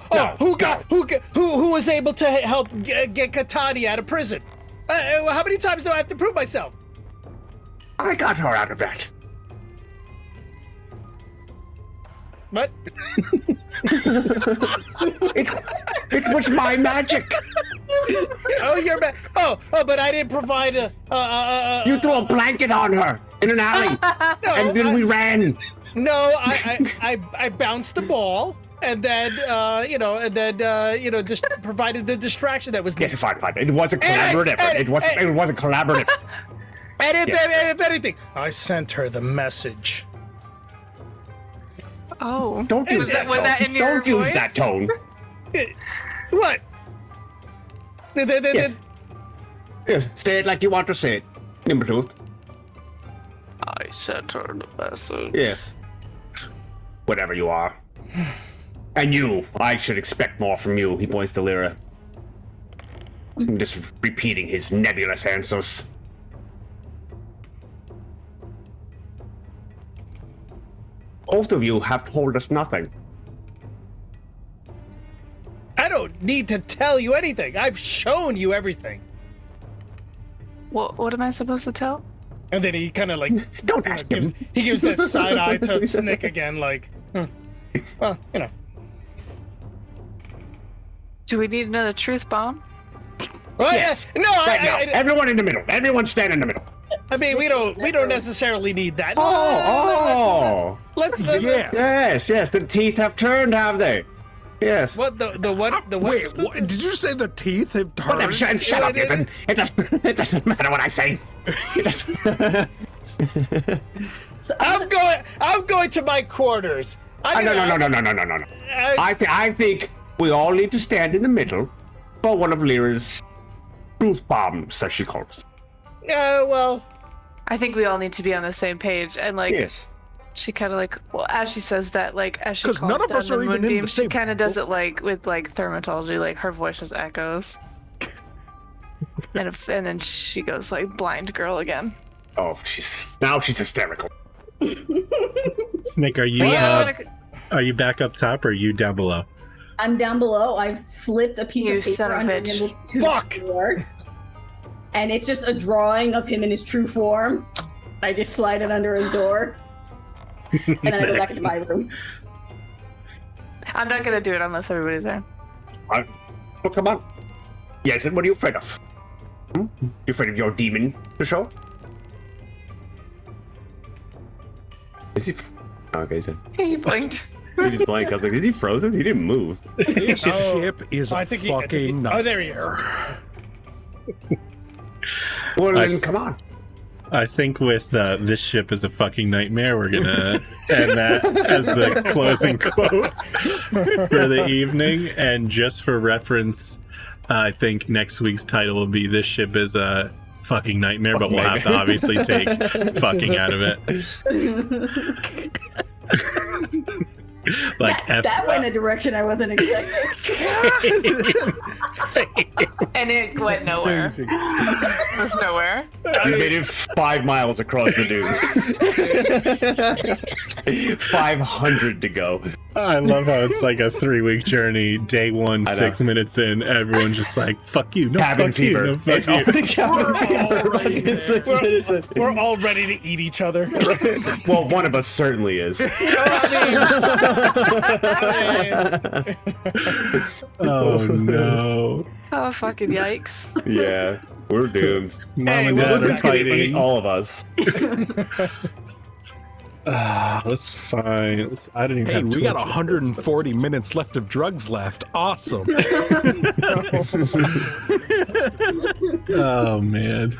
who was able to help get Katani out of prison? How many times do I have to prove myself? I got her out of that. What? It was my magic. Oh, you're back. Oh, but I didn't provide a. You threw a blanket on her in an alley, No, and then we ran. No, I bounced the ball, and then just provided the distraction that was Yes, needed. fine. It was a collaborative effort. It was a collaborative. And if, Yes. if anything, I sent her the message. Oh. Don't use Was that in your Don't use voice? that tone. What? Yes. Yes. Say it like you want to say it. Nimbletooth. I sent her the message. Yes. Whatever you are. And you, I should expect more from you, he points to Lyra. I'm just repeating his nebulous answers. Both of you have told us nothing. I don't need to tell you anything. I've shown you everything. What am I supposed to tell? And then he kind of like Don't ask gives, him. he gives this side eye to Snick again, like, well, you know. Do we need another truth bomb? Well, Yes. yeah, no, Right now, I everyone in the middle. Everyone stand in the middle. mean, we don't necessarily need that. Oh, Let's Yeah. yes. The teeth have turned, have they? Yes. What the what the what? Wait, what, did you say the teeth have Whatever, turned? shut up, Ethan. It doesn't matter what I say. It doesn't. I'm going to my quarters. No. I think we all need to stand in the middle for one of Lyra's truth bombs, as she calls. Well, I think we all need to be on the same page. And like, Yes. she kind of like, well, as she says that, like, as she 'Cause calls none of down us the are even in moonbeam, the she same kind of does it like with like thermatology, like her voice just echoes. and then she goes like blind girl again. Oh, she's hysterical. Snick, are you back up top or are you down below? I'm down below. I've slipped a piece You of son paper of a under bitch. Nimbletooth's Fuck! door, and it's just a drawing of him in his true form. I just slide it under his door, and then I go back into my room. I'm not gonna do it unless everybody's there. Oh, come on. Yes, and what are you afraid of? You afraid of your demon to show? Is he? Okay, he's in. He blinked. He just blanked. I was like, is he frozen? He didn't move. This ship is a I think fucking oh, there he is. Well, then come on. I think with this ship is a fucking nightmare, we're gonna end that as the closing quote for the evening. And just for reference, I think next week's title will be "This ship is a fucking nightmare," but we'll have to obviously take "fucking" out of it. Like That went a direction I wasn't expecting. And it went nowhere. It was nowhere. You made it 5 miles across the dunes. 500 to go. I love how it's like a 3-week journey. Day 1, I know. 6 minutes in, everyone's just like, "Fuck you, no, Cabin fuck you, fever. no, fuck It's you." only cabin fever. 6 minutes in. We're all ready to eat each other. Well, one of us certainly is. Oh no! Oh fucking yikes! Yeah, we're doomed. Mom Hey, and well, Dad are It's gonna eat fighting. all of us. That's fine. I didn't even Hey, have we 12 got 140 minutes left of drugs left. Awesome. Oh man.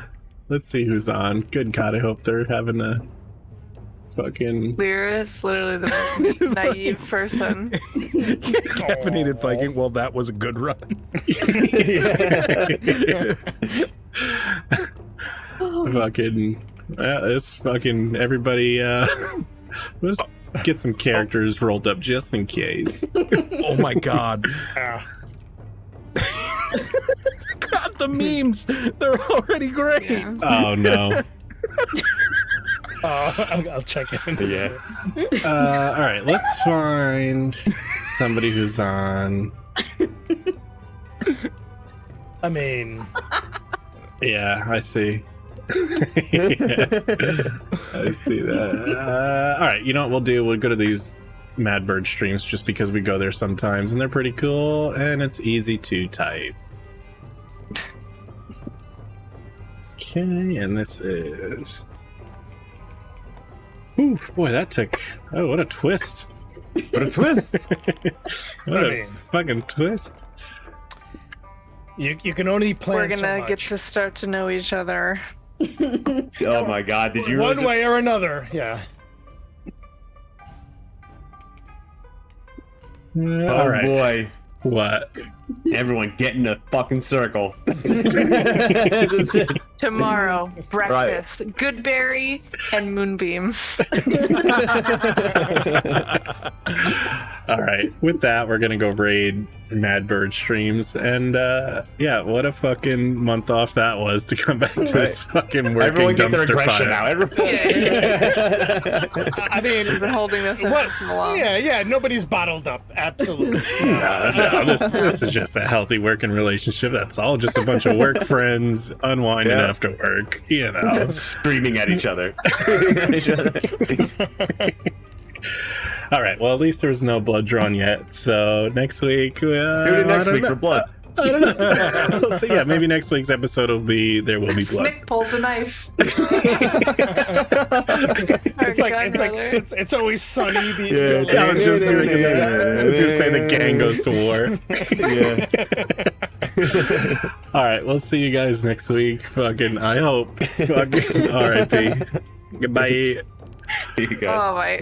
Let's see who's on. Good God, I hope they're having a Fucking. Lyra is literally the most naive person. Caffeinated Viking. Well, that was a good run. Fucking. It's fucking everybody. Let's get some characters rolled up just in case. Oh my god. Ah. God, the memes. They're already great. Yeah. Oh no. I'll check it. Yeah. All right, let's find somebody who's on. I mean, Yeah, I see. Yeah, I see that. All right, you know what we'll do? We'll go to these Mad Bird streams just because we go there sometimes, and they're pretty cool, and it's easy to type. Okay, and this is. Oof, boy, that took. Oh, what a twist! What a twist! What I a mean- fucking twist! you can only plan We're so gonna much. get to start to know each other. Oh my god, did you one really way or another. Yeah. Oh All right, boy. what? Everyone get in a fucking circle. Tomorrow, breakfast, Goodberry and Moonbeam. All right, with that, we're gonna go raid Mad Bird streams, and yeah, what a fucking month off that was to come back to this fucking working Everyone get their dumpster aggression fire. out. Everyone... I mean, We've been holding this in what? for so long. Yeah. Nobody's bottled up. Absolutely. No, this is just a healthy working relationship. That's all. Just a bunch of work friends unwinding Yeah. after work. You know. Screaming at each other. All right. Well, at least there's no blood drawn yet. So next week, Tune in next week for blood. I don't know. So yeah, maybe next week's episode will be there will be blood. Snick pulls a knife. It's always sunny. Yeah, I was just gonna say the gang goes to war. All right, we'll see you guys next week. Fucking, I hope. Fucking, R.I.P. Goodbye. You guys. Oh, my.